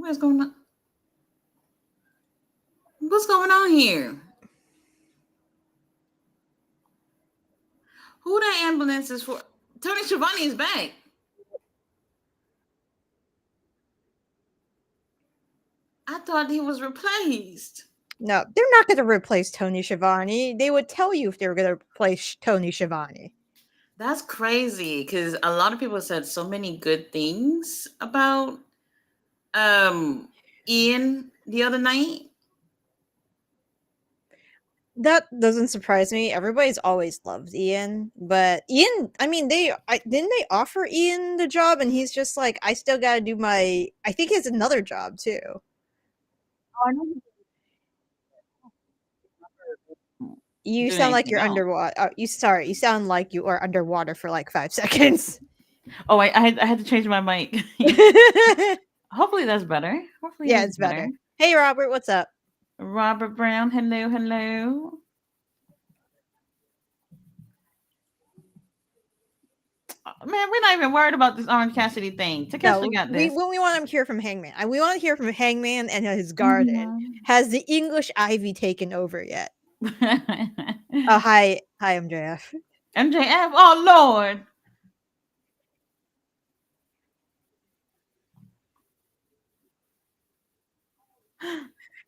What's going on? What's going on here? Who that ambulance is for? Tony Schiavone is back. I thought he was replaced. No, they're not going to replace Tony Schiavone. They would tell you if they were going to replace Tony Schiavone. That's crazy because a lot of people said so many good things about Ian the other night. That doesn't surprise me. Everybody's always loved Ian, but Ian, I mean, didn't they offer Ian the job, and he's just like, I still got to do my. I think he has another job too. Oh, I know. You sound like you're underwater. You sound like you are underwater for like 5 seconds. Oh, I had to change my mic. Hopefully that's better. Hopefully yeah, it's better. Hey, Robert, what's up? Robert Brown, hello, hello. Man, we're not even worried about this Orange Cassidy thing. Takeshi got this. We want to hear from Hangman. We want to hear from Hangman and his garden. Mm-hmm. Has the English Ivy taken over yet? Hi, MJF. MJF, oh Lord.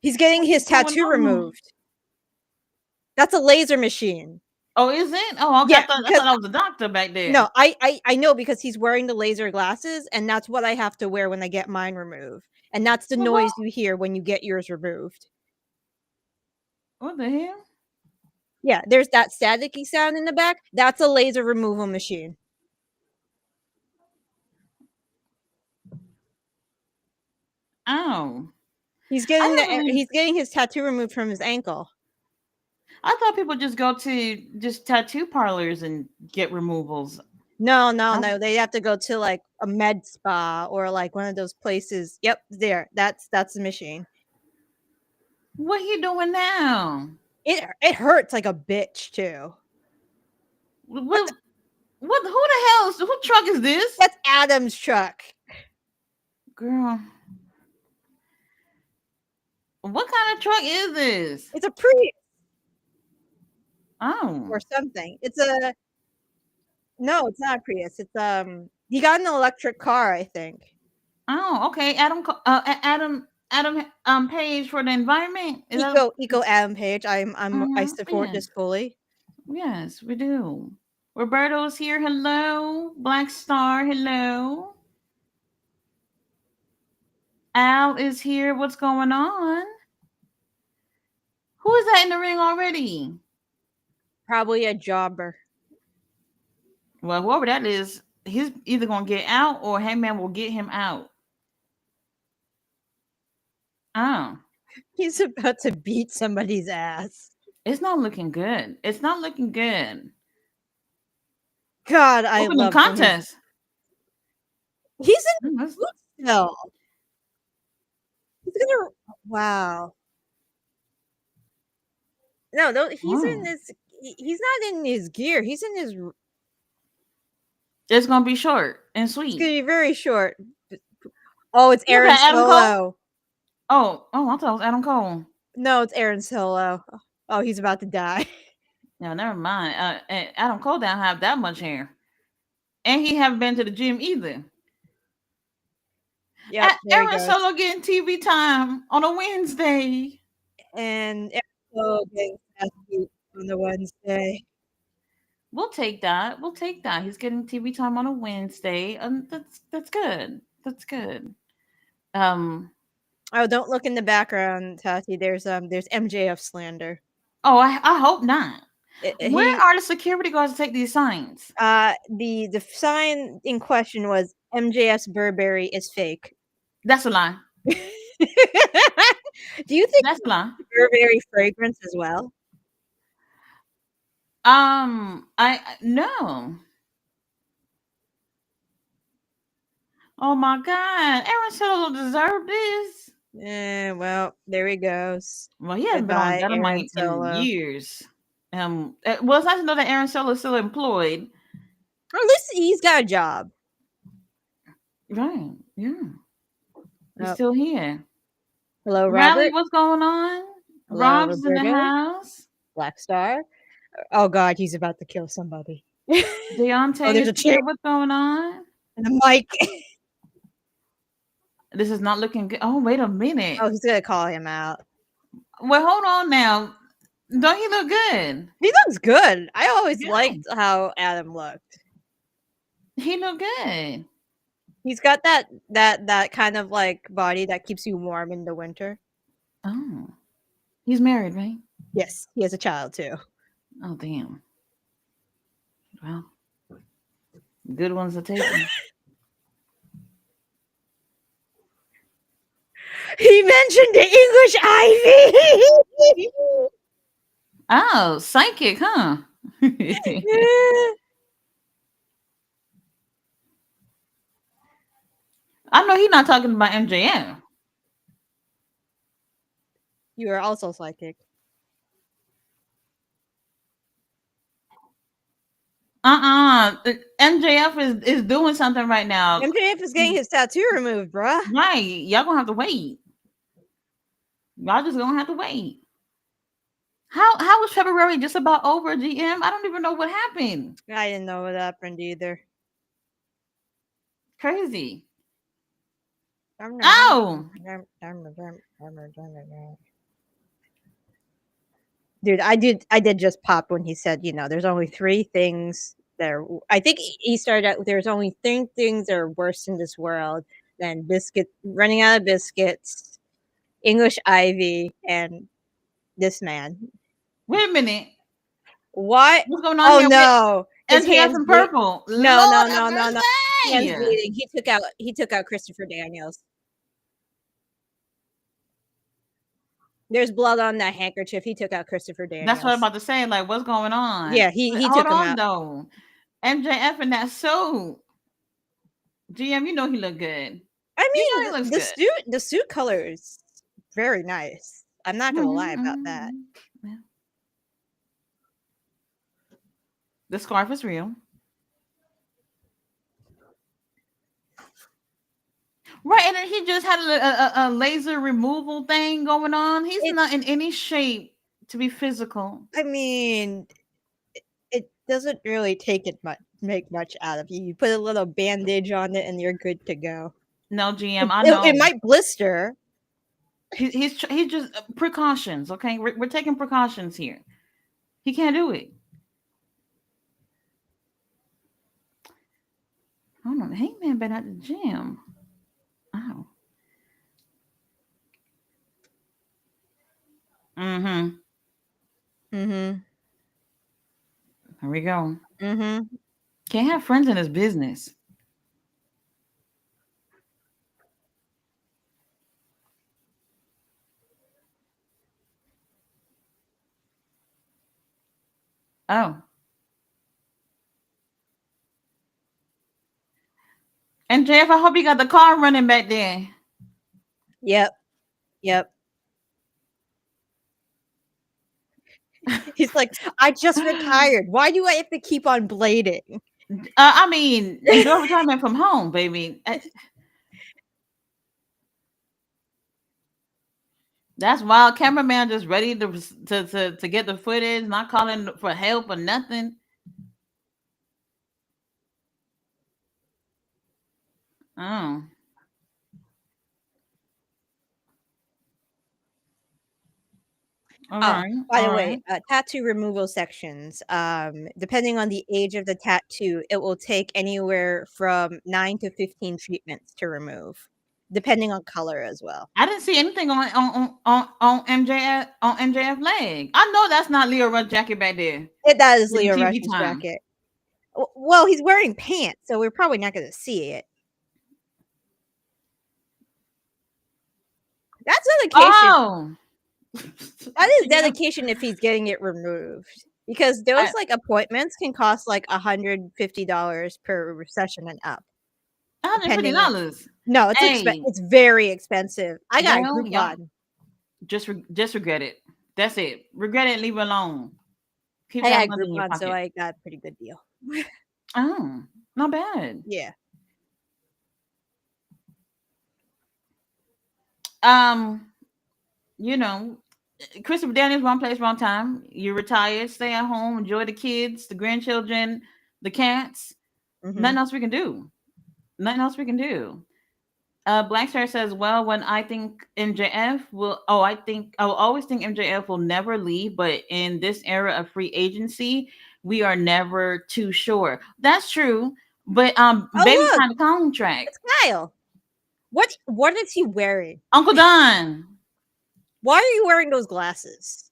He's getting his tattoo removed. That's a laser machine. Oh, is it? Oh, okay. Yeah, I thought I was a doctor back there. No, I know because he's wearing the laser glasses, and that's what I have to wear when I get mine removed. And that's the noise you hear when you get yours removed. What the hell? Yeah, there's that staticky sound in the back. That's a laser removal machine. Oh. He's getting his tattoo removed from his ankle. I thought people just go to just tattoo parlors and get removals. No. They have to go to like a med spa or like one of those places. Yep, there. That's the machine. What are you doing now? It hurts like a bitch too. What? Who the hell? Whose truck is this? That's Adam's truck. Girl. What kind of truck is this? It's a Prius. Oh. Or something. No, it's not a Prius. It's he got an electric car, I think. Oh, okay. Adam Page for the environment. Eco Adam Page. I support this fully. Yes, we do. Roberto's here. Hello. Black Star. Hello. Al is here. What's going on? Who is that in the ring already? Probably a jobber. Well, whoever that is, he's either going to get out or Hangman will get him out. Oh. He's about to beat somebody's ass. It's not looking good. It's not looking good. God, I love contest. He's in still. He's gonna. Wow. No, he's in his. He's not in his gear. He's in his. It's gonna be short and sweet. It's gonna be very short. Oh, it's Aaron Solo. Oh! I thought it was Adam Cole. No, it's Aaron Solo. Oh, he's about to die. No, never mind. Adam Cole don't have that much hair, and he haven't been to the gym either. Yeah, Aaron Solo getting TV time on a Wednesday, and Aaron Solo getting on the Wednesday. We'll take that. He's getting TV time on a Wednesday, and that's good. That's good. Oh, don't look in the background, Tati. There's MJF slander. Oh, I hope not. Where are the security guards to take these signs? The sign in question was MJF's Burberry is fake. That's a lie. Do you think that's a lie? Burberry fragrance as well? I no. Oh my God, Aaron Solo deserved this. Yeah, well, there he goes. Well, he hasn't been on Dynamite in years. Well, it's nice to know that Aaron Solo is still employed. Or at least he's got a job. Right. Yeah. He's Oh, still here. hello, Riley, Robert. what's going on? Hello, Rob's in the Roberto. house. Black Star. Oh God, he's about to kill somebody. Oh, Deontay there's is a chair here. What's going on? and a mic. This is not looking good. Oh, wait a minute. Oh, he's gonna call him out. Well, hold on now. Don't he look good? He looks good. I always Yeah, liked how Adam looked. he look good. He's got that kind of like body that keeps you warm in the winter. Oh, he's married, right? Yes, he has a child too. Oh, damn. Well, good ones are taken. He mentioned the English Ivy. Oh, psychic, huh? I know he's not talking about MJF. You are also psychic. MJF is doing something right now. MJF is getting his tattoo removed, bruh. Right. Y'all gonna have to wait. Y'all just gonna have to wait. How was February just about over, GM? I don't even know what happened. I didn't know what happened either. Crazy. Oh, Dude, I did just pop when he said, there's only three things that are, I think he started out with there's only three things that are worse in this world than running out of biscuits, English Ivy, and this man. wait a minute. What? What's going on Oh here with no. His MJF hands in bleed. purple? No, no, Lord have no, no, no. Hands mercy. bleeding. He took out Christopher Daniels. There's blood on that handkerchief. He took out Christopher That's what I'm Daniels. about to say. Like, what's going on? Yeah, he Hold took him on out. though. MJF in that suit. GM, you know he look good. I You mean, know he looks the good. suit color is very nice. I'm not gonna lie about that. Yeah. The scarf is real. Right, and then he just had a laser removal thing going on. He's It, not in any shape to be physical. I mean, it doesn't really make much out of you. You put a little bandage on it, and you're good to go. No, GM, I It know. might blister. He's just precautions. Okay, we're taking precautions here. He can't do it. Hold on, Hangman been at the gym. Oh. Mm-hmm. Mm-hmm. Here we go. Mm-hmm. Can't have friends in his business. Oh. And JF, I hope you got the car running back there. Yep. Yep. He's like, I just retired. Why do I have to keep on blading? I mean, enjoy retirement from home, baby. That's wild. Cameraman just ready to get the footage, not calling for help or nothing. Oh. All Oh, right. by the All way, right. tattoo removal sections. Depending on the age of the tattoo, it will take anywhere from 9 to 15 treatments to remove, depending on color as well. I didn't see anything on MJF leg. I know that's not Leo Rush jacket back there. That is Getting Leo TV Rush's time. jacket. Well, he's wearing pants, so we're probably not going to see it. That's dedication. Oh. That is dedication if he's getting it removed. Because those appointments can cost like $150 per session and up, depending on. $150. No, Hey, it's very expensive. I got a well, y'all Groupon. just regret it. That's it. Regret it. Leave it alone. Keep I that got a money in your Groupon, so pocket. I got a pretty good deal. Oh, not bad. Yeah. Um, you know, Christopher Daniels, wrong place, wrong time. You're retired, stay at home, enjoy the kids, the grandchildren, the cats. Mm-hmm. Nothing else we can do. Nothing else we can do. Black Star says, "Well, when I think MJF will, I will always think MJF will never leave, but in this era of free agency, we are never too sure." That's true, but baby Oh look, signed a contract. it's Kyle. What is he wearing? Uncle Don, Why are you wearing those glasses?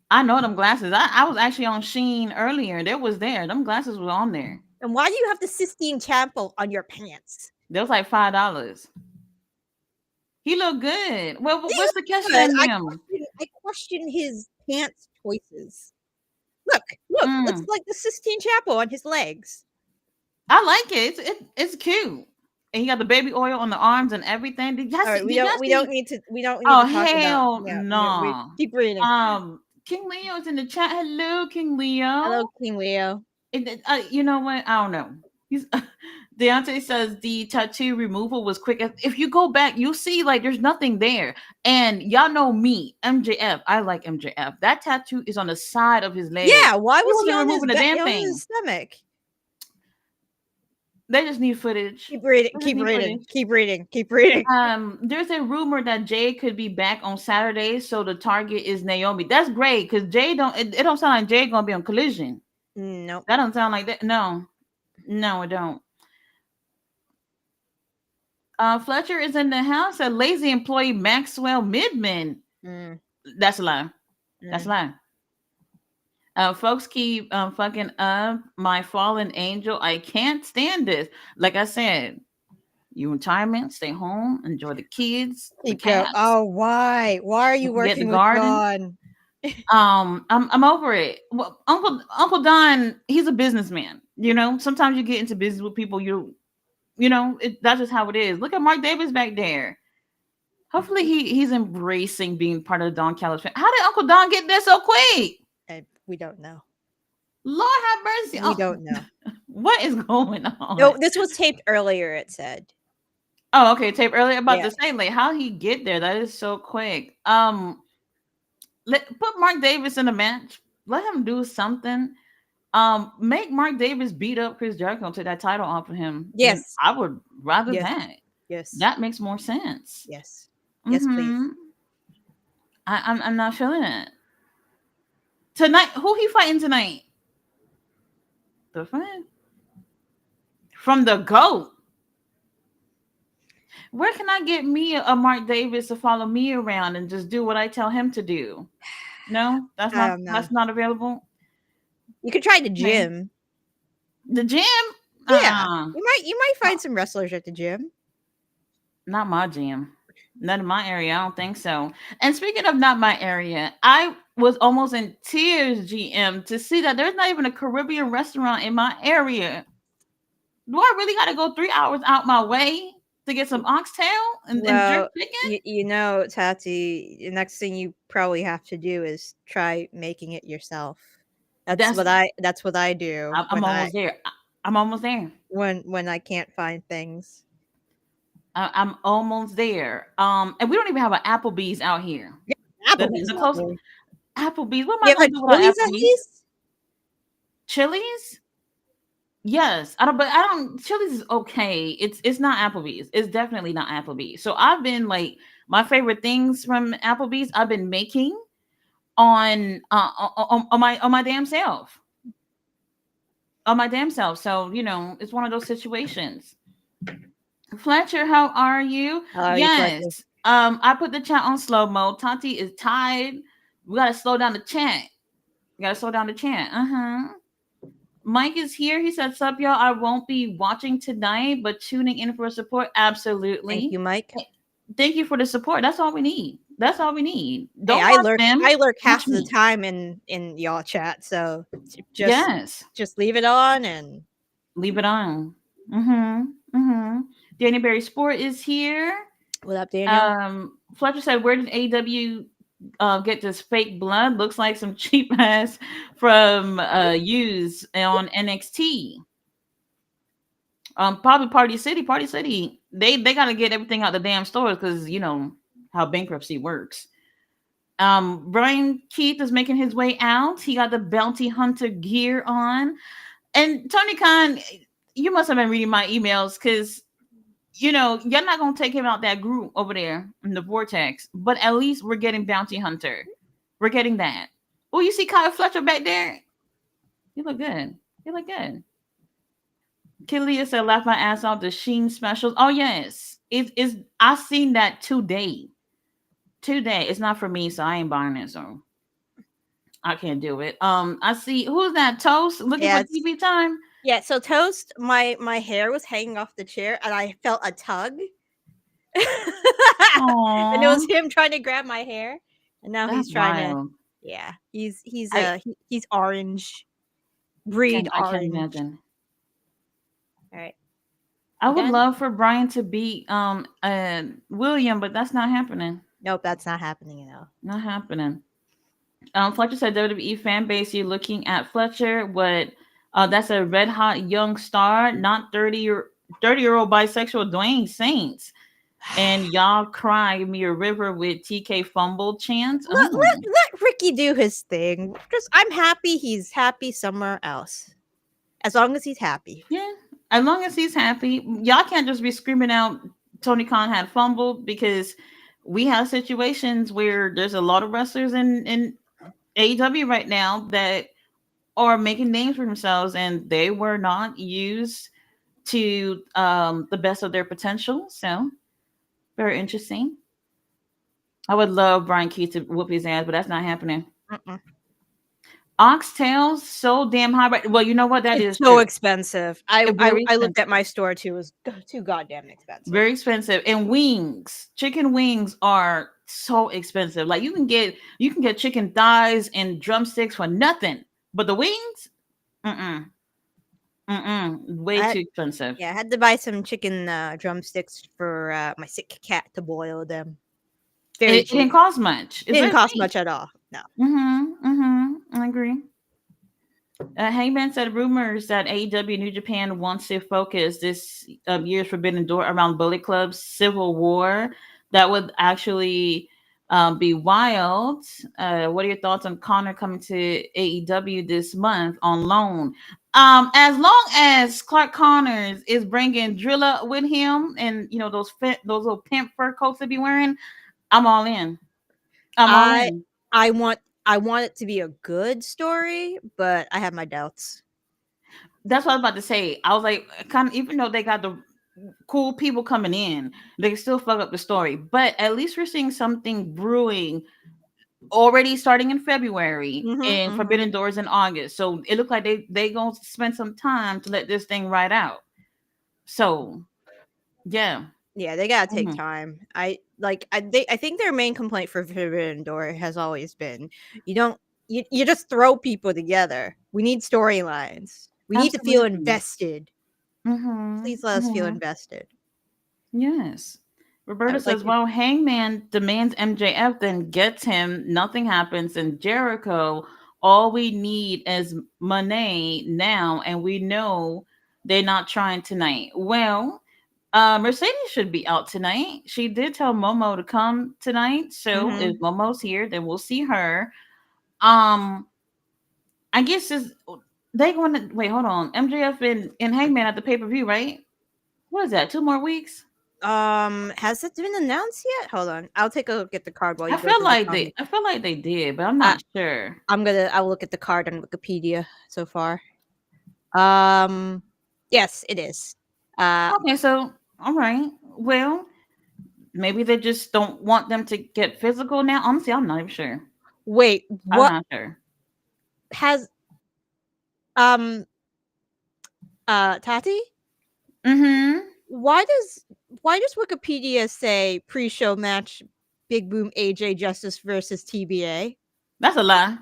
I know them glasses. I was actually on Sheen earlier. There was there. Them glasses were on there. And why do you have the Sistine Chapel on your pants? They was like $5. He looked good. Well, He what's the looks catch good. in them? I question his pants choices. Look, looks Mm, like the Sistine Chapel on his legs. I like it. It's cute. And he got the baby oil on the arms and everything. Did y'all All see? right, Did y'all see? we don't need Oh to talk about hell yeah, we no. keep reading. King Leo's in the chat. Hello, King Leo. Hello, King Leo. You know what? I don't know. He's Deontay says the tattoo removal was quick. If you go back, you'll see like there's nothing there. And y'all know me, MJF. I like MJF. That tattoo is on the side of his leg. Yeah, why He was he wasn't on his removing the damn on thing. his stomach? They just need footage. Keep reading, They just keep need reading, footage. keep reading, keep reading. There's a rumor that Jay could be back on Saturday, so the target is Naomi. That's great because Jay don't. It don't sound like Jay gonna be on Collision. Nope. That don't sound like that. No, no, it don't. Fletcher is in the house. A lazy employee, Maxwell Midman. Mm, That's a lie. That's a mm. lie. Folks keep fucking up my fallen angel. I can't stand this. Like I said, you retirement, stay home, enjoy the kids, the Keep go. cats, Oh, why? Why are you get the working with garden. Dawn? I'm over it. Well, Uncle Don, he's a businessman. You know, sometimes you get into business with people that's just how it is. Look at Mark Davis back there. Hopefully he's embracing being part of the Don Callis family. How did Uncle Don get there so quick? We don't know. Lord have mercy. We Oh, don't know. what is going on? No, this was taped earlier. It said. Oh, okay. Tape earlier about Yeah. to say like how he get there. That is so quick. Put Mark Davis in a match. Let him do something. Make Mark Davis beat up Chris Jericho and take that title off of him. And Yes. I would rather Yes. that. Yes. That makes more sense. Yes. Yes, please. Mm-hmm. I'm not feeling it. Tonight, who he fighting tonight? The friend from the GOAT. Where can I get me a Mark Davis to follow me around and just do what I tell him to do? No, I don't know. that's not available. You could try the Okay. gym. The gym? Yeah. You might find some wrestlers at the gym. Not my gym. Not in my area. I don't think so. And speaking of not my area, I was almost in tears, GM, to see that there's not even a Caribbean restaurant in my area. Do I really got to go 3 hours out my way to get some oxtail and jerk Well, chicken? you know, Tati, the next thing you probably have to do is try making it yourself. That's That's what I do I'm almost there. I'm almost there. when I can't find things. I'm almost there. And we don't even have an Applebee's out here. Applebee's The out close there. Applebee's. What am You I have gonna a do without Chili's at Applebee's? least? Chili's? Yes. I don't. But I don't. Chili's is okay. It's not Applebee's. It's definitely not Applebee's. So I've been like my favorite things from Applebee's. I've been making on my damn self. On my damn self. So it's one of those situations. Fletcher, how are you? How are you, Fletcher? Yes. I put the chat on slow mode. Tati is tired. We gotta slow down the chat. We gotta slow down the chat. Uh-huh. Mike is here. He said, "Sup, y'all. I won't be watching tonight, but tuning in for support. Absolutely. Thank you, Mike. Thank you for the support. That's all we need. That's all we need. Hey, Don't watch them. I lurk half Watch of the me. time in y'all chat, so Yes. just leave it on and Leave it on. Mm-hmm. Mm-hmm. Danny Berry Sport is here. what up, Daniel? Fletcher said, "Where did AEW get this fake blood? Looks like some cheap ass from use on NXT." Probably Party City. Party City. They gotta get everything out the damn stores because you know how bankruptcy works. Brian Keith is making his way out. He got the bounty hunter gear on, and Tony Khan. You must have been reading my emails because you know you're not gonna take him out that group over there in the vortex. But at least we're getting bounty hunter. We're getting that. Oh, you see Kyle Fletcher back there? You look good. You look good. Killia said, "Laugh my ass off." The Sheen specials. Oh yes, it is. I seen that today. Today, it's not for me, so I ain't buying it. So I can't do it. I see who's that Toast looking for Yeah, TV time. yeah. So Toast, my hair was hanging off the chair, and I felt a tug, and it Aww, was him trying to grab my hair, and now that's he's trying to. wild. Yeah, I he's orange, can breed I can't orange. imagine. All right, I you would done? love for Brian to beat William, but that's not happening. Nope, that's not happening at all. Not happening. Fletcher said WWE fan base, you're looking at Fletcher. What? That's a red hot young star, not 30-year-old bisexual Dwayne Saints. And y'all cry me a river with TK fumble chants. Oh, Let Ricky do his thing. Just I'm happy he's happy somewhere else. As long as he's happy. yeah. As long as he's happy, y'all can't just be screaming out Tony Khan had fumbled because we have situations where there's a lot of wrestlers in AEW right now that are making names for themselves and they were not used to the best of their potential. So very interesting. I would love Brian Keith to whoop his ass, but that's not happening. Mm-mm. Oxtails so damn high. Right? Well, you know what? That It's is so true. expensive. Very I looked at expensive. my store too. It was too goddamn expensive. Very expensive. And wings, chicken wings are so expensive. Like you can get chicken thighs and drumsticks for nothing, but the wings, mm way I too expensive. Yeah, I had to buy some chicken drumsticks for my sick cat to boil them. Very It didn't cheap. cost much. It's Didn't very cost cheap. much at all. No. I agree. Hangman said rumors that AEW New Japan wants to focus this year's Forbidden Door around Bullet Club's Civil War. That would actually be wild. What are your thoughts on Connor coming to AEW this month on loan? As long as Clark Connors is bringing Drilla with him, and you know those little pimp fur coats they be wearing, I'm all in. I'm all I in. I want it to be a good story, but I have my doubts. That's what I was about to say. I was like, kind of, even though they got the cool people coming in, they still fuck up the story. But at least we're seeing something brewing already starting in February Mhm, and mhm. Forbidden Doors in August. So it looked like they gonna spend some time to let this thing ride out. So yeah. Yeah, they gotta take Mhm. time. I think their main complaint for Forbidden Door has always been you don't you just throw people together. We need storylines. We need to feel Absolutely. invested. Mm-hmm. Please let us feel Mm-hmm. invested. Yes. I Roberta would like says, to well, Hangman demands MJF, then gets him. Nothing happens. And Jericho, all we need is money now. And we know they're not trying tonight. Well, Mercedes should be out tonight. She did tell Momo to come tonight. So if Mhm. Momo's here, then we'll see her. Um, I guess they going to wait, hold on. MJF and Hangman at the pay-per-view, right? What is that? 2 more weeks? Has it been announced yet? Hold on. I'll take a look at the card while I you go feel through the like they comment. I feel like they did, but I'm Uh, not sure. I'll look at the card on Wikipedia so far. Um, yes, it is. Uh, Okay, so all right. Well, maybe they just don't want them to get physical now. Honestly, I'm not even sure. wait, I'm what not sure. has um Tati? Mm-hmm. Why does why does Wikipedia say pre-show match Big Boom AJ Justice versus TBA? That's a lie.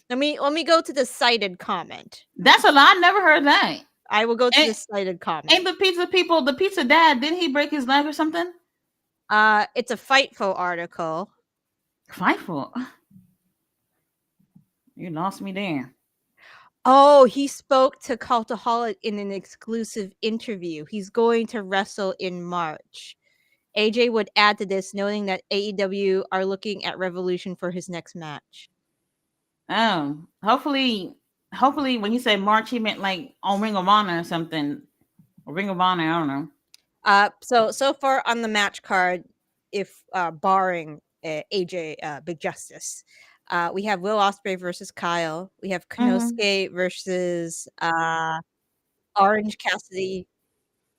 Let me go to the cited comment. That's a lie. I never heard that. I will go to Ain't, the cited ain't comment. the pizza people, the pizza dad, didn't he break his leg or something? It's a Fightful article. Fightful. You lost me there. Oh, he spoke to Cultaholic in an exclusive interview. He's going to wrestle in March. AJ would add to this, noting that AEW are looking at Revolution for his next match. Oh, hopefully, when he said March, he meant like on Ring of Honor or something. Or Ring of Honor, I don't know. So far on the match card, if barring AJ Big Justice, we have Will Ospreay versus Kyle. We have Mm-hmm. Konosuke versus Orange Cassidy,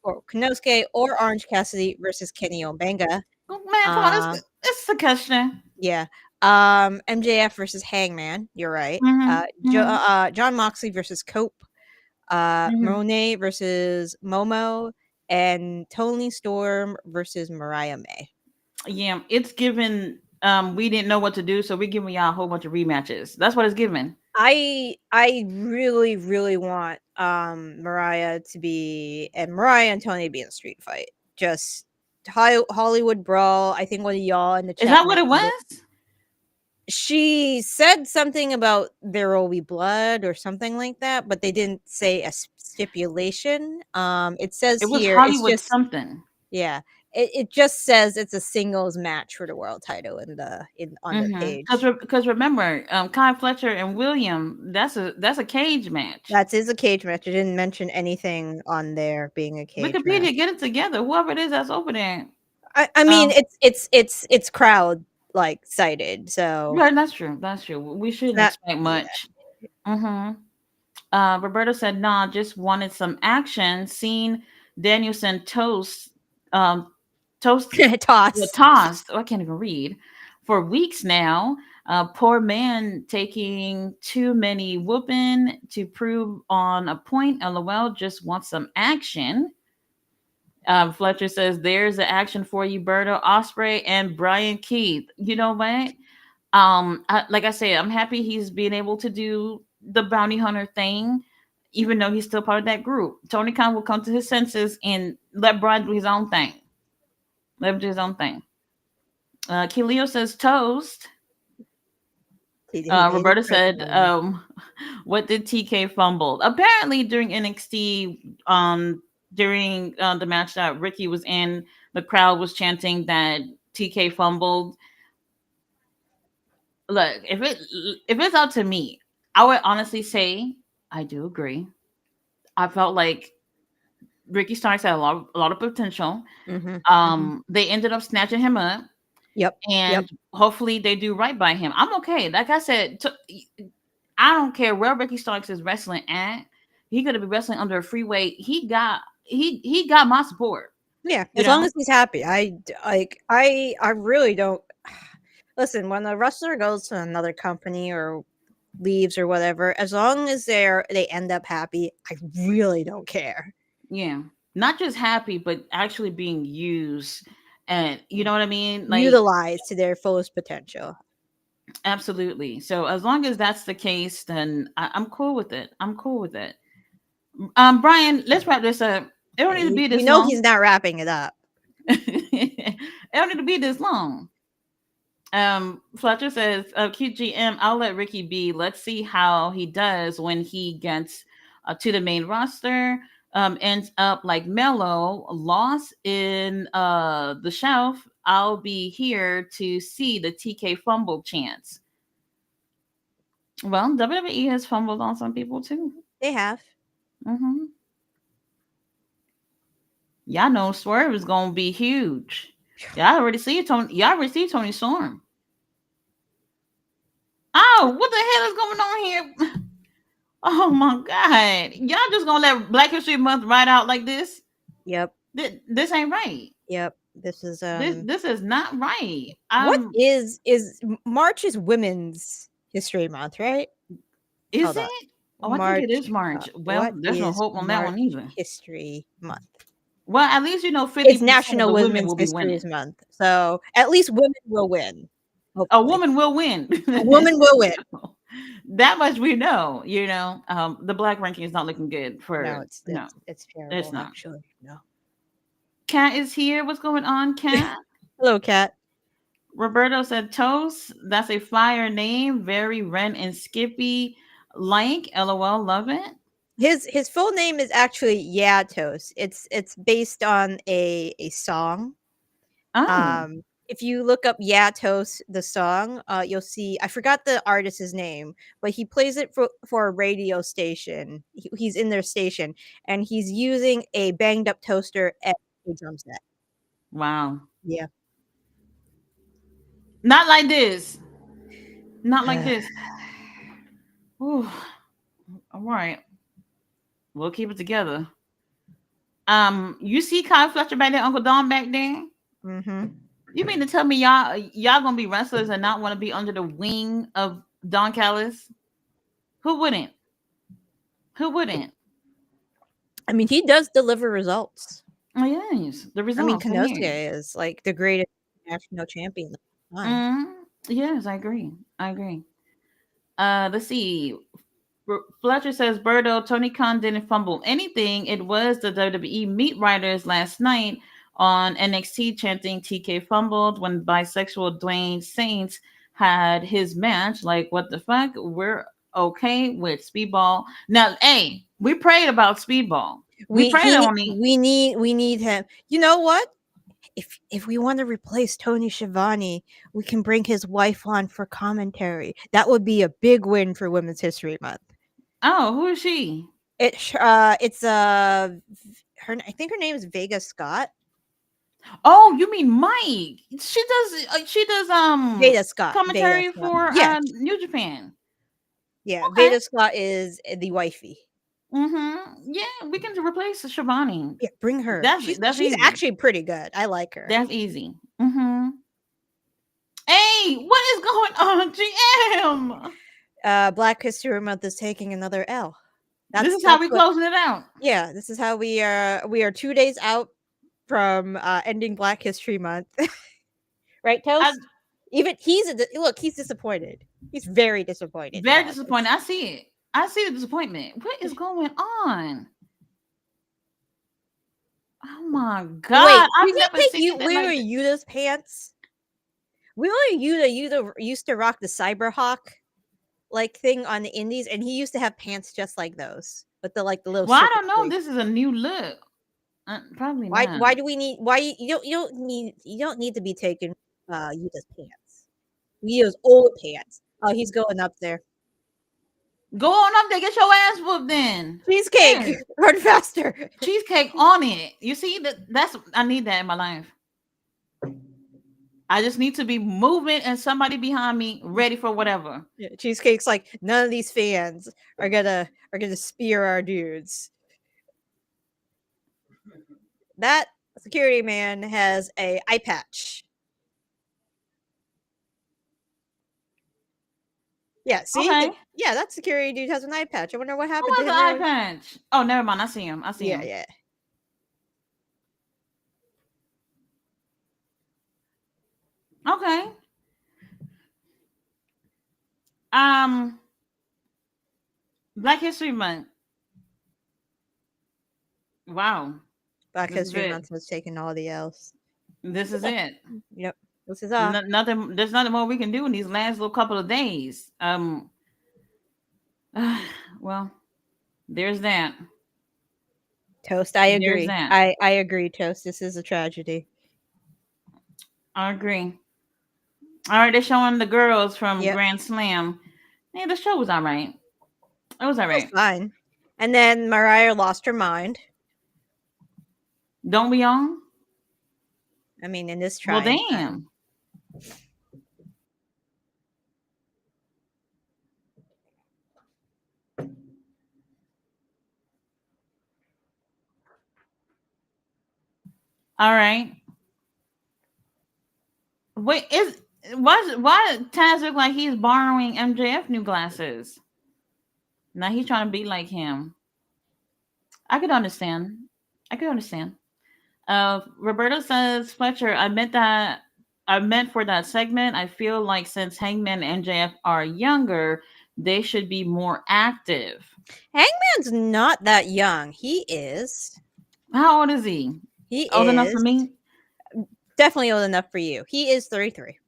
or Konosuke or Orange Cassidy versus Kenny Omega. Oh, man, come on, Uh, it's a question. yeah. MJF versus Hangman. You're right. Mm-hmm. Mm-hmm. John Moxley versus Cope. Mm-hmm. Monet versus Momo, and Tony Storm versus Mariah May. Yeah, it's given. We didn't know what to do, so we're giving y'all a whole bunch of rematches. That's what it's given. I really really want Mariah to be, and Mariah and Tony to be in a street fight. Just Hollywood brawl. I think one of y'all in the Is chat that what it mentioned it. was? She said something about there will be blood or something like that, but they didn't say a stipulation. It says It was here it's Hollywood just, something. yeah. It just says it's a singles match for the world title in the in on the Mm-hmm. page. Because remember, Kai Fletcher and William, that's a cage match. That is a cage match. It didn't mention anything on there being a cage match. Wikipedia, get it together. Whoever it is that's over there. I mean Um, it's crowd like cited, so right, that's true. That's true. We it's shouldn't not, expect yeah. much. Mm-hmm. Roberto said, "Nah, just wanted some action. Seen Danielson um, toast, well, Toss. tossed. Oh, I can't even read for weeks now. Poor man taking too many whooping to prove on a point. LOL. Just want some action." Fletcher says, "There's the action for you, Berto Osprey and Brian Keith. You know what? Like I said, I'm happy he's being able to do the bounty hunter thing, even though he's still part of that group. Tony Khan will come to his senses and let Brian do his own thing. Let him do his own thing. Kilio says toast. He made it Roberta said, personal. "What did TK fumble? Apparently during NXT, during the match that Ricky was in, the crowd was chanting that TK fumbled. Look, if it's up to me, I would honestly say I do agree. I felt like Ricky Starks had a lot of potential. Mhm. Mhm. They ended up snatching him up, Yep. Yep. and hopefully they do right by him. I'm okay. Like I said, I don't care where Ricky Starks is wrestling at. He could have been wrestling under a freeway. He got my support. Yeah, You as long know? as he's happy. I really don't listen, when a wrestler goes to another company or leaves or whatever, as long as they end up happy, I really don't care. Yeah. Not just happy, but actually being used, and you know what I mean? Like, Utilized to their fullest potential. absolutely. So as long as that's the case, then I'm cool with it. I'm cool with it. Brian, let's wrap this up. It don't need to be You this know long. he's not wrapping it up. It don't need to be this long. Fletcher says, QGM, I'll let Ricky be. Let's see how he does when he gets to the main roster. Ends up like Mello, lost in the shelf. I'll be here to see the TK fumble chance. Well, WWE has fumbled on some people too. They have. Hmm. Y'all know Swerve is gonna be huge. Y'all already see Tony. Y'all already see Tony Storm. Oh, what the hell is going on here? Oh my god! Y'all just gonna let Black History Month ride out like this? Yep. This ain't right. Yep. This is This is not right. what March is Women's History Month, right? Is Hold on. it? Oh, I think it March. is March. Well, What there's no is hope on that one March either. History Month? Well, at least you know It's 50% of National the women Women's will be Histories winning. Month, so at least women will win. A Hopefully, woman will win. a woman will win. That much we know. The black ranking is not looking good No, for no. it's It's terrible not. actually. No. Kat is here. What's going on, Kat? Hello, Kat. Roberto said toast. That's a fire name. Very Ren and Skippy. Like, LOL, love it. His full name is actually Yatos. It's based on a song. Oh, If you look up Yatos the song, you'll see I forgot the artist's name, but he plays it for a radio station. He's in their station, and he's using a banged up toaster as a drum set. wow. Yeah. Not like this. Not like this. Ooh, all right. We'll keep it together. You see Kyle Fletcher back there, Uncle Don back there? Mm-hmm. You mean to tell me y'all gonna be wrestlers and not want to be under the wing of Don Callis? Who wouldn't? Who wouldn't? I mean, he does deliver results. Oh, yes, the I mean, results. Come here. Konosuke is like the greatest national champion of all time. Mm, yes, I agree. I agree. Let's see. Fletcher says Birdo, Tony Khan didn't fumble anything. It was the WWE meat writers last night on NXT chanting TK fumbled when bisexual Dwayne Saints had his match. Like, what the fuck? We're okay with Speedball. Now, hey, we prayed about Speedball. We prayed on it. We need him. You know what? If we want to replace Tony Schiavone, we can bring his wife on for commentary. That would be a big win for Women's History Month. Oh, who is she? It's her. I think her name is Vega Scott. Oh, you mean Mike? She does Veda Scott. Veda commentary Scott. for Yeah, New Japan. yeah. Okay. Veda Scott is the wifey. Mm-hmm. Yeah, we can replace Shivani. Yeah, bring her. That's She's easy. actually pretty good. I like her. That's easy. Mm-hmm. Hey, what is going on, GM? Black History Month is taking another L. This is how That's we what. closing it out. Yeah, this is how we are. We are 2 days out from ending Black History Month. Right, I Toast? Even look. He's disappointed. He's very disappointed in very all disappointed. this. I see it. I see the disappointment. What is going on? Oh my Wait, god! did I've he never take seen you it like wearing Yuta's pants? We only Yuta used to rock the Cyberhawk like thing on the Indies, and he used to have pants just like those, with the little well, I circle don't know. sleeve. This is a new look. Probably Why not. do we need you don't need to be taking Yuta's pants. Yuta's old pants. Oh, he's going up there. Go on up there, get your ass whooped then. Cheesecake, Yes. run faster. Cheesecake on it. You see that's I need that in my life. I just need to be moving and somebody behind me ready for whatever. Yeah, Cheesecake's like none of these fans are gonna spear our dudes. That security man has a eye patch. Yeah, see, Okay. yeah, that security dude has an eye patch. I wonder what Who happened to was the him. eye patch? Oh, never mind. I see him. I see Yeah, him. yeah. Okay. Um, Black History Month. Wow. Black This is History it. Month was taking all the L's. This is it. Yep, this is Nothing. There's nothing more we can do in these last little couple of days. Well, there's that. Toast. I There's agree. that. I agree, Toast. This is a tragedy. I agree. All right, they're showing the girls from Yep, Grand Slam. Yeah, the show was all right. It was all that's right. fine. And then Mariah lost her mind. Don't we all? I mean, in this Well, trying time. damn. All right. Wait, why Taz look like he's borrowing MJF new glasses? Now he's trying to be like him. I could understand. I could understand. Roberto says, Fletcher, I meant for that segment. I feel like since Hangman and MJF are younger, they should be more active. Hangman's not that young. He is. How old is he? He Old enough for is me? definitely old enough for you. He is 33.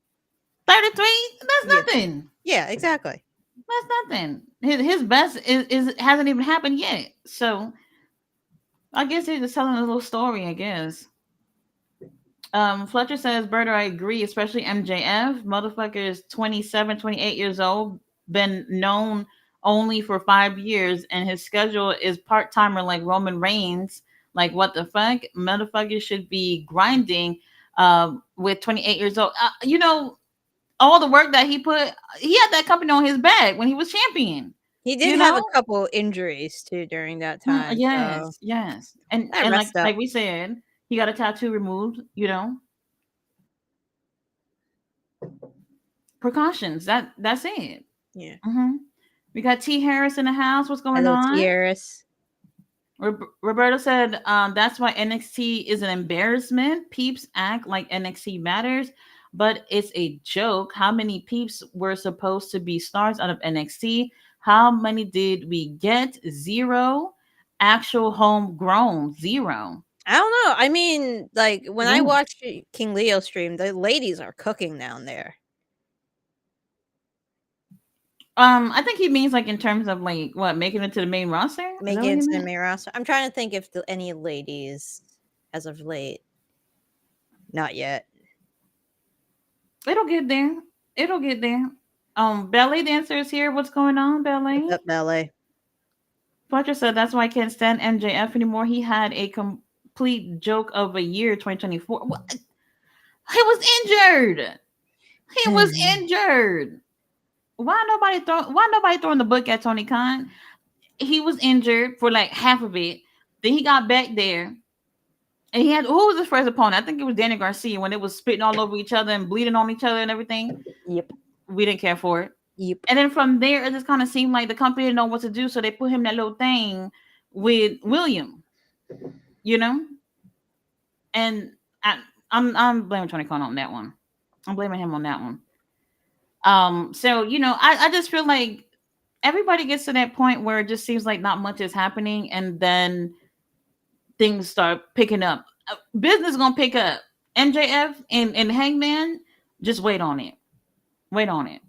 33? That's Yeah. nothing. Yeah, exactly. That's nothing. His best is hasn't even happened yet. So I guess he's just telling a little story. I guess. Fletcher says, Berto, I agree, especially MJF. Motherfucker is 27, 28 years old, been known only for 5 years, and his schedule is part timer like Roman Reigns. Like, what the fuck? Motherfucker should be grinding with 28 years old. All the work that he had that company on his back when he was champion, He did you have a know? couple injuries too during that time, so Yes, yes. And I and rest up. like we said, he got a tattoo removed. Precautions. That's it. Yeah. hmm We got T Harris in the house. What's going Hello, on? Tierras. Roberto said, that's why NXT is an embarrassment. Peeps act like NXT matters, but it's a joke. How many peeps were supposed to be stars out of NXT? How many did we get? Zero. Actual homegrown. Zero. I don't know. I mean, like when I Ooh. watch King Leo stream, the ladies are cooking down there, I think he means like in terms of like what making it to the main roster. Is that making what it he to the meant? main roster. I'm trying to think if any ladies as of late. Not yet. It'll get there. It'll get there. Ballet dancer is here. What's going on, What's ballet? up, ballet? Fletcher said that's why I can't stand MJF anymore. He had a complete joke of a year, 2024. What? He was injured. He was injured. Why nobody throwing the book at Tony Khan? He was injured for like half of it. Then he got back there. And he had who was his first opponent? I think it was Danny Garcia when it was spitting all over each other and bleeding on each other and everything. Yep. We didn't care for it. Yep. And then from there, it just kind of seemed like the company didn't know what to do, so they put him that little thing with William, you know. And I'm blaming Tony Khan on that one. I'm blaming him on that one. So I just feel like everybody gets to that point where it just seems like not much is happening, and then things start picking up. Business is gonna pick up. MJF and Hangman, just wait on it. Wait on it.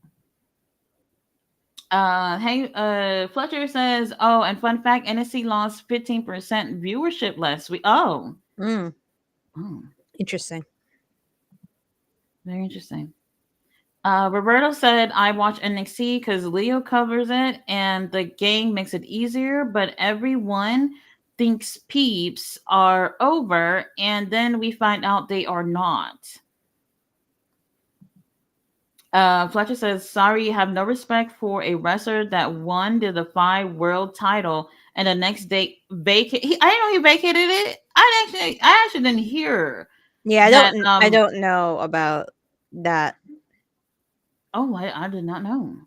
Fletcher says, oh, and fun fact, NSC lost 15% viewership last week. Mm, Oh, interesting. very interesting. Roberto said, I watch NXT because Leo covers it and the gang makes it easier, but everyone thinks peeps are over, and then we find out they are not. Fletcher says, sorry, you have no respect for a wrestler that won the Defy World title and the next day vacate. I didn't know he vacated it. I actually didn't hear Yeah, that. I don't know about that. Oh, I did not know.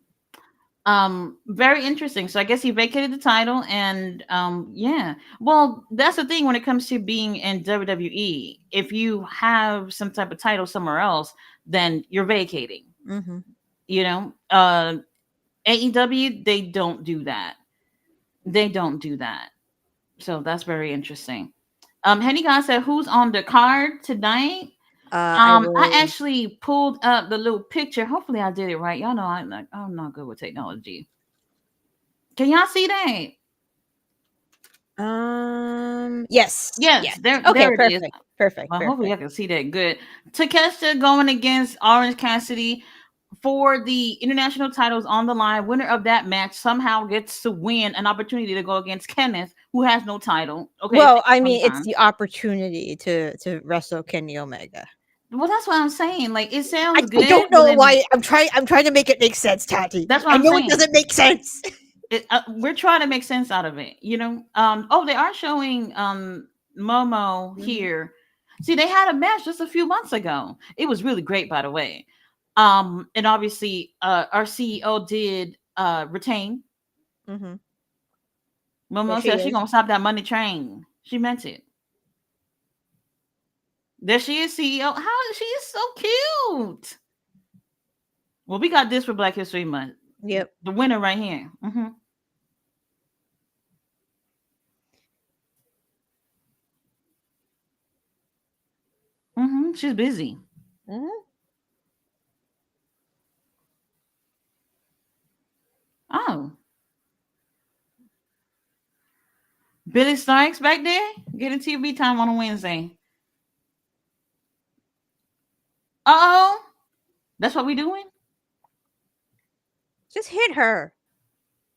Very interesting. So I guess he vacated the title, and yeah. Well, that's the thing when it comes to being in WWE. If you have some type of title somewhere else, then you're vacating. Mm-hmm. You know, AEW, they don't do that. They don't do that. So that's very interesting. Henny God said, who's on the card tonight? I I will. actually pulled up the little picture. Hopefully I did it right. Y'all know I'm not good with technology. Can y'all see that? Yes. Yes, Yes. Okay. there it is. Perfect. Perfect. Well, hopefully I Perfect. can see that good. Takeshita going against Orange Cassidy for the international titles on the line. Winner of that match somehow gets to win an opportunity to go against Kenneth, who has no title. Okay, Well, thank you, I Tony mean, it's Khan. the opportunity to wrestle Kenny Omega. Well, that's what I'm saying. Like, it sounds I good, don't but know then why. I'm trying to make it make sense, Tati. that's what I I'm know it saying. doesn't make sense. We're trying to make sense out of it. Oh, they are showing Momo Mhm. here. See, they had a match just a few months ago. It was really great, by the way. And obviously our CEO did retain. Mhm. There Momo she said she is. gonna stop that money train. She meant it. There she is, CEO. How she is so cute. Well, we got this for Black History Month. Yep. The winner right here. She's busy. Mhm. Oh, Billy Starks back there getting TV time on a Wednesday. Oh, that's what we doing. Just hit her.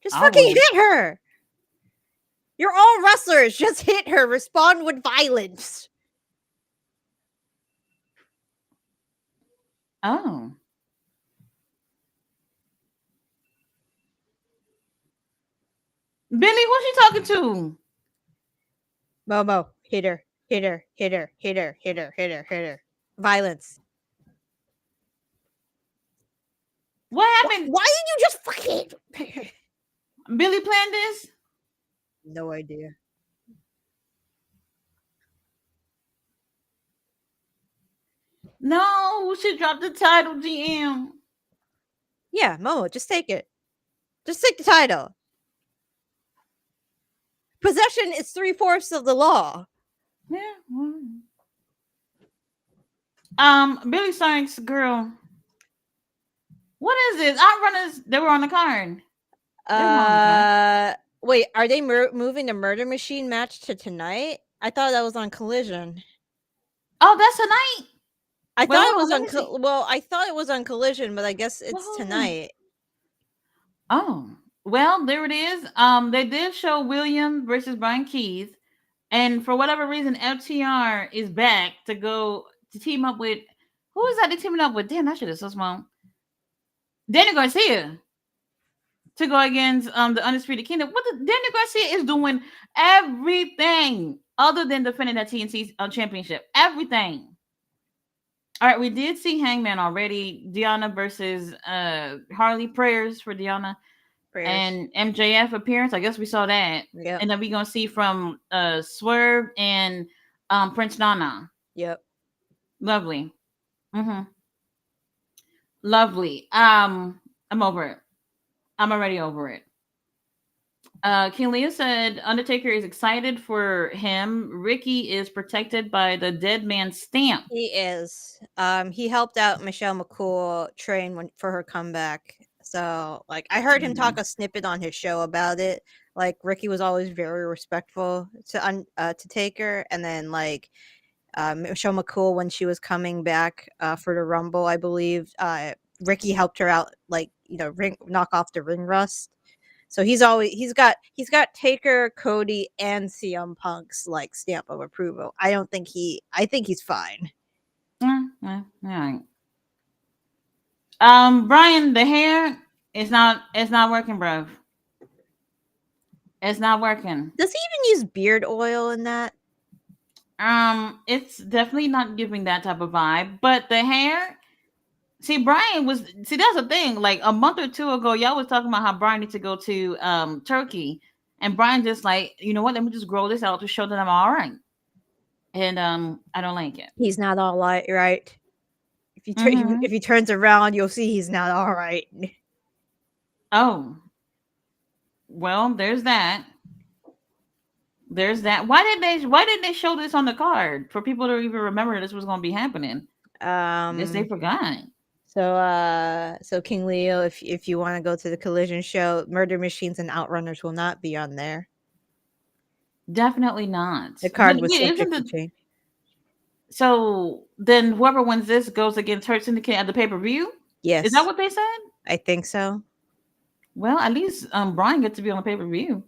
Just I fucking will. hit her. You're all wrestlers. Just hit her. Respond with violence. Oh, Billy, what's she talking to? Momo, hit her. Hit her. Hit her. Hit her. Hit her. Hit her. Hit her. Violence. What happened? Why did you just fucking? Billy planned this? No idea. No, she dropped the title, GM. Yeah, Momo, just take it. Just take the title. Possession is 3/4 of the law. Yeah. Well. Billy Starks, girl. What is this? Outrunners. They were on the card. They were on the card. Wait, are they moving the Murder Machine match to tonight? I thought that was on Collision. Oh, that's tonight. I Well, thought it hold on. was Let on. me see. Well, I thought it was on Collision, but I guess Well, it's hold on. tonight. Oh, well, there it is. They did show William versus Brian Keith, and for whatever reason, FTR is back to go to team up with. Who is that? They teaming up with? Damn, that shit is so small. Daniel Garcia to go against the Undisputed Kingdom. What the Daniel Garcia is doing everything other than defending that TNT championship. Everything. All right, we did see Hangman already. Deanna versus Harley. Prayers for Deanna Prayers. and MJF appearance. I guess we saw that. Yep. And then we're gonna see from Swerve and Prince Nana. Yep. Lovely. Mm-hmm. Lovely. I'm over it. I'm already over it. King Leah said Undertaker is excited for him. Ricky is protected by the dead man stamp. He is. He helped out Michelle McCool train for her comeback. So, like, I heard him talk a snippet on his show about it. Like, Ricky was always very respectful to Taker, and then like Michelle McCool when she was coming back for the Rumble, I believe. Ricky helped her out, like knock off the ring rust. So he's got Taker, Cody, and CM Punk's like stamp of approval. I think he's fine. All right. Brian, the hair it's not working, bro. It's not working. Does he even use beard oil in that? It's definitely not giving that type of vibe. But the hair, see, Brian was that's the thing. Like a month or two ago, y'all was talking about how Brian needs to go to Turkey, and Brian just like, you know what? Let me just grow this out to show that I'm all right. And I don't like it. He's not all right. Mm-hmm. If he turns around, you'll see he's not all right. Oh, well, there's that. There's that. Why did they show this on the card for people to even remember this was going to be happening? Guess they forgot. So King Leo, if you want to go to the Collision show, Murder Machines and Outrunners will not be on there. Definitely not. The card But was yeah, subject to change. So then whoever wins this goes against Hurt Syndicate at the pay per view. Yes, Is that what they said? I think so. Well, at least Brian gets to be on the pay per view,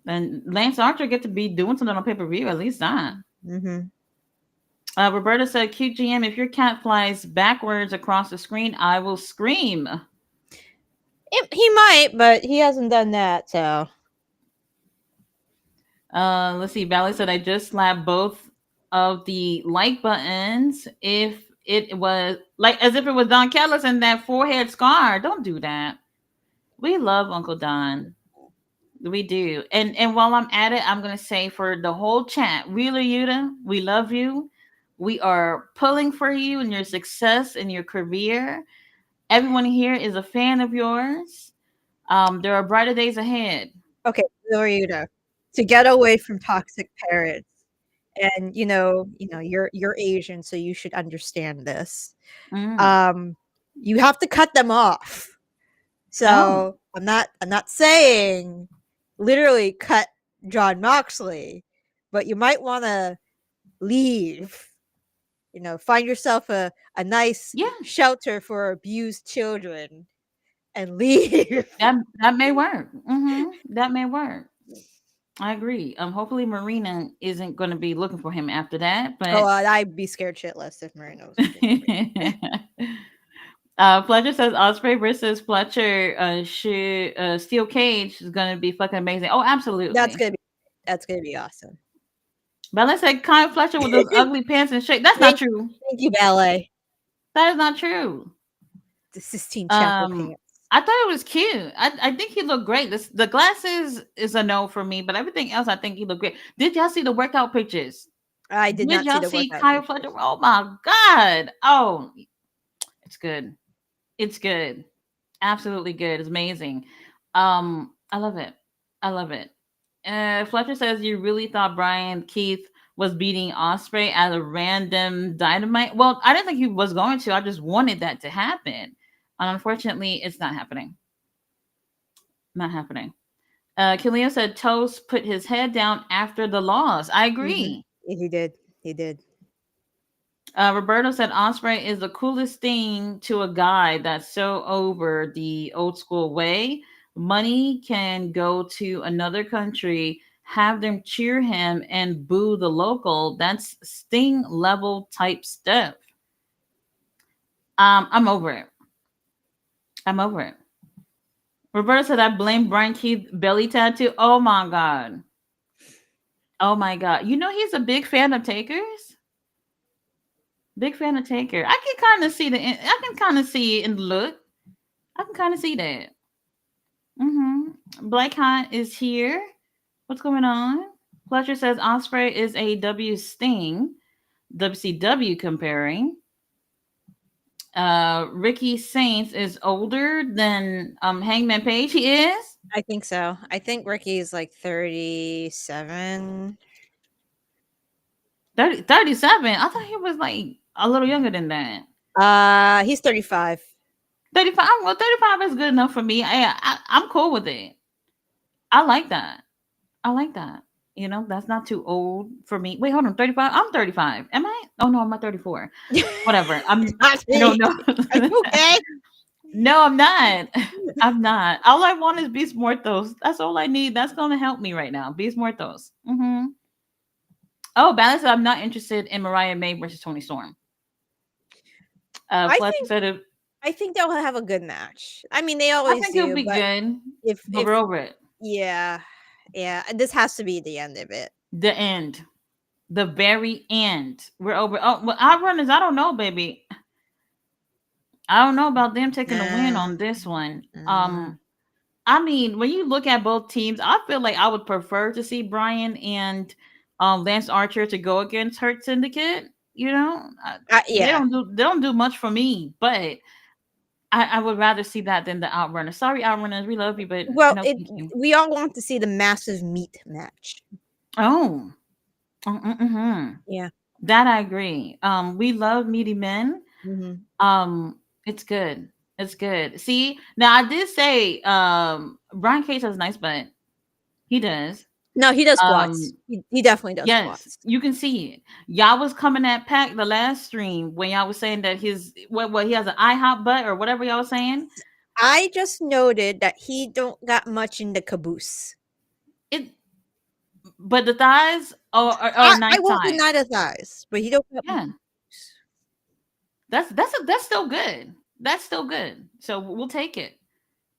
and Lance Archer get to be doing something on pay per view. At least that. Mm-hmm. Roberta said, "QGM, if your cat flies backwards across the screen, I will scream." He might, but he hasn't done that. So let's see. Valley said, "I just slapped both of the like buttons. If it was like as if it was Don Callis and that forehead scar. Don't do that. We love Uncle Don. We do. And while I'm at it, I'm gonna say for the whole chat, Wheeler Yuta, we love you. We are pulling for you and your success in your career. Everyone here is a fan of yours. There are brighter days ahead. okay, Lorita, to get away from toxic parents, and you're Asian, so you should understand this. Mm. You have to cut them off. So Oh. I'm not saying literally cut John Moxley, but you might want to leave. Find yourself a nice Yeah, shelter for abused children and leave. that may work. That may work. I agree. Hopefully Marina isn't going to be looking for him after that, Oh, but I'd be scared shitless if Marina was looking for me. Fletcher says Osprey versus Fletcher should Steel Cage is going to be fucking amazing. Oh, That's absolutely. gonna be that's gonna be awesome. But let's say Kyle Fletcher with those ugly pants and shit. That's not Thank true. thank you, ballet. That is not true. The Sistine Chapel Um, pants. I thought it was cute. I think he looked great. The glasses is a no for me, but everything else I think he looked great. Did y'all see the workout pictures? I did Did not see y'all the see workout Kyle Fletcher? pictures. Oh my god! Oh, it's good. It's good. Absolutely good. It's amazing. I love it. I love it. Fletcher says you really thought Brian Keith was beating Osprey at a random Dynamite. Well, I didn't think he was going to. I just wanted that to happen. And unfortunately, it's not happening. Not happening. Killian said Toast put his head down after the loss. I Mhm. agree. He did. He did. Roberto said Osprey is the coolest thing to a guy that's so over the old school way. Money can go to another country, have them cheer him and boo the local. That's Sting level type stuff. I'm over it. I'm over it. Roberto said I blame Brian Keith belly tattoo. Oh my god. Oh my god. You know he's a big fan of Takers. Big fan of Taker. I can kind of see I can kind of see it in the look. I can kind of see that. Black Hunt is here. What's going on? Fletcher says Osprey is a W Sting. WCW comparing. Ricky Saints is older than Hangman Page. He is I think so. I think Ricky's like 37. 37. I thought he was like a little younger than that. He's 35. 35. Well, 35 is good enough for me. I'm cool with it. I like that. I like that. That's not too old for me. Wait, hold on. 35. I'm 35. Am I? Oh no, I'm not 34. Whatever. Not I don't me. know. Are you okay? No, I'm not. I'm not. All I want is Beast Muertos. That's all I need. That's gonna help me right now. Beast Muertos. Oh, Balance. I'm not interested in Mariah May versus Tony Storm. I Fletcher think said it. I think they'll have a good match. I mean, they I always think it'll do, be but good, but if we're over it. yeah, yeah, this has to be the end of it. The end. The very end. We're over. Oh, well, our runners. I don't know, baby. I don't know about them taking a win Uh, on this one. uh, I mean, when you look at both teams, I feel like I would prefer to see Brian and Lance Archer to go against Hurt Syndicate. yeah. They don't do much for me, but I would rather see that than the Outrunners. Sorry, Outrunners, we love you, but Well, no, it thank you. we all want to see the massive meat match. Oh, mm-hmm. Yeah. That I agree. We love meaty men. Hmm. It's good. It's good. See, now I did say Brian Cage has a nice butt. He does. No, he does squats. Um, He definitely does yes, squats. you can see it. Y'all was coming at Pac the last stream when y'all was saying that his what he has an IHOP butt or whatever y'all was saying. I just noted that he don't got much in the caboose. It, but the thighs are I nice won't thighs. deny the thighs, but he don't got much. Yeah, that's still good. That's still good. So we'll take it.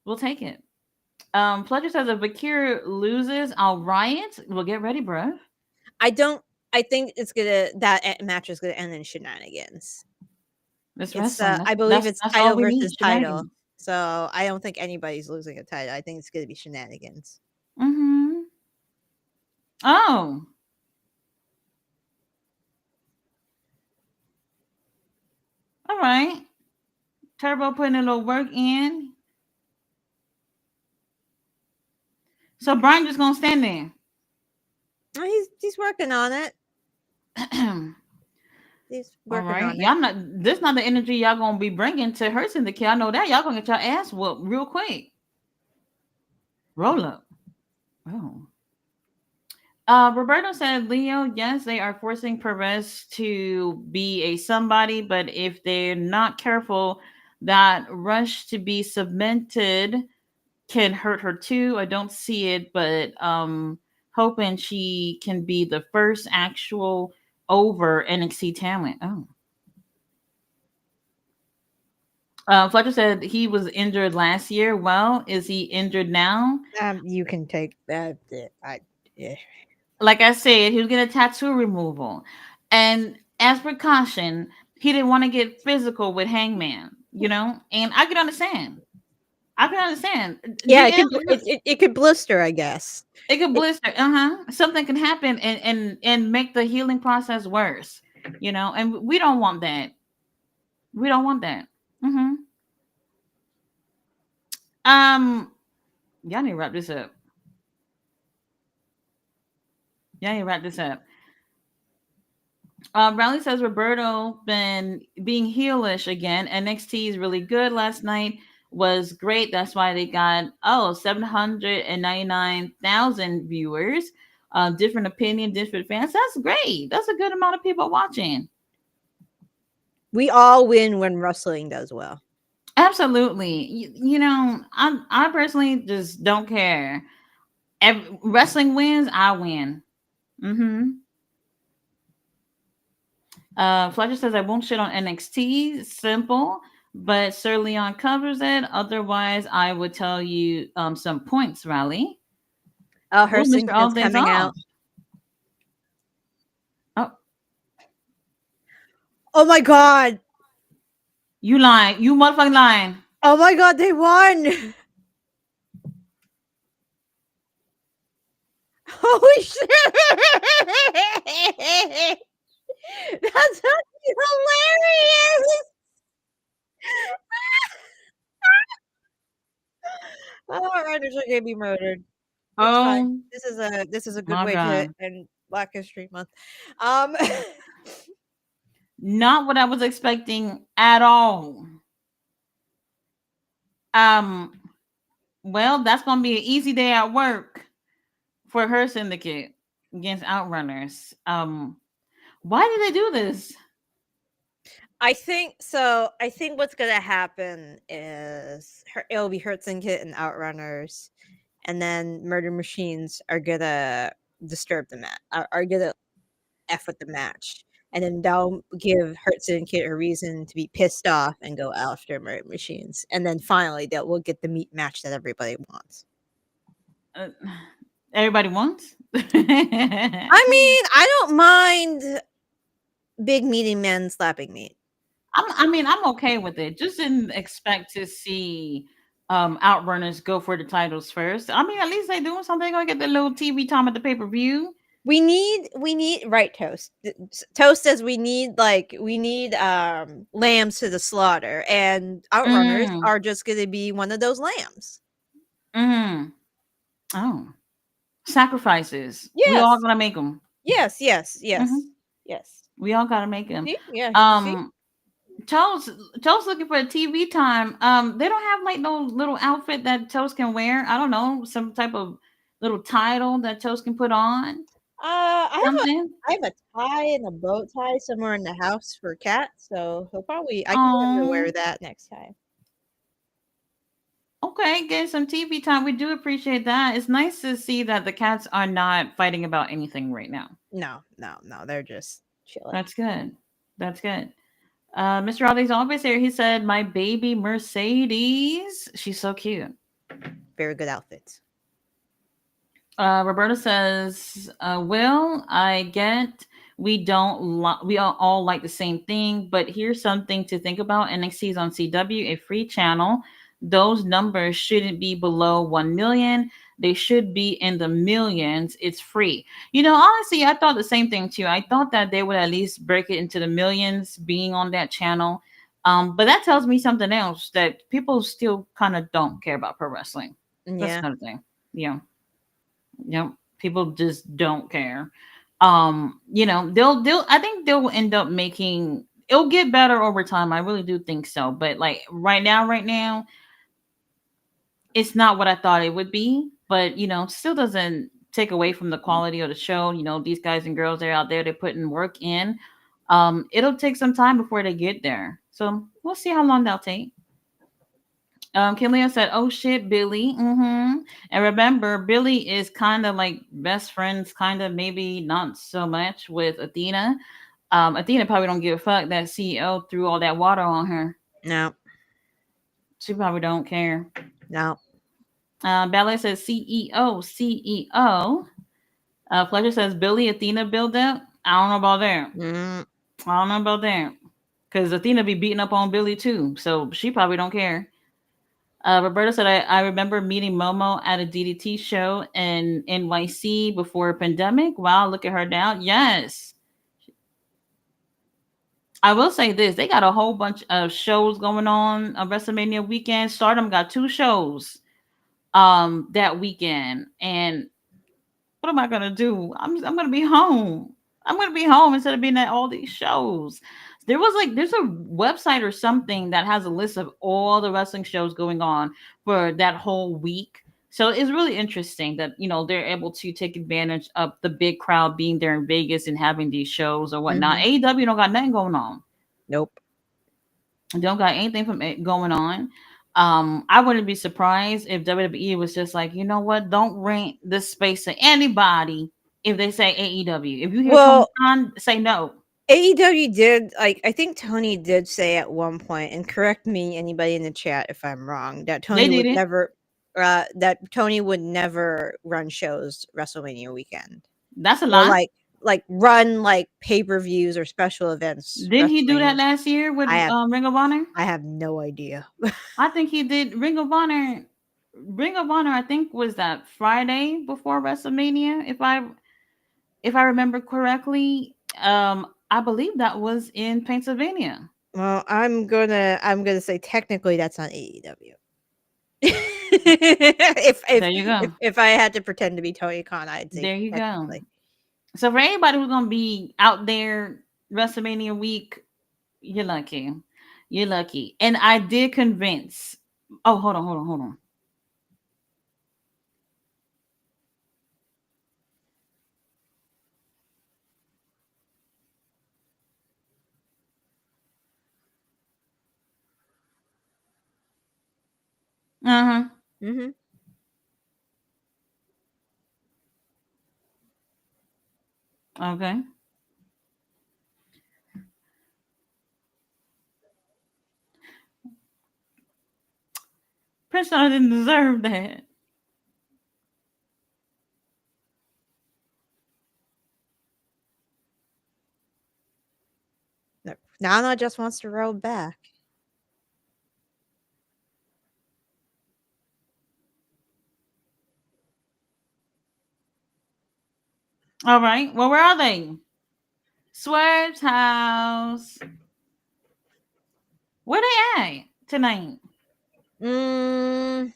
We'll take it. Fletcher says if Bakir loses, I'll riot. Well, get ready, bro. I don't. I think it's gonna match is gonna end in shenanigans. It's It's wrestling. I believe it's That's all title we need. versus title. Shenanigans. So I don't think anybody's losing a title. I think it's gonna be shenanigans. Mm-hmm. Oh, all right. Turbo putting a little work in. So Brian just gonna stand there. He's working on it. He's All working right. on it. Y'all not this not the energy y'all gonna be bringing to Hurts in the kid. I know that y'all gonna get your ass whooped real quick. Roll up. Oh. Roberto said, Leo, yes, they are forcing Perez to be a somebody, but if they're not careful, that rush to be cemented can hurt her too. I don't see it, but hoping she can be the first actual over NXT talent. Oh. Fletcher said he was injured last year. Well, is he injured now? You can take that. Yeah. Like I said, he was getting a tattoo removal. And as precaution, he didn't want to get physical with Hangman, And I can understand. I can understand. Yeah, GM, it could blister, I guess. it could It, blister. Something can happen and make the healing process worse. And we don't want that. We don't want that. hmm Um, y'all need to wrap this up. Y'all need to wrap this up. Riley says Roberto been being heelish again. NXT is really good. Last night was great. That's why they got 799,000 viewers. Different opinion, different fans. That's great. That's a good amount of people watching. we all win when wrestling does well. Absolutely. I personally just don't care. Wrestling wins, I win. Mm-hmm. Fletcher says I won't shit on NXT. Simple, but Sir Leon covers it. Otherwise, I would tell you some points, Riley. Oh, Oh, her Mr. All syndicate's Days coming Off. out. Oh, Oh my god! you lying. You motherfucking lying. Oh my god, they won! Holy shit! That's fucking hilarious! Oh, our writers are gonna be murdered. It's fine. Oh This is a good my way to god. end Black History Month. Um, Not what I was expecting at all. Um, well, that's gonna be an easy day at work for her syndicate against Outrunners. Why did they do this? I think so. I think what's gonna happen is it'll be Hurt Syndicate and Outrunners, and then Murder Machines are gonna disturb the match. Are gonna f with the match, and then that'll give Hurt Syndicate a reason to be pissed off and go after Murder Machines, and then finally that will get the meat match that everybody wants. Uh, Everybody wants. I mean, I don't mind big meaty men slapping meat. I'm okay with it. Just didn't expect to see Outrunners go for the titles first. I mean, at least they doing something. They gonna get the little TV time at the pay per view. We need right, Toast. Toast says we need lambs to the slaughter, and Outrunners Mm, are just gonna be one of those lambs. mm. Oh, sacrifices. We all Yes. gonna make them. Yes, yes, Hmm. yes, yes. We all gotta make them. See? Yeah, see? Um, Toast, Toast looking for a TV time. They don't have like no little outfit that Toast can wear. I don't know, some type of little title that Toast can put on. Something. I have a tie and a bow tie somewhere in the house for Cat, so I can get him to Oh, wear that next time. okay, get some TV time. We do appreciate that. It's nice to see that the cats are not fighting about anything right now. No, no, no, they're just chilling. That's good. That's good. Mr. Aldi's always here. He said, "My baby Mercedes. She's so cute." Very good outfits. Roberta says, "Will I get we all like the same thing, but here's something to think about. NXT is on CW, a free channel. Those numbers shouldn't be below 1 million. They should be in the millions. It's free. Honestly, I thought the same thing too. I thought that they would at least break it into the millions being on that channel. But that tells me something else that people still kind of don't care about pro wrestling. That's Yeah. another thing. Yeah. People just don't care. They'll I think they'll end up making it'll get better over time. I really do think so. But like right now, it's not what I thought it would be. but still doesn't take away from the quality of the show. These guys and girls, they're out there, they're putting work in. It'll take some time before they get there, so we'll see how long that'll take. Killian said, "Oh shit, Billy." And remember, Billy is kind of like best friends, kind of maybe not so much with Athena. Athena probably don't give a fuck that CEO threw all that water on her. No, She probably don't care. no. Ballet says CEO, CEO. Fletcher says Billy Athena build up. I don't know about that. Mm, I don't know about that. Because Athena be beating up on Billy too. So she probably don't care. Roberta said, I remember meeting Momo at a DDT show in NYC before a pandemic. Wow, look at her now. Yes. I will say this. They got a whole bunch of shows going on WrestleMania weekend. Stardom got 2 shows that weekend. And what am I gonna do? I'm gonna be home. I'm gonna be home instead of being at all these shows. There's a website or something that has a list of all the wrestling shows going on for that whole week. So it's really interesting that they're able to take advantage of the big crowd being there in Vegas and having these shows or whatnot. hmm AEW don't got nothing going on. Nope. Don't got anything from it going on. I wouldn't be surprised if WWE was just like, you know what? Don't rent this space to anybody if they say AEW. If you hear Tony Well, Khan, say no. AEW did like I think Tony did say at one point, and correct me anybody in the chat if I'm wrong, that They Tony did would it. never run shows WrestleMania weekend. That's a Or lie. like run like pay-per-views or special events Didn't he do that WrestleMania. last year with I have Ring of Honor? I have no idea. I think he did Ring of Honor. Ring of Honor, I think, was that Friday before WrestleMania, if I remember correctly. I believe that was in Pennsylvania. Well, I'm gonna say technically that's not AEW. if if There you if go. if I had to pretend to be Tony Khan, I'd say There you go. technically. So for anybody who's gonna be out there WrestleMania week, you're lucky. You're lucky. And I did convince. Oh, hold on. Uh huh. Mhm. Okay. Prince I didn't deserve that. No, Nana just wants to roll back. All right. Well, where are they? Swerve's house. Where they at tonight? Mm,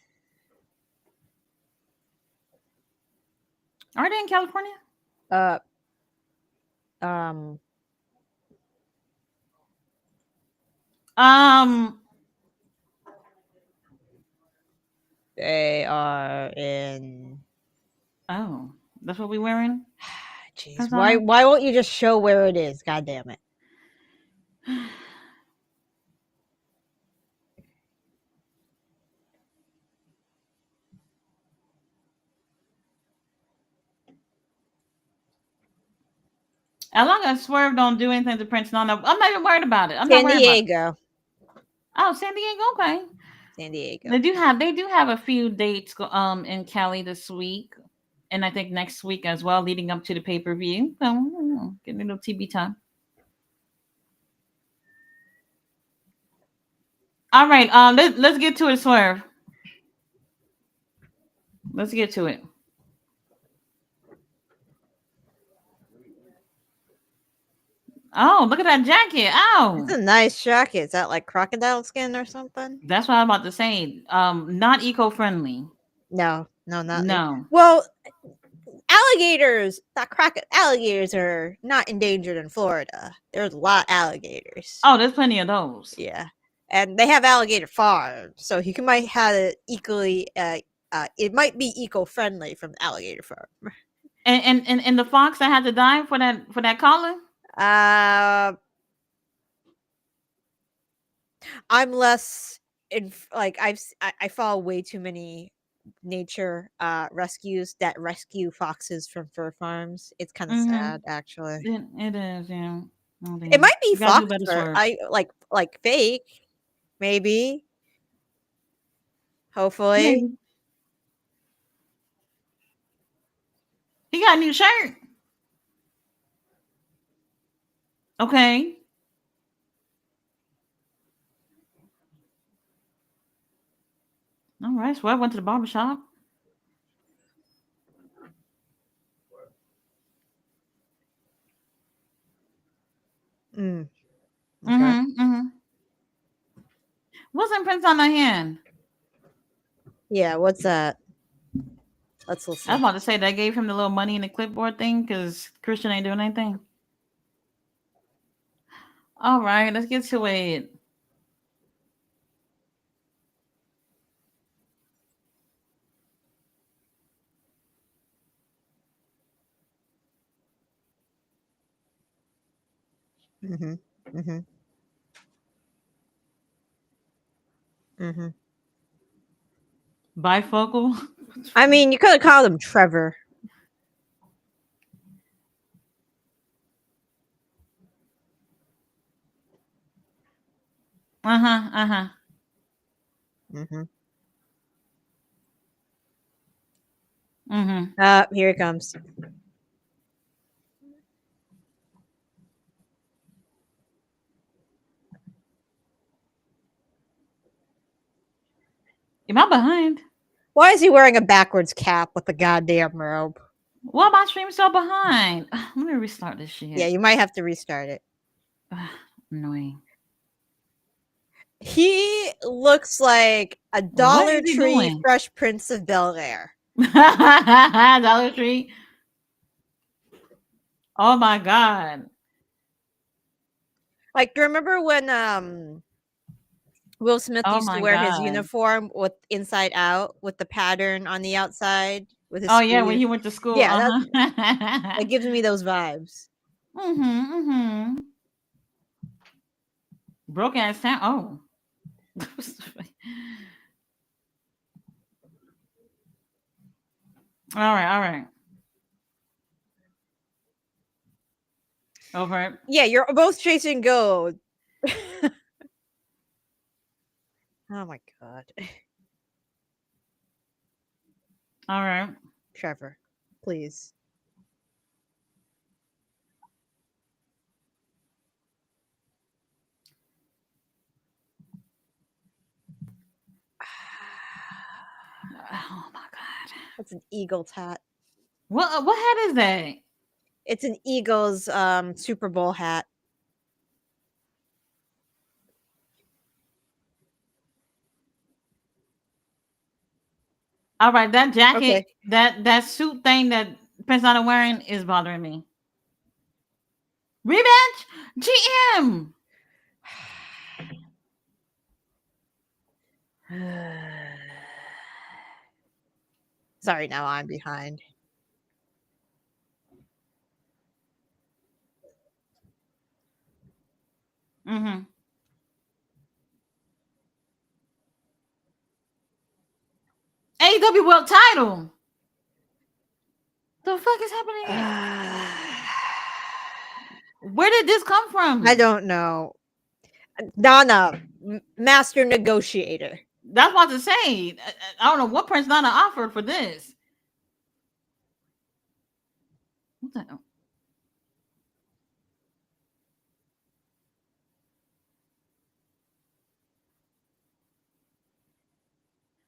Are they in California? uh, um, Um. they are in. Oh, that's what we wearing. Jeez, Prince why Honor. why won't you just show where it is? God damn it! As long as Swerve don't do anything to Prince Nana, I'm not even worried about it. I'm not San worried about it. Diego, Oh, San Diego. Okay. San Diego. They do have a few dates in Cali this week, and I think next week as well, leading up to the pay per view. So getting a little TB time. All right, let's get to it, Swerve. Let's get to it. Oh, look at that jacket. It's Oh, a nice jacket. Is that like crocodile skin or something? that's what I'm about to say. Not eco friendly. No, no, not. No. Well, alligators, not croc. Alligators are not endangered in Florida. There's a lot of alligators. Oh, there's plenty of those. Yeah, and they have alligator farms, so you might have it equally it might be eco-friendly from the alligator farm. And the fox that had to die for that collar. Uh, I'm less like I follow way too many nature rescues that rescue foxes from fur farms. It's kind of Mm-hmm. sad, actually. It is, yeah. Oh It damn. might be You gotta do fox better fur. for it. I like fake, maybe, hopefully. Maybe. He got a new shirt. Okay. All right. So I went to the barber shop. Mm, okay. Mm-hmm. Mm-hmm. What's imprints on the hand? Yeah, what's that? Let's I was listen. about to say they gave him the little money in the clipboard thing because Christian ain't doing anything. All right, let's get to it. Mm-hmm. Mm-hmm. Mm-hmm. Bifocal. I mean, you could have called him Trevor. Uh huh. Uh huh. Mm-hmm. Mm-hmm. Here it comes. Am I behind? Why is he wearing a backwards cap with a goddamn robe? Why my stream so behind? Let me restart this Yeah, shit. you might have to restart it. Annoying. He looks like a What Dollar is he Tree doing? Fresh Prince of Bel-Air. Dollar Tree. Oh my god. Like, do you remember when Will Smith Oh used to my wear his god. uniform with inside out with the pattern on the outside with his Oh school yeah, when he uniform? went to school. Yeah, Uh that huh. gives me those vibes. Mm-hmm. Mm-hmm. Broke ass town. Oh. All right. All right. Over it. Yeah, you're both chasing gold. Oh my god. All right. Trevor, please. Oh my god. That's an Eagles hat. What hat is that? It's an Eagles Super Bowl hat. All right, that jacket, Okay. that suit thing that Prince Nana wearing is bothering me. Rematch, GM. Sorry, now I'm behind. Mm-hmm. AEW World Title. The fuck is happening? Where did this come I from? don't know. Donna, master negotiator. That's what to say. I don't know what Prince Nana offered for this. What the?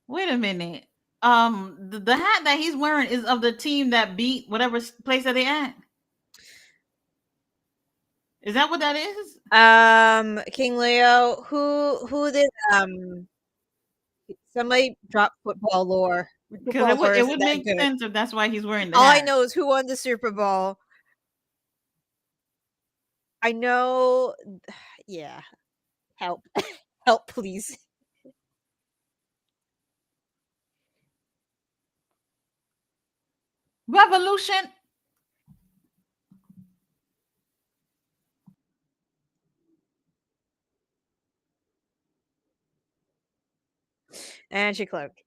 Wait a minute. The hat that he's wearing is of the team that beat whatever place that they at. Is that what that is? King Leo, who did somebody drop football lore. Because Football lore it isn't would that make good. sense if that's why he's wearing the All I hat. know is who won the Super Bowl. I know. Yeah, help, help, please. Revolution. And she cloaked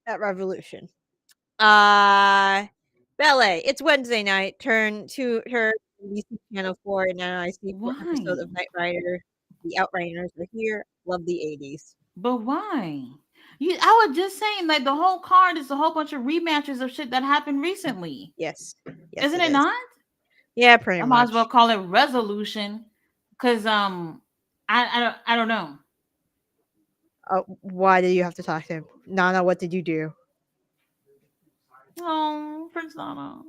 at Revolution. Uh Ballet. It's Wednesday night. Turn NBC Channel 4 and now I see for episode Why? of Knight Rider. The Outriders are here. Love the 80s. But why? I was just saying, like the whole card is a whole bunch of rematches of shit that happened recently, Yes. Yes, isn't it it is. not? Yeah, pretty I might as well much. call it resolution, because I don't know. Why did you have to talk to him? Nana, what did you do? Oh, Prince Nana.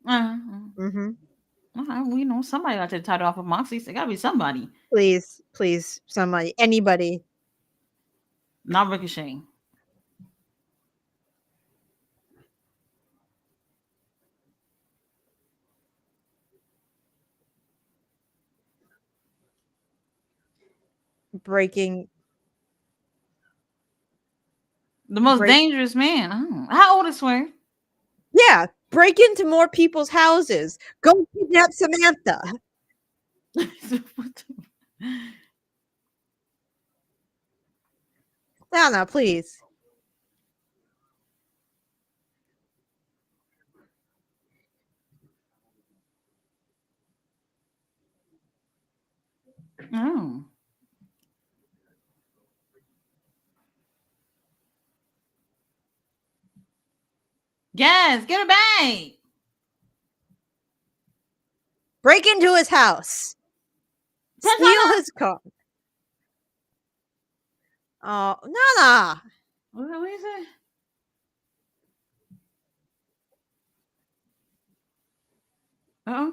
Uh, Mm-hmm. we know somebody got to the title off of Moxie. So it got to be somebody, Please, please, somebody, anybody, not Ricochet. breaking, The most break. dangerous man. Oh, how old is Swear? Yeah, break into more people's houses. Go kidnap Samantha. Nana, please. Oh, yes, get her back. Break into his house. Prince Steal Nana. his car. Oh, Nana. What is it? Oh,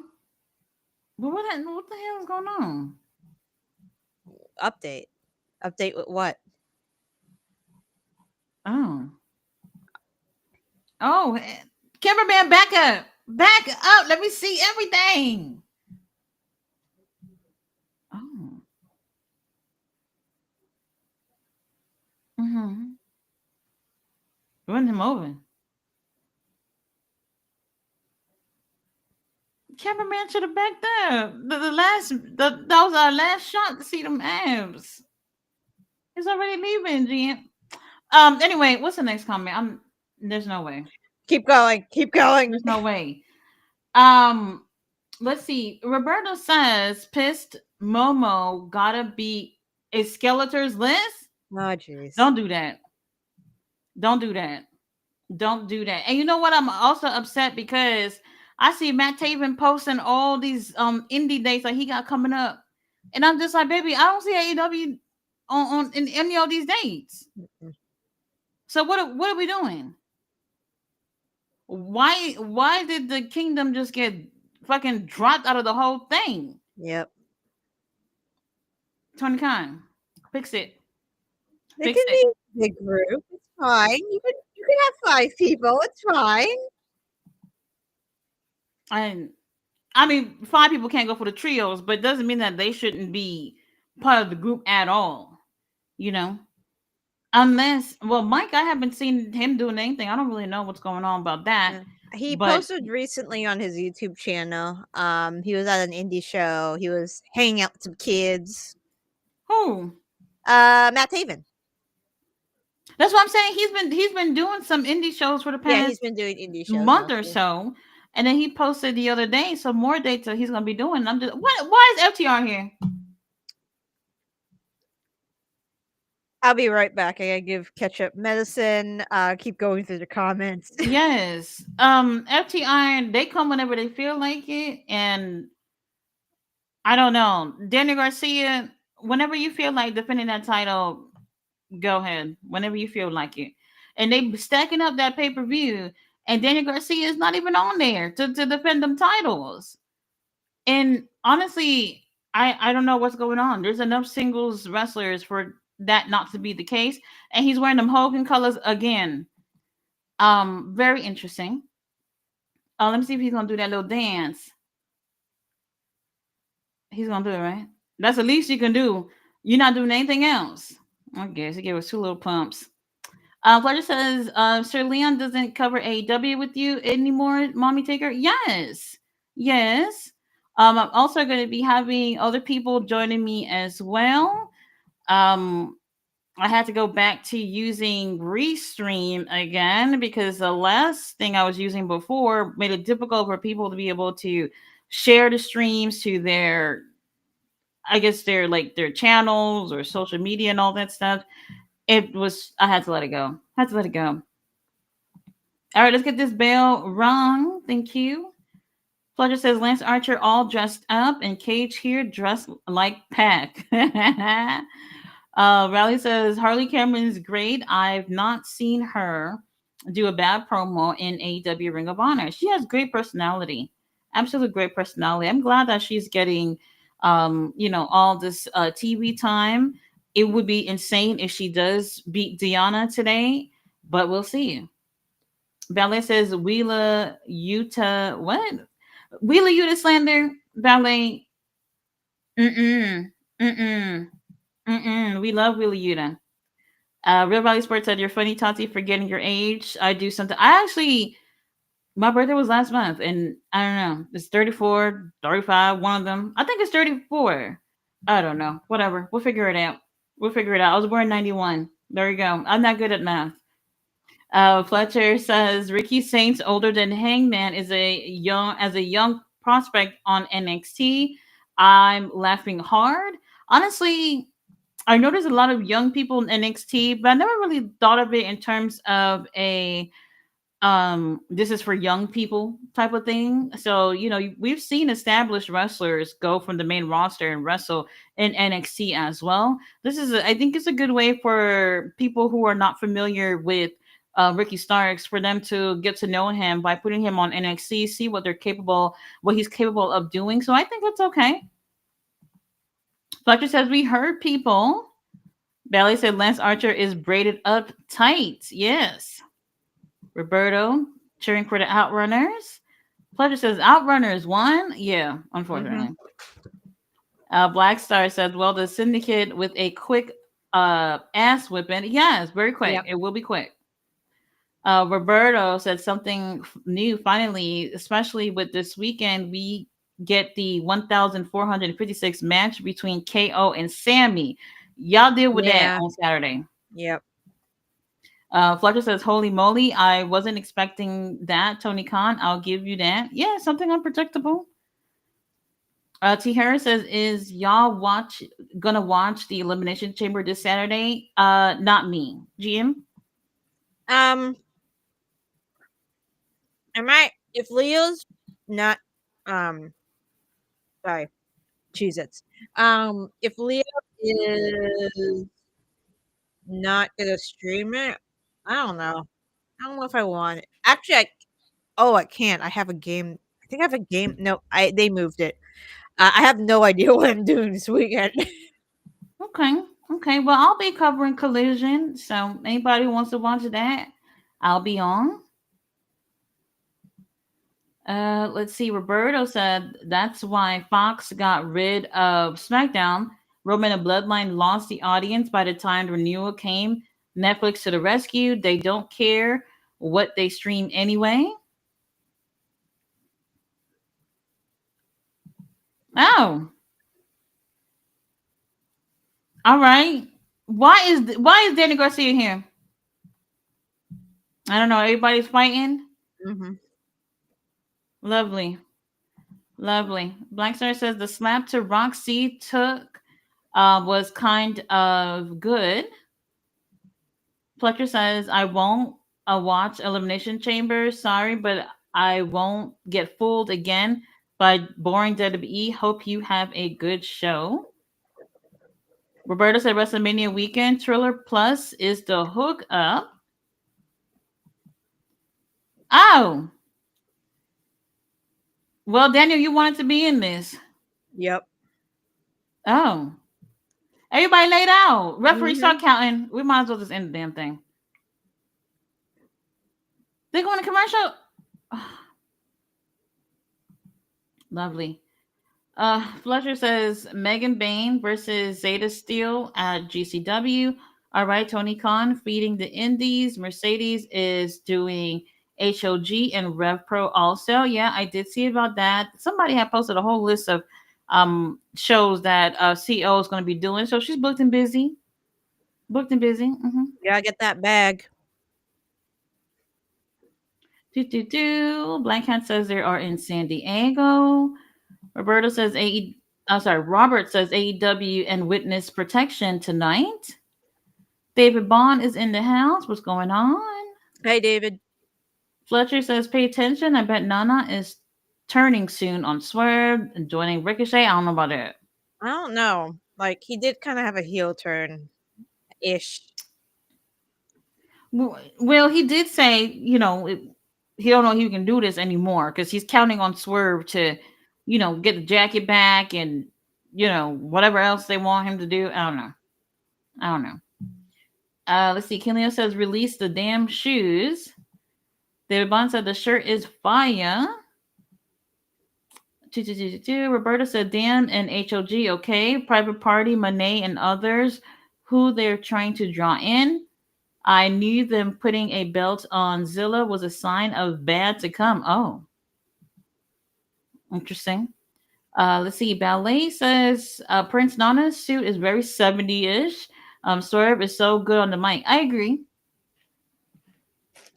but what the hell is going on? Update. Update with what? Oh, oh, cameraman, back up, back up. Let me see everything. Oh, mm-hmm. Run him over. Cameraman should have backed up. That was our last shot to see them abs. He's already leaving, GM. Anyway, what's the next comment? There's no way. Keep going. Keep going. There's no way. Um, let's see. Roberto says pissed Momo gotta be a Skeletor's list. Oh, jeez. Don't do that. Don't do that. Don't do that. And you know what? I'm also upset because I see Matt Taven posting all these indie dates that he got coming up. And I'm just like, baby, I don't see AEW on in any of these dates. Mm-mm. So what are we doing? Why did the kingdom just get fucking dropped out of the whole thing? Yep. Tony Khan, fix it. It Fix can it. be a big group. It's fine. You can have 5 people. It's fine. And I mean, 5 people can't go for the trios, but it doesn't mean that they shouldn't be part of the group at all. You know, unless Mike, I haven't seen him doing anything. I don't really know what's going on about that. Yeah. He But posted recently on his YouTube channel. He was at an indie show. He was hanging out with some kids. who? Matt Taven. That's what I'm saying. He's been doing some indie shows for the Yeah, he's past been doing indie shows month or mostly. so, and then he posted the other day some more dates that he's gonna be doing. And I'm just, what? Why is FTR here? I'll be right back. I gotta give ketchup medicine. Keep going through the comments. Yes. FTR, they come whenever they feel like it, and I don't know. Daniel Garcia, whenever you feel like defending that title, go ahead. Whenever you feel like it. And they stacking up that pay per view, and Daniel Garcia is not even on there to defend them titles. And honestly, I don't know what's going on. There's enough singles wrestlers for that not to be the case, and he's wearing them Hogan colors again. Very interesting. Let me see if he's gonna do that little dance. He's gonna do it, right? That's the least you can do. You're not doing anything else. I guess he gave us two little pumps. Fletcher says, Sir Leon doesn't cover AEW with you anymore, Mommy Taker. Yes. Yes. I'm also going to be having other people joining me as well. Um, I had to go back to using Restream again because the last thing I was using before made it difficult for people to be able to share the streams to their, I guess, their like their channels or social media and all that stuff. It was, I had to let it go. I had to let it go. All right, let's get this bell rung. Thank you. Fletcher says Lance Archer all dressed up and Cage here dressed like Pac. Riley says Harley Cameron's great. I've not seen her do a bad promo in AEW Ring of Honor. She has great personality. Absolute great personality. I'm glad that she's getting all this TV time. It would be insane if she does beat Diana today, but we'll see. Ballet says Wheeler Utah. What? Wheeler Utah slander? Ballet. Mm-mm. Mm-mm. Mm-mm. We love Wheeler Utah. Real Valley Sports said you're funny, Tati, for getting your age. I do something. I actually, my birthday was last month, and I don't know. It's 34, 35, one of them. I think it's 34. I don't know. Whatever. We'll figure it out. We'll figure it out. I was born in 91. There you go. I'm not good at math. Fletcher says Ricky Saints, older than Hangman, is a young prospect on NXT. I'm laughing hard. Honestly, I noticed a lot of young people in NXT, but I never really thought of it in terms of a this is for young people type of thing. So we've seen established wrestlers go from the main roster and wrestle in NXT as well. I think it's a good way for people who are not familiar with Ricky Starks, for them to get to know him by putting him on NXT, see what he's capable of doing. So I think that's okay. Fletcher says we heard people. Bailey said Lance Archer is braided up tight. Yes. Roberto cheering for the Outrunners. Fletcher says Outrunners won. Yeah, Mm-hmm. unfortunately. Black Star says, well, the Syndicate with a quick ass whipping. Yes, very quick. Yep. It will be quick. Roberto said something new finally, especially with this weekend. We get the 1,456 match between KO and Sammy. Y'all deal with that Yeah. on Saturday. Yep. Fletcher says, "Holy moly! I wasn't expecting that, Tony Khan. I'll give you that. Yeah, something unpredictable." T Harris says, "Is y'all gonna watch the Elimination Chamber this Saturday?" Not me. GM. Um, I might if Leo's not sorry, cheese its. If Leo is not gonna stream it, I don't know. I don't know if I want it. Actually, I can't. I have a game. I think I have a game. No, they moved it. I have no idea what I'm doing this weekend. Okay. Okay. Well, I'll be covering Collision, so anybody who wants to watch that, I'll be on. Let's see. Roberto said that's why Fox got rid of SmackDown. Roman and Bloodline lost the audience by the time the renewal came. Netflix to the rescue. They don't care what they stream anyway. Oh, all right. Why is Danny Garcia here? I don't know. Everybody's fighting. Hmm. Lovely, lovely. Black Star says the slap to Roxy took was kind of good. Fletcher says, I won't watch Elimination Chamber. Sorry, but I won't get fooled again by boring WWE. Hope you have a good show. Roberta said WrestleMania weekend. Triller Plus is the hook up. Oh, well, Daniel, you wanted to be in this. Yep. Oh, everybody laid out. Referee, Hmm. start counting. We might as well just end the damn thing. They going to commercial. Lovely. Fletcher says Megan Bain versus Zeta Steel at GCW. All right, Tony Khan feeding the Indies. Mercedes is doing HOG and Rev Pro also. Yeah, I did see about that. Somebody had posted a whole list of shows that CEO is going to be doing. So she's booked and busy. Booked and busy. Mm-hmm. You gotta get that bag. Do do do. Black Cat says they are in San Diego. Roberto says Robert says AEW and witness protection tonight. David Bond is in the house. What's going on? Hey, David. Fletcher says pay attention. I bet Nana is turning soon on Swerve and joining Ricochet. I don't know about that. I don't know. Like, he did kind of have a heel turn ish. Well, he did say, he don't know he can do this anymore because he's counting on Swerve to, get the jacket back and, whatever else they want him to do. I don't know. I don't know. Let's see. Killian says release the damn shoes. David Bond said the shirt is fire. Roberta said Dan and HOG, okay. Private Party, Monet, and others who they're trying to draw in. I knew them putting a belt on Zilla was a sign of bad to come. Oh, interesting. Let's see. Ballet says Prince Nana's suit is very 70-ish. Swerve is so good on the mic. I agree.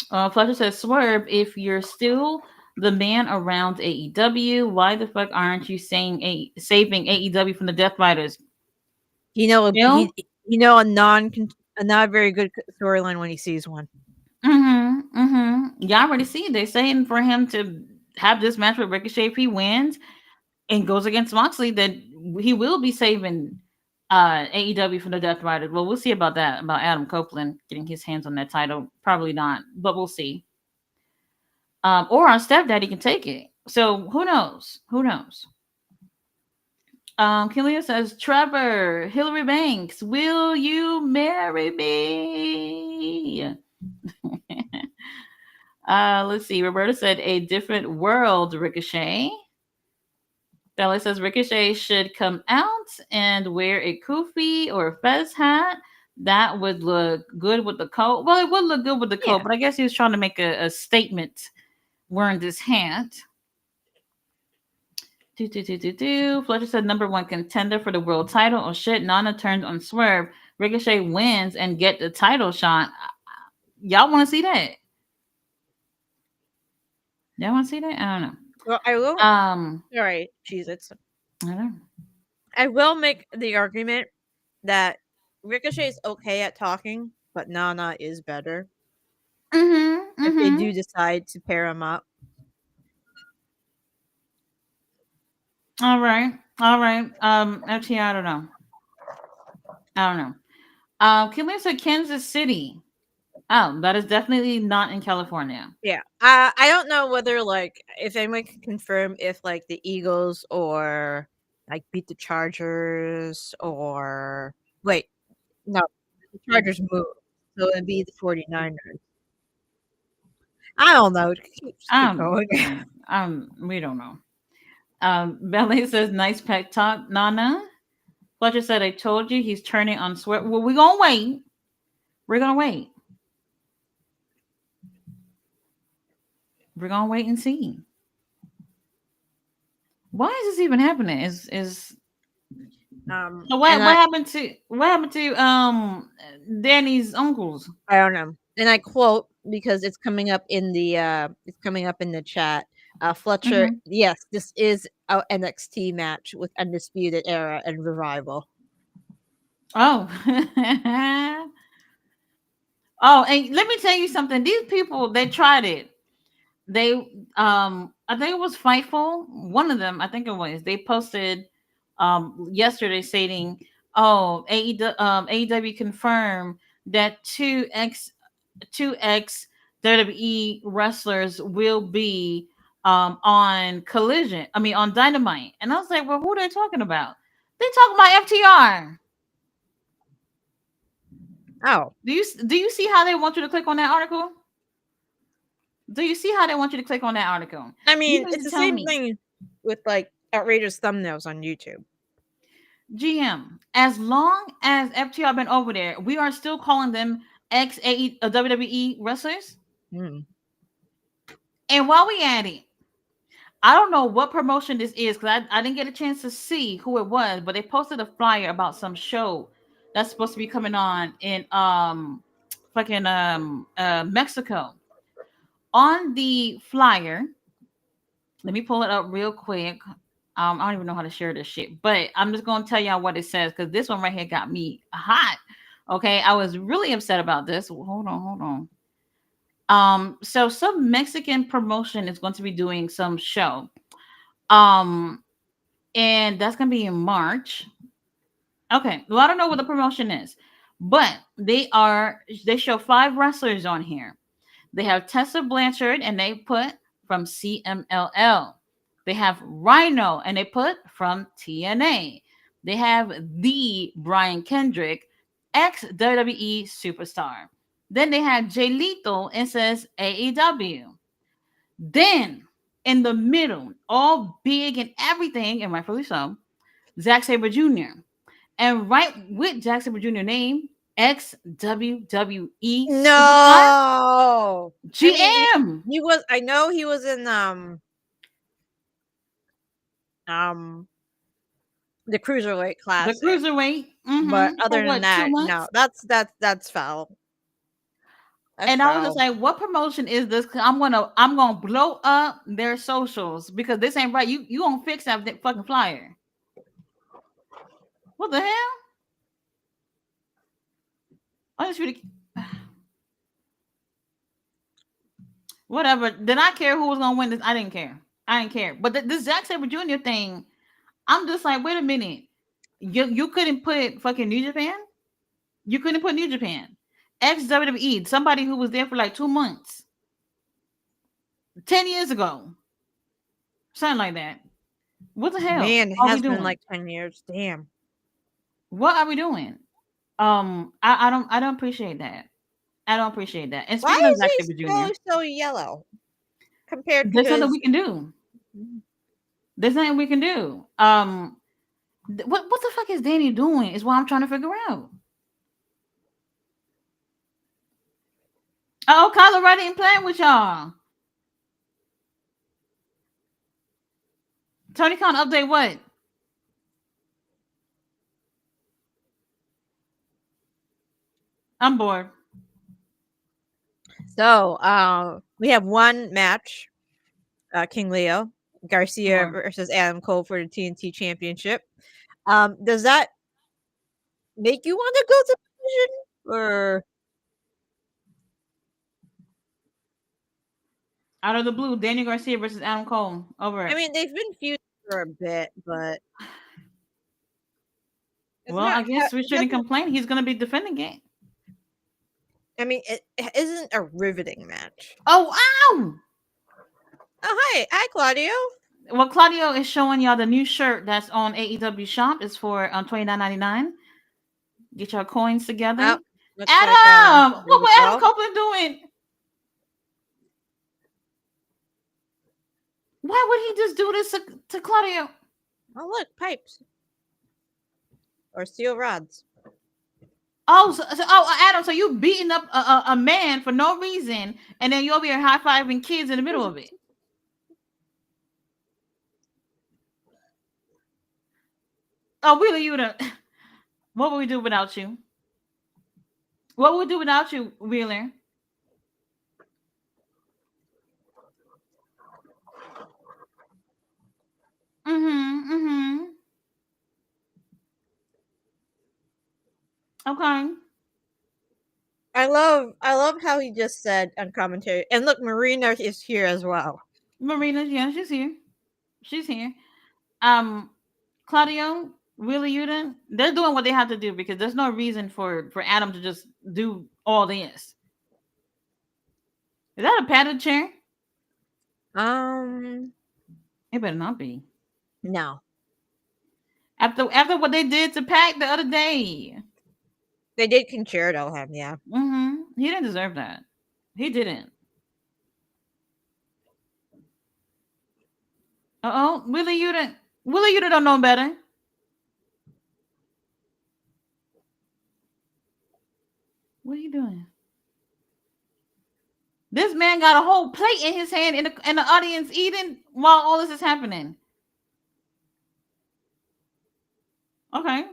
Fletcher says, Swerve, if you're still the man around AEW, why the fuck aren't you saving AEW from the Death Riders? You know, Bill? a not very good storyline when he sees one. Y'all already see they're saying for him to have this match with Ricochet if he wins and goes against Moxley, that he will be saving AEW from the Death Riders. Well, we'll see about that, about Adam Copeland getting his hands on that title. Probably not, but we'll see. Or our stepdaddy can take it. So who knows? Who knows? Killian says, Trevor, Hillary Banks, will you marry me? Let's see. Roberta said a different world, Ricochet. Bella says Ricochet should come out and wear a kufi or a fez hat. That would look good with the coat. Well, it would look good with the coat, Yeah. but I guess he was trying to make a statement wearing this hat. Fletcher said number one contender for the world title. Oh shit, Nana turns on Swerve. Ricochet wins and get the title shot. Y'all want to see that? Y'all want to see that? I don't know. Well, I will. All right, Jesus. I don't know. I will make the argument that Ricochet is okay at talking, but Nana is better. If they do decide to pair him up. All right. All right. Actually, I don't know. I don't know. Killian said Kansas City. Oh, that is definitely not in California. Yeah. I don't know whether, like, if anyone can confirm if, like, the Eagles or, like, beat the Chargers or. Wait. No. The Chargers moved. So it'd be the 49ers. I don't know. Just keep going. We don't know. Ballet says nice pet talk, Nana. Fletcher said, I told you he's turning on Swerve. Well, we're gonna wait. We're gonna wait. We're gonna wait and see. Why is this even happening? So what happened to Danny's uncles? I don't know. And I quote because it's coming up in the chat. Fletcher, yes, this is a NXT match with Undisputed Era and Revival. Oh. Oh, and let me tell you something. These people, they tried it. They I think it was Fightful. One of them, I think it was. They posted yesterday stating, "Oh, AEW confirmed that two ex WWE wrestlers will be on Collision. I mean on Dynamite." And I was like, "Well, who are they talking about?" They talking about FTR. Oh, Do you see how they want you to click on that article? Do you see how they want you to click on that article? I mean, it's the same thing with, like, outrageous thumbnails on YouTube. GM, as long as FTR been over there, we are still calling them ex WWE wrestlers. Hmm. And while we at it, I don't know what promotion this is because I didn't get a chance to see who it was, but they posted a flyer about some show that's supposed to be coming on in fucking Mexico. On the flyer, let me pull it up real quick. I don't even know how to share this shit, but I'm just gonna tell y'all what it says because this one right here got me hot. Okay, I was really upset about this. Hold on, hold on. So some Mexican promotion is going to be doing some show. Um, and that's gonna be in March. Okay, well, I don't know what the promotion is, but they show 5 wrestlers on here. They have Tessa Blanchard, and they put from CMLL. They have Rhino, and they put from TNA. They have the Brian Kendrick, ex WWE superstar. Then they have Jay Lethal and says AEW. Then in the middle, all big and everything, and rightfully so, Zack Sabre Jr. And right with Zack Sabre Jr. name, ex WWE superstar No. I mean, GM. he was. I know he was in um the cruiserweight The classic, cruiserweight. but For other than what, two that, no. months? That's foul. That's And I was just foul. like, what promotion is this? 'Cause I'm gonna blow up their socials because this ain't right. You gonna fix that fucking flyer. What the hell? I just really whatever. Did I care who was gonna win this? I didn't care. I didn't care. But this Zack Sabre Jr. thing, I'm just like, wait a minute. You couldn't put fucking New Japan? You couldn't put New Japan. Ex WWE, somebody who was there for like 2 months, 10 years ago, something like that. What the hell Man, it are we has been doing? like 10 years. Damn. What are we doing? I don't appreciate that. I don't appreciate that. And Why speaking of is Zack he Sabre Jr., so yellow compared to there's nothing we his? can do. There's nothing we can do. What the fuck is Danny doing? Is what I'm trying to figure out. Oh, Colorado ain't playing with y'all. Tony Khan update what? I'm bored. So, we have one match. King Leo Garcia Bored. versus Adam Cole for the TNT Championship. Does that make you want to go to the division? Or Out of the blue, Daniel Garcia versus Adam Cole. Over I it. mean, they've been feuding for a bit, but it's Well, not. I guess we It shouldn't doesn't. complain. He's gonna be defending it. I mean, it isn't a riveting match. Oh, ow! Oh, hi, Claudio. Well, Claudio is showing y'all the new shirt that's on AEW shop. It's for $29.99. Get your coins together. Oh, looks like Adam, there what you was Adam go. Copeland doing? Why would he just do this to Claudio? Oh, look, pipes or steel rods. Adam, so you beating up a man for no reason, and then you over here high fiving kids in the middle of it. Oh, Wheeler, you the what would we do without you? What would we do without you, Wheeler? Mm-hmm. Mm-hmm. Okay. I love how he just said on commentary. And look, Marina is here as well. Marina, yeah, she's here. She's here. Um, Claudio, Wheeler, Yuta, they're doing what they have to do because there's no reason for Adam to just do all this. Is that a padded chair? Um, It better not be. no, After what they did to Pac the other day. they did concerto him. Yeah. He didn't deserve that. He didn't. Uh oh, Wheeler Yuta, Willie, you don't know better. What are you doing? This man got a whole plate in his hand in the audience eating while all this is happening. Okay.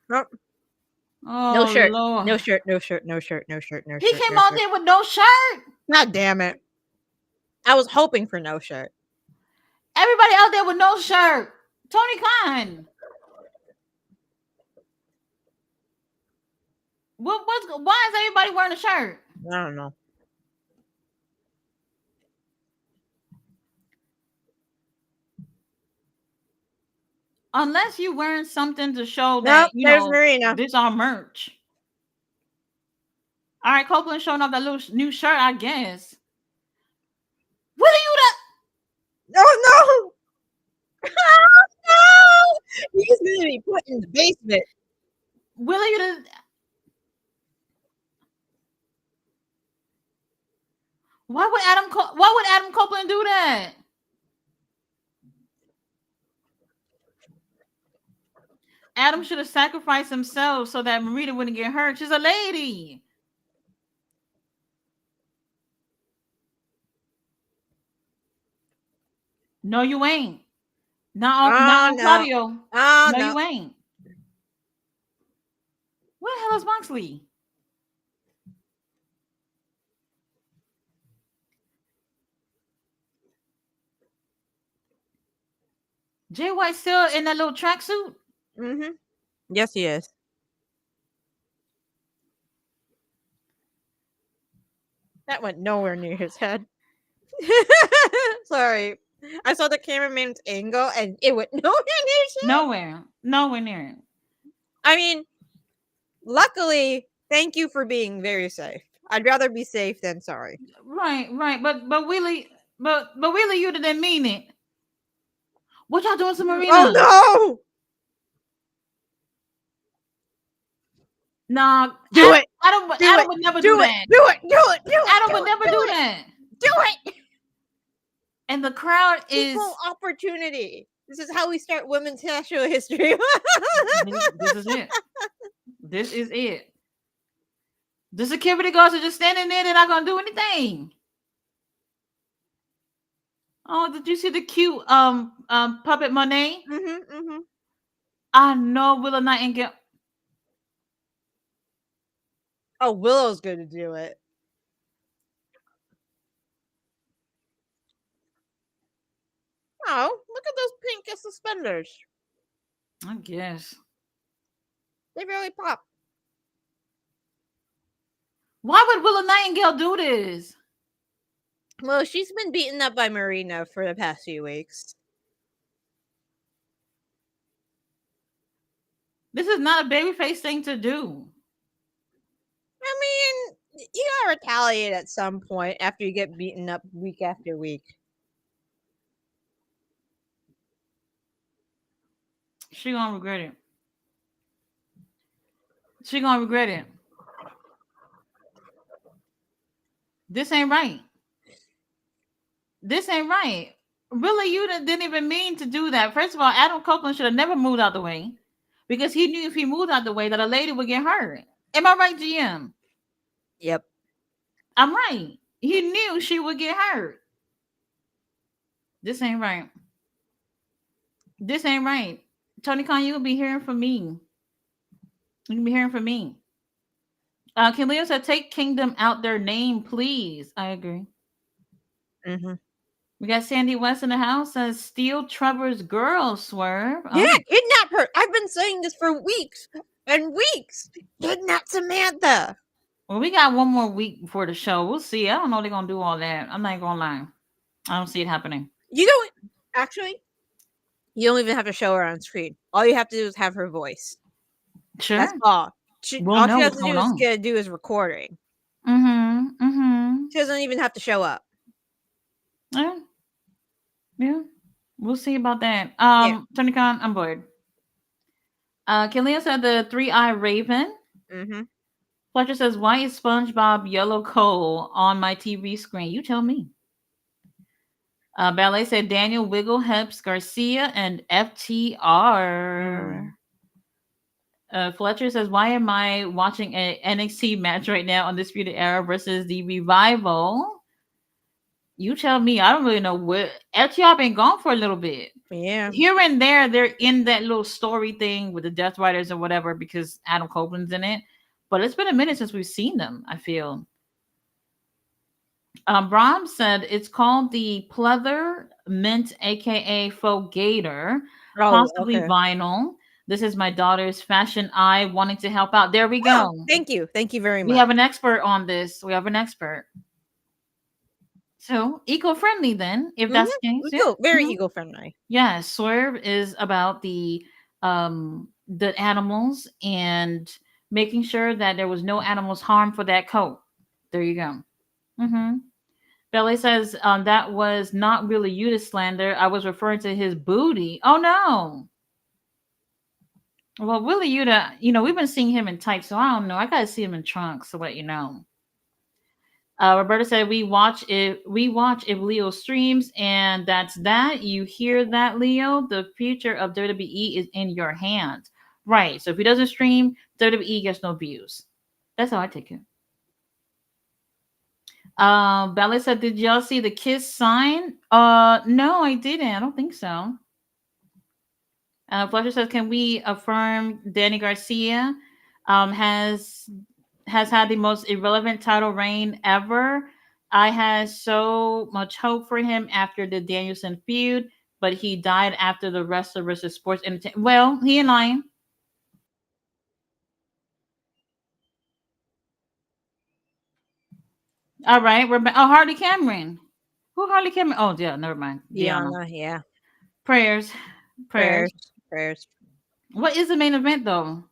Nope. No Oh shirt. Lord. No shirt. No shirt. No shirt. No shirt. No He shirt. came No out shirt. there with no shirt. God damn it. I was hoping for no shirt. Everybody out there with no shirt. Tony Khan. Why is everybody wearing a shirt? I don't know. Unless you wearing something to show Nope. that, you There's know, Marina. this our merch. All right, Copeland showing off that little new shirt, I guess. What are you Oh no! Oh no! He's gonna be put in the basement. Willie, you the why would Adam Copeland do that? Adam should have sacrificed himself so that Marita wouldn't get hurt. She's a lady. No, you ain't. Not Oh on no! Claudio. Oh No, no! you ain't. Where the hell is Moxley? Jay White still in that little tracksuit? Mm-hmm. Yes, he is. That went nowhere near his head. Sorry. I saw the cameraman's angle and it went nowhere near his head. Nowhere. Nowhere near it. I mean, luckily, thank you for being very safe. I'd rather be safe than sorry. Right. But Willie, but Willie, you didn't mean it. What y'all doing to Marina? Oh Nah, Do it. Adam would never do that. Do it! Do it! Do it! Adam do would it, never do that. Do it! And the crowd is Equal opportunity. This is how we start women's national history. this is it. This is it. The security guards are just standing there. They're not gonna do anything. Oh, did you see the cute puppet Monet? Mm-hmm. I know Willow Nightingale. Oh, Willow's gonna do it. Oh, look at those pink suspenders. I guess. They really pop. Why would Willow Nightingale do this? Well, she's been beaten up by Marina for the past few weeks. This is not a babyface thing to do. I mean, you gotta retaliate at some point after you get beaten up week after week. She gonna regret it. She gonna regret it. This ain't right. This ain't right. Really, you didn't even mean to do that. First of all, Adam Copeland should have never moved out the way because he knew if he moved out the way that a lady would get hurt. Am I right, GM? Yep. I'm right. He knew she would get hurt. This ain't right. This ain't right. Tony Khan, you'll be hearing from me. You can be hearing from me. Can Leo said, take Kingdom out their name, please. I agree. Mm-hmm. We got Sandy West in the house. Says, steal Trevor's girl, Swerve. Yeah, kidnap her. I've been saying this for weeks and weeks. Kidnap Samantha. Well, we got one more week before the show. We'll see. I don't know if they're going to do all that. I'm not going to lie. I don't see it happening. You don't actually. You don't even have to show her on screen. All you have to do is have her voice. Sure. That's all. We'll all know she has what's to going on. do is recording. Mm-hmm. She doesn't even have to show up. Yeah. We'll see about that. Yeah. Tony Khan, I'm bored. Killian said the 3-eye raven. Mm-hmm. Fletcher says, why is SpongeBob yellow coal on my TV screen? You tell me. Ballet said Daniel Wiggle, Heps, Garcia, and FTR. Mm. Fletcher says, "Why am I watching a NXT match right now on Disputed Era versus the Revival?" You tell me. I don't really know what FTR been gone for a little bit. Yeah. Here and there, they're in that little story thing with the Death Riders or whatever because Adam Copeland's in it. But it's been a minute since we've seen them. I feel. Brahm said it's called the pleather mint, aka faux gator, Oh, possibly okay. vinyl. This is my daughter's fashion eye wanting to help out. There we Oh, go. thank you. Thank you very We much. have an expert on this. We have an expert. So eco-friendly then, if Mhm. that's the case. Yeah. Very Mhm. eco-friendly. Yeah. Swerve is about the animals and making sure that there was no animals harm for that coat. There you go. Mm-hmm. Belly says that was not really you to slander. I was referring to his booty. Oh no. Well, Willie Yuta, we've been seeing him in tights, so I don't know. I gotta see him in trunks to let you know. Roberta said we watch if Leo streams, and that's that. You hear that, Leo? The future of WWE is in your hands. Right. So if he doesn't stream, WWE gets no views. That's how I take it. Ballet said, did y'all see the kiss sign? No, I didn't. I don't think so. Fletcher says, can we affirm Danny Garcia has had the most irrelevant title reign ever? I had so much hope for him after the Danielson feud, but he died after the Wrestler versus Sports Entertainment. Well, he and I. All right, we're back. Oh, Harley Cameron. Who Harley Cameron? Oh, yeah, never mind. Deanna. Diana, yeah. Prayers, prayers. Prayers. Prayers. What is the main event though?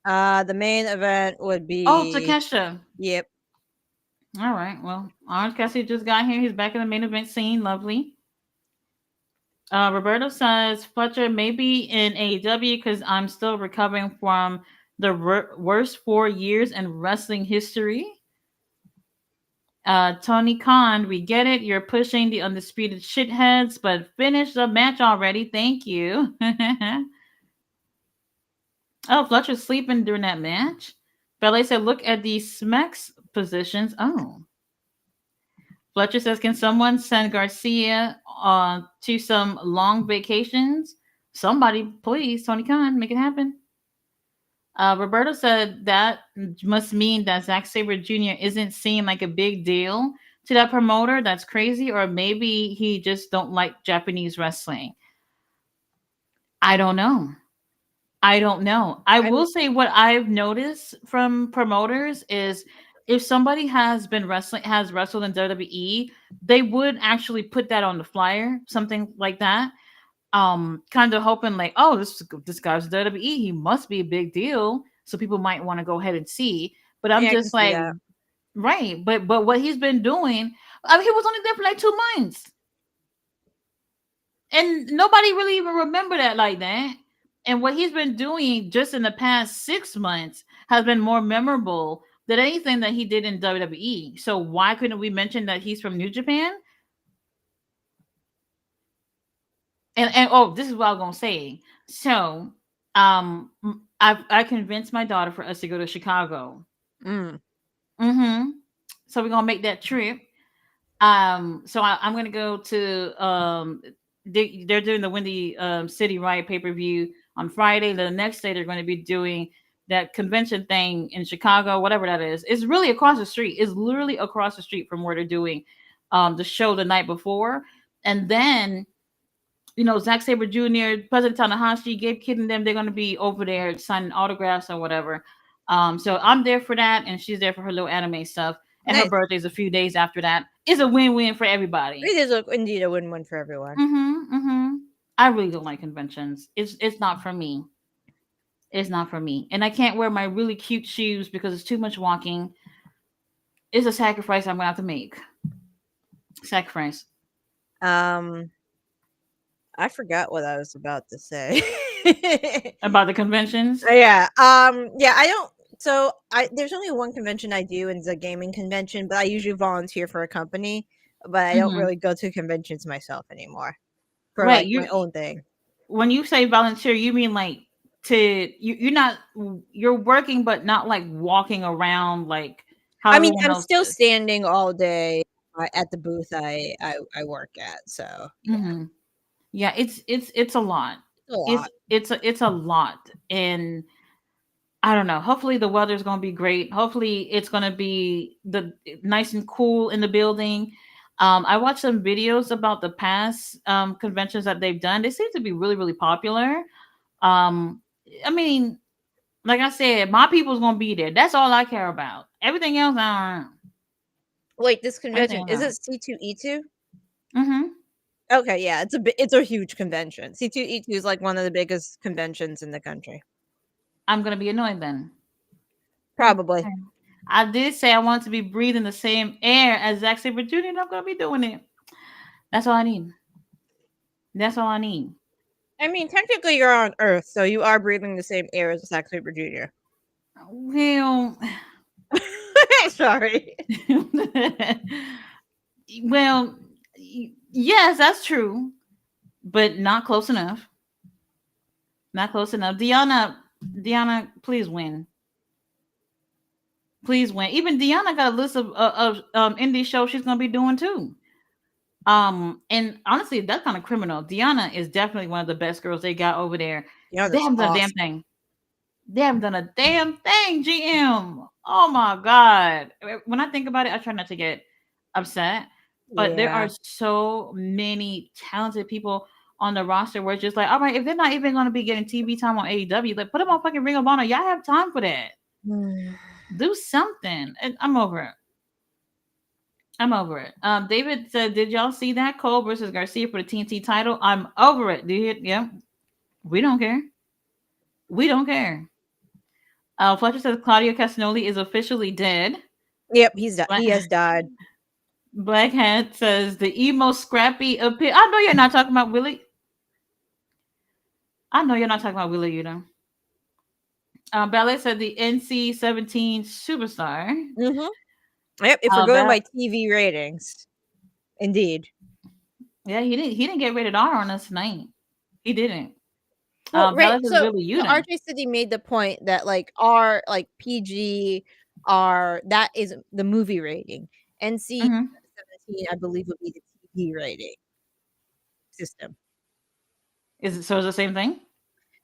The main event would Oh, be Takesha. yep. All right. Well, Orange Cassidy just got here. He's back in the main event scene. Lovely. Roberto says Fletcher maybe in AEW because I'm still recovering from the worst 4 years in wrestling history. Tony Khan, we get it. You're pushing the undisputed shitheads, but finish the match already. Thank you. Oh, Fletcher's sleeping during that match. Ballet said, look at these Smex positions. Oh. Fletcher says, can someone send Garcia to some long vacations? Somebody, please. Tony Khan, make it happen. Roberto said that must mean that Zack Sabre Jr. isn't seen like a big deal to that promoter. That's crazy. Or maybe he just don't like Japanese wrestling. I don't know. I don't know. I I'm will say what I've noticed from promoters is if somebody has wrestled in WWE, they would actually put that on the flyer, something like that. Kind of hoping like, oh, this guy's WWE, he must be a big deal, so people might want to go ahead and see. But I'm yeah, I can just see like, that. right, but what he's been doing, I mean, he was only there for like 2 months. And nobody really even remember that like that. And what he's been doing just in the past 6 months has been more memorable than anything that he did in WWE. So why couldn't we mention that he's from New Japan? And oh, this is what I was gonna say. So, I convinced my daughter for us to go to Chicago. Mm. Mm-hmm. So we're gonna make that trip. So I'm gonna go to they're doing the Windy City Riot pay per view on Friday. The next day they're going to be doing that convention thing in Chicago, whatever that is. It's really across the street. It's literally across the street from where they're doing the show the night before, and then Zack Sabre Jr., President Tanahashi, Gabe Kidd, and them, they're going to be over there signing autographs or whatever. So I'm there for that, and she's there for her little anime stuff. And her Nice. birthday's a few days after that. It's a win-win for everybody. It is indeed a win-win for everyone. Mm-hmm. Mm-hmm. I really don't like conventions. It's not for me. It's not for me. And I can't wear my really cute shoes because it's too much walking. It's a sacrifice I'm gonna have to make. Sacrifice. Um, I forgot what I was about to say. About the conventions. Yeah. Yeah. I don't. There's only one convention I do, and it's a gaming convention. But I usually volunteer for a company but I don't Hmm. really go to conventions myself anymore for Right. like my own thing. When you say volunteer, you mean like you're not, you're working, but not like walking around like how I mean, everyone I'm else still is. standing all day at the booth I work at. So yeah, Hmm. Yeah, it's a lot. it's a lot. It's a lot, and I don't know. Hopefully the weather's gonna be great. Hopefully it's gonna be the nice and cool in the building. I watched some videos about the past conventions that they've done. They seem to be really, really popular. Um, I mean, like I said, my people's gonna be there. That's all I care about. Everything else, I don't know. Wait, this Everything convention else, I is don't it C2E2? know. Mm-hmm. Okay, yeah, it's a huge convention. C2E2 is like one of the biggest conventions in the country. I'm gonna be annoyed then. Probably. Okay. I did say I want to be breathing the same air as Zack Sabre Jr., and I'm gonna be doing it. That's all I need. That's all I need. I mean, technically you're on Earth, so you are breathing the same air as Zack Sabre Jr. Well, Sorry. well, yes, that's true, but not close enough. Not close enough. Deanna, please win. Please win. Even Deanna got a list of indie shows she's gonna be doing too. And honestly, that's kind of criminal. Deanna is definitely one of the best girls they got over there. Yeah, They that's haven't done a damn awesome. thing. They haven't done a damn thing, GM. Oh my god. When I think about it, I try not to get upset. But there Yeah. are so many talented people on the roster where it's just like, all right, if they're not even going to be getting TV time on AEW, like put them on fucking Ring of Honor. Y'all have time for that. Mm. Do something. I'm over it. I'm over it. David said, "Did y'all see that Cole versus Garcia for the TNT title? I'm over it. Do you hear? Yeah, we don't care. We don't care." Fletcher says Claudio Castagnoli is officially dead. Yep, Black, he has died. Black Hat says the emo scrappy appeal. I know you're not talking about Willie. I know you're not talking about Willie Udo. Ballet said the NC-17 superstar. Mhm. Yep, if we're going by TV ratings. Indeed. Yeah, he didn't get rated R on us tonight. He didn't. Well, right, Ballet says so, Willie Udo. RJ said he made the point that, like, R like, PG, R that is the movie rating. Hmm. NC-17, I believe, would be the TV rating system. Is it so? Is it the same thing?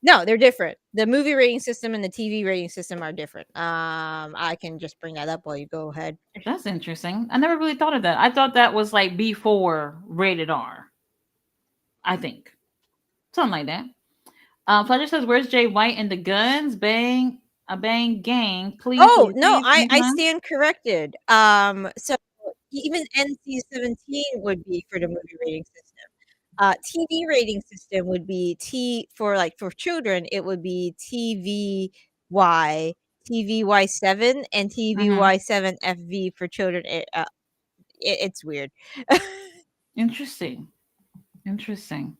No, they're different. The movie rating system and the TV rating system are different. I can just bring that up while you go ahead. That's interesting. I never really thought of that. I thought that was like before rated R. I think something like that. Fletcher says, "Where's Jay White and the guns? Bang, a bang gang, please, Oh, please, no, please, I anytime." stand corrected. So even NC-17 would be for the movie rating system. TV rating system would be for children, it would be TVY, TVY7, and Hmm. TVY7FV for children. It's weird. Interesting. Interesting.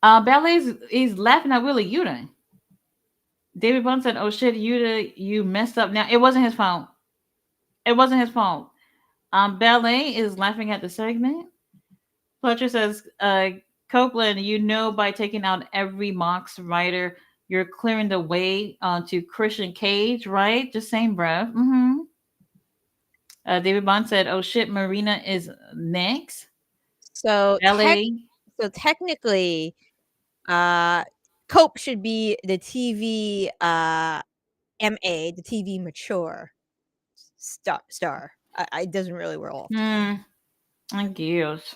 Ballet's is laughing at Willie Yuta. David Bunn said, "Oh shit, Yuta, you messed up." Now it wasn't his fault. It wasn't his fault. Ballet is laughing at the segment. Fletcher says, Copeland, you know, by taking out every Mox writer, you're clearing the way to Christian Cage, right? Just saying, bruh. Mm-hmm. David Bond said, "Oh shit, Marina is next." So Ballet. technically, uh, Cope should be the TV MA, the TV mature star. It doesn't really roll off the tongue. I guess.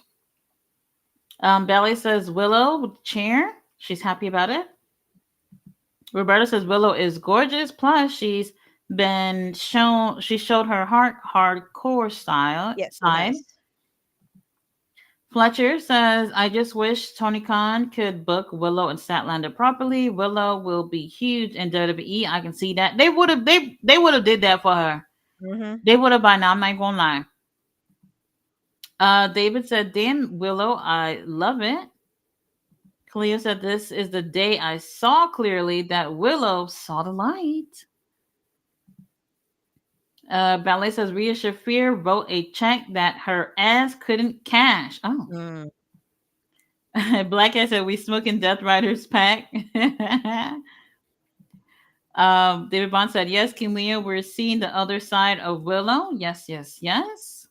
Ballet says Willow with the chair. She's happy about it. Roberta says Willow is gorgeous. Plus, she showed her hardcore style Yes, it side. has. Fletcher says, I just wish Tony Khan could book Willow and Statlander properly. Willow will be huge in WWE. I can see that. They would have did that for her. Mhm. They would have by now, I'm not gonna lie. David said, damn Willow, I love it. Cleo said, this is the day I saw clearly that Willow saw the light. Ballet says Rhea Shafir wrote a check that her ass couldn't cash. Oh. Mm. Black ass said we smoking Death Riders pack. David Bond said yes. King Leo, we're seeing the other side of Willow. Yes, yes, yes.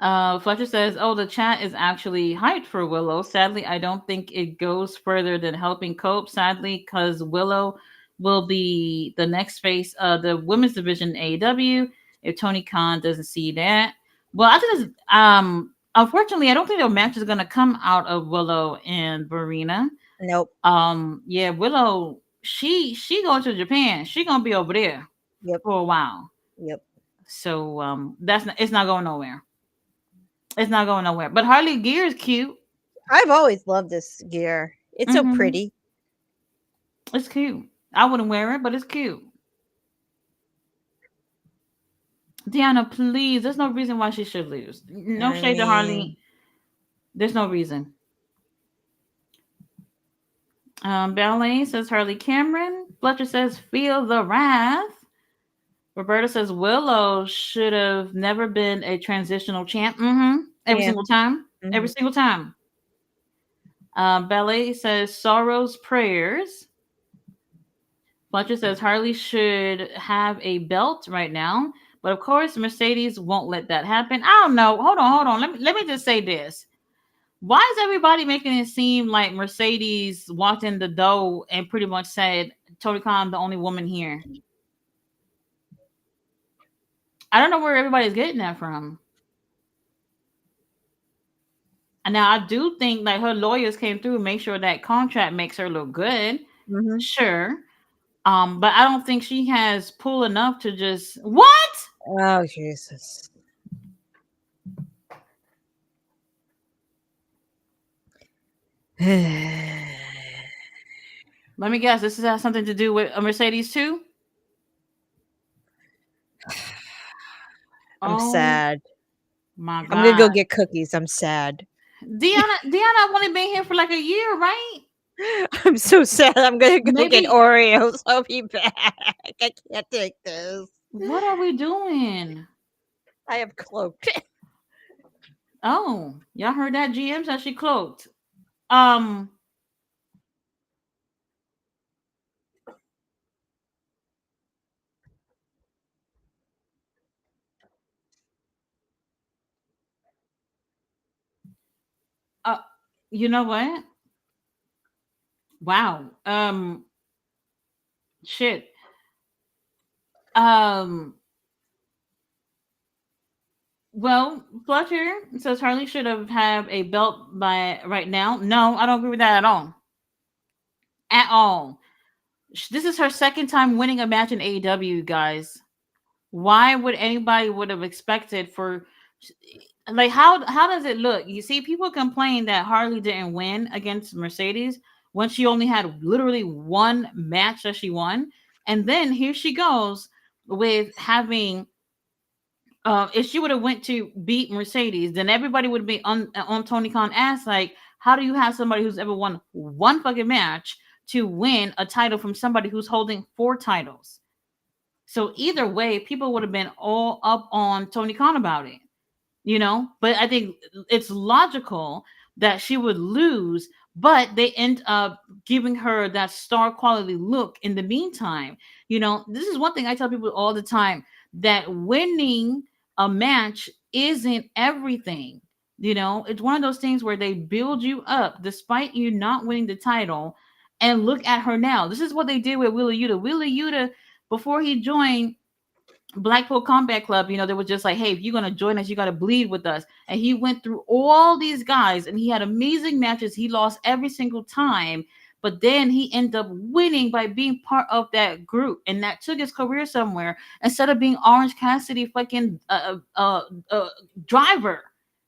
Fletcher says, "Oh, the chat is actually hyped for Willow. Sadly, I don't think it goes further than helping Cope. Sadly, because Willow will be the next face of the women's division in AEW if Tony Khan doesn't see that. Well, I think unfortunately, I don't think the match is gonna come out of Willow and Verena. Nope. Yeah, Willow, she going to Japan. She gonna be over there Yep. for a while. Yep. So that's not, it's not going nowhere. It's not going nowhere. But Harley Gear is cute. I've always loved this gear. It's so Mm-hmm. pretty. It's cute. I wouldn't wear it, but it's cute. Deanna, please. There's no reason why she should lose. No I shade to Harley. mean, There's no reason. Ballet says Harley Cameron. Fletcher says feel the wrath. Roberta says Willow should have never been a transitional champ. Mm-hmm. Every yeah. single time. Every Mhm. single time. Ballet says sorrow's prayers. Fletcher says Harley should have a belt right now, but of course Mercedes won't let that happen. I don't know. Hold on. Let me just say this. Why is everybody making it seem like Mercedes walked in the door and pretty much said, Tony Khan, the only woman here? I don't know where everybody's getting that from. And now I do think like her lawyers came through and make sure that contract makes her look good. Mhm. Sure. But I don't think she has pull enough to just what? Oh Jesus. Let me guess. This has something to do with a Mercedes too. I'm Oh sad. my I'm gonna go god, get cookies. I'm sad. Deanna only been here for like a year, right? I'm so sad. I'm gonna go get Maybe. Oreos. I'll be back. I can't take this. What are we doing? I have cloaked. Oh, y'all heard that? GM said she cloaked. Um. Uh. You know what? Wow. Shit. Um. Well, Fletcher says Harley should have a belt by right now. No, I don't agree with that at all. At all. This is her second time winning a match in AEW, guys. Why would anybody would have expected for like how does it look? You see, people complain that Harley didn't win against Mercedes when she only had literally one match that she won, and then here she goes with having if she would have went to beat Mercedes, then everybody would be on Tony Khan ass like, how do you have somebody who's ever won one fucking match to win a title from somebody who's holding four titles? So either way, people would have been all up on Tony Khan about it, you know. But I think it's logical that she would lose, but they end up giving her that star quality look in the meantime. You know, this is one thing I tell people all the time, that winning a match isn't everything. You know, it's one of those things where they build you up despite you not winning the title. And look at her now. This is what they did with Wheeler Yuta. Wheeler Yuta, before he joined Blackpool Combat Club, you know, they were just like, hey, if you're gonna join us, you gotta bleed with us. And he went through all these guys and he had amazing matches. He lost every single time, but then he ended up winning by being part of that group, and that took his career somewhere instead of being Orange Cassidy fucking driver.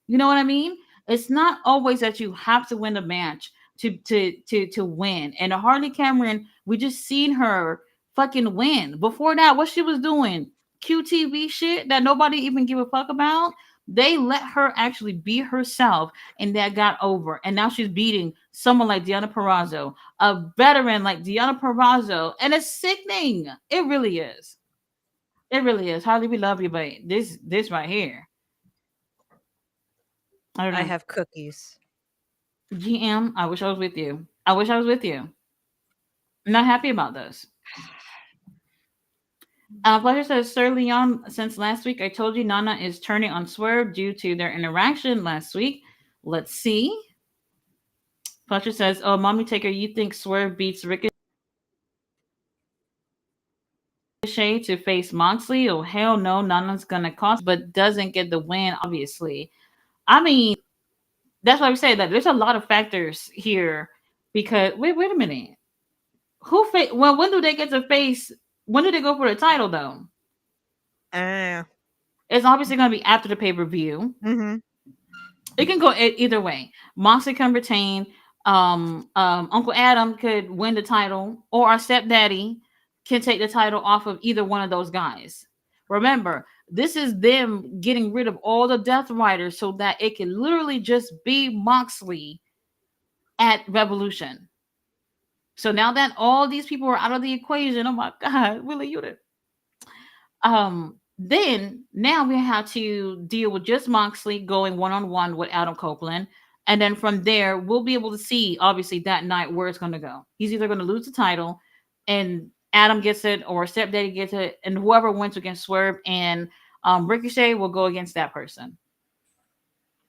You know what I mean? It's not always that you have to win a match to win. And Harley Cameron, we just seen her fucking win. Before that, what she was doing, QTV shit that nobody even give a fuck about. They let her actually be herself, and that got over. And now she's beating someone like Deanna Purrazzo, a veteran like Deanna Purrazzo, and it's sickening. It really is. It really is. Harley, we love you, but this right here, I don't I know. have cookies. GM, I wish I was with you. I wish I was with you. Not happy about this. Fletcher says, Sir Leon, since last week I told you Nana is turning on Swerve due to their interaction last week. Let's see. Fletcher says, oh, Mommy Taker, you think Swerve beats Ricochet to face Moxley? Oh, hell no. Nana's going to cost, but doesn't get the win, obviously. I mean, that's why we say that there's a lot of factors here because, wait a minute. Well, when do they get to face, when do they go for the title, though? Ah. It's obviously going to be after the pay per view. Mhm. It can go either way. Moxley can retain. Uncle Adam could win the title, or our stepdaddy can take the title off of either one of those guys. Remember, this is them getting rid of all the Death Riders so that it can literally just be Moxley at Revolution. So now that all these people are out of the equation, oh my God, Willie, you did. Then now we have to deal with just Moxley going one on one with Adam Copeland. And then from there, we'll be able to see, obviously, that night where it's going to go. He's either going to lose the title and Adam gets it, or Stepdaddy gets it, and whoever wins against Swerve and Ricochet will go against that person.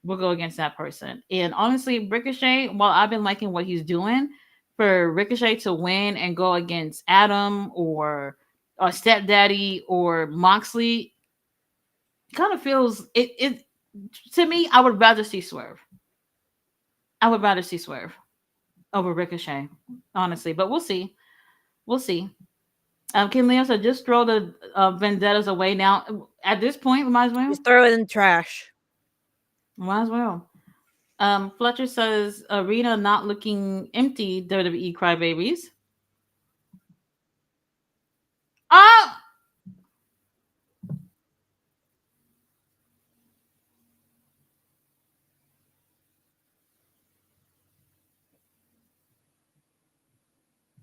We'll go against that person. And honestly, Ricochet, while I've been liking what he's doing, for Ricochet to win and go against Adam or Stepdaddy or Moxley, kind of feels it to me. I would rather see Swerve. I would rather see Swerve over Ricochet, honestly. But we'll see. We'll see. King Leo said, just throw the vendettas away now. At this point, we might as well. Just throw it in the trash. Might as well. Fletcher says, arena not looking empty. WWE crybabies. Ah,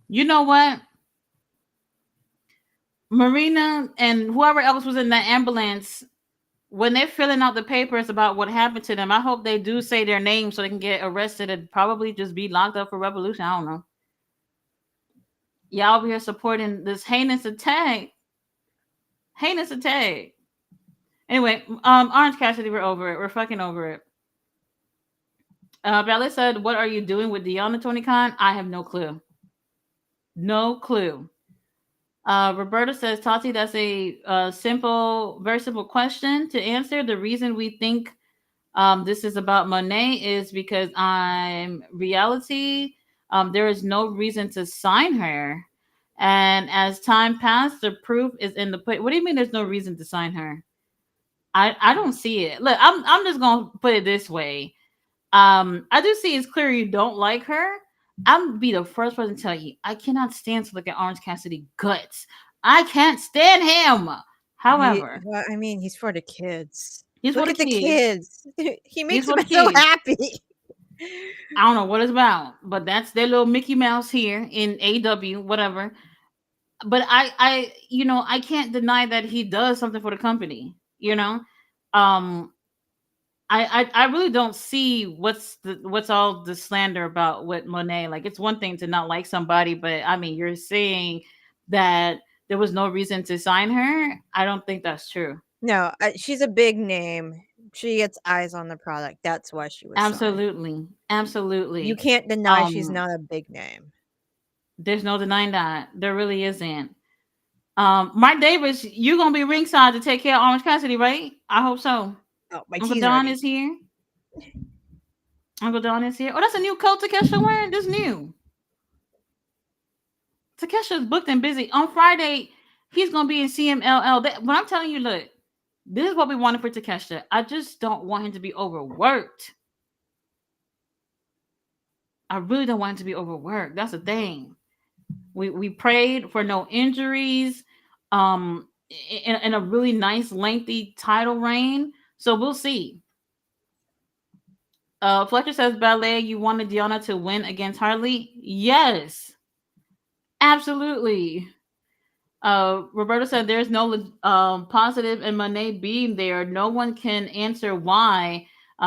you know what? Marina and whoever else was in that ambulance, when they're filling out the papers about what happened to them, I hope they do say their name so they can get arrested and probably just be locked up for revolution. I don't know. Y'all over here supporting this heinous attack. Heinous attack. Anyway, Orange Cassidy, we're over it. We're fucking over it. Ballet said, what are you doing with Deanna Tony Khan? I have no clue. No clue. Roberta says, Tati, that's a simple, very simple question to answer. The reason we think this is about Monet is because I'm reality. There is no reason to sign her. And as time passed, the proof is in the put. What do you mean there's no reason to sign her? I don't see it. Look, I'm just gonna put it this way. I do see it's clear you don't like her. I'm be the first person to tell you I cannot stand to look at Orange Cassidy guts. I can't stand him. However, Well, I mean, he's for the kids. he's for Look the at the kids. kids. He He's makes for them the so kids. happy. I don't know what it's about, but that's their little Mickey Mouse here in AW, whatever. But I can't deny that he does something for the company. Um, I really don't see what's all the slander about with Monet. Like, it's one thing to not like somebody, but I mean, you're saying that there was no reason to sign her. I don't think that's true. No, she's a big name. She gets eyes on the product. That's why she was signed. Absolutely, You absolutely. can't deny she's Um, not a big name. there's no denying that. There really isn't. Mark Davis, you gonna be ringside to take care of Orange Cassidy, right? I hope so. Oh, my Uncle tea's Don ready. is here. Uncle Don is here. Oh, that's a new coat Takesha wearing. This new. Takesha's booked and busy. On Friday, he's gonna be in CMLL. But I'm telling you, look, this is what we wanted for Takesha. I just don't want him to be overworked. I really don't want him to be overworked. That's the thing. We prayed for no injuries. In a really nice lengthy title reign. So we'll see. Fletcher says, Ballet, you wanted Deanna to win against Harley? Yes, absolutely. Roberta said there's no positive in Monet being there. No one can answer why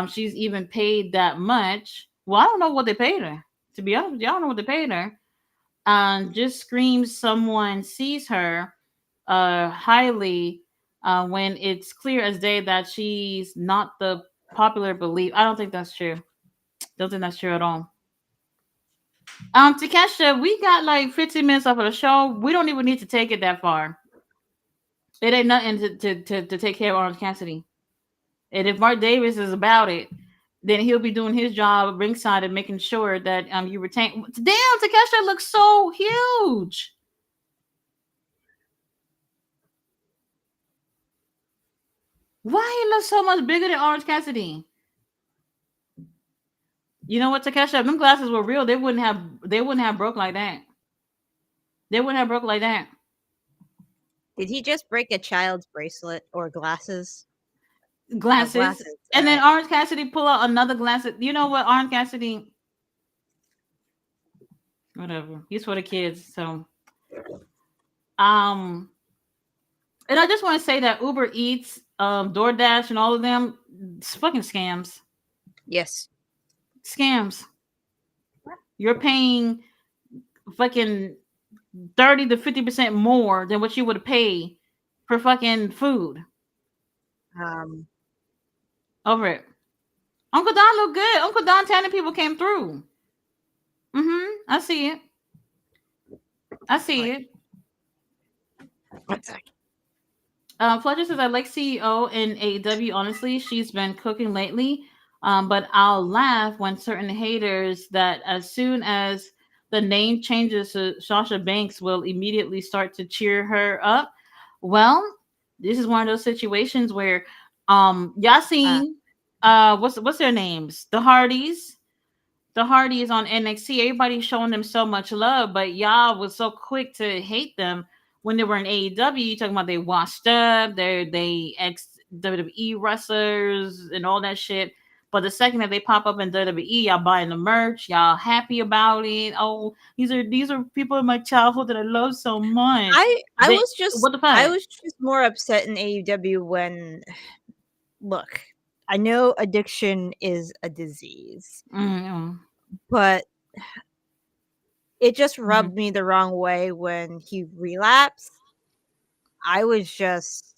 she's even paid that much. Well, I don't know what they paid her. To be honest, with you, I don't know what they paid her. Just screams someone sees her highly when it's clear as day that she's not the popular belief. I don't think that's true. Don't think that's true at all. Takesha, we got like 15 minutes off of the show. We don't even need to take it that far. It ain't nothing to take care of Orange Cassidy. And if Mark Davis is about it, then he'll be doing his job ringside and making sure that you retain. Damn, Takesha looks so huge. Why he looks so much bigger than Orange Cassidy? You know what, Takesha? If them glasses were real, they wouldn't have broke like that. They wouldn't have broke like that. Did he just break a child's bracelet or glasses? Oh, Glasses. glasses. All And then right. Orange Cassidy pull out another glass. You know what? Orange Cassidy, whatever. He's for the kids. So, um, and I just want to say that Uber Eats, DoorDash, and all of them, it's fucking scams. Yes. Scams. You're paying fucking 30 to 50% more than what you would pay for fucking food Um, over it. Uncle Don looked good. Uncle Don Tanner people came through. I see it. I see what? it. One sec. Fletcher says I like CEO in AEW. Honestly, she's been cooking lately. But I'll laugh when certain haters that as soon as the name changes to Sasha Banks will immediately start to cheer her up. Well, this is one of those situations where y'all Uh, seen what's their names? The Hardys on NXT, everybody's showing them so much love, but y'all was so quick to hate them when they were in AEW. You talking about they washed up, they ex WWE wrestlers and all that shit. But the second that they pop up in WWE, y'all buying the merch, y'all happy about it. Oh, these are people in my childhood that I love so much. I They was just what the fuck? more upset in AEW when look, I know addiction is a disease, Mm-hmm. but it just Mm-hmm. rubbed me the wrong way when he relapsed. I was just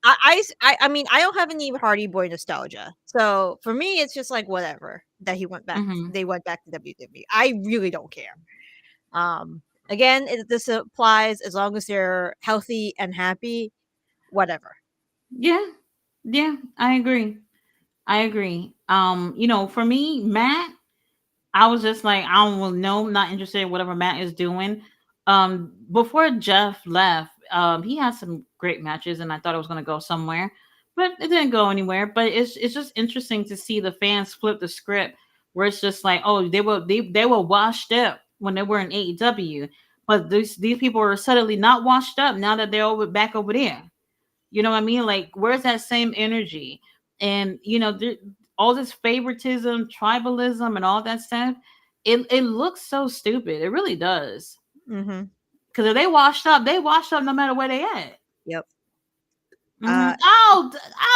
I mean, I don't have any Hardy Boy nostalgia. So for me it's just like whatever that Mm-hmm. they went back to WWE. I really don't care. Again, this applies as long as they're healthy and happy, whatever. Yeah, yeah, I agree. I agree. For me, Matt, I was just like, I don't know, I'm not interested in whatever Matt is doing. Before Jeff left, he had some great matches, and I thought it was gonna go somewhere, but it didn't go anywhere. But it's just interesting to see the fans flip the script, where it's just like, oh, they were washed up when they were in AEW, but these people are suddenly not washed up now that they're back over there. You know what I mean? Like, where's that same energy? And all this favoritism, tribalism, and all that stuff. It looks so stupid. It really does. Mhm. Because if they washed up no matter where they at. Yep. Mm-hmm. Uh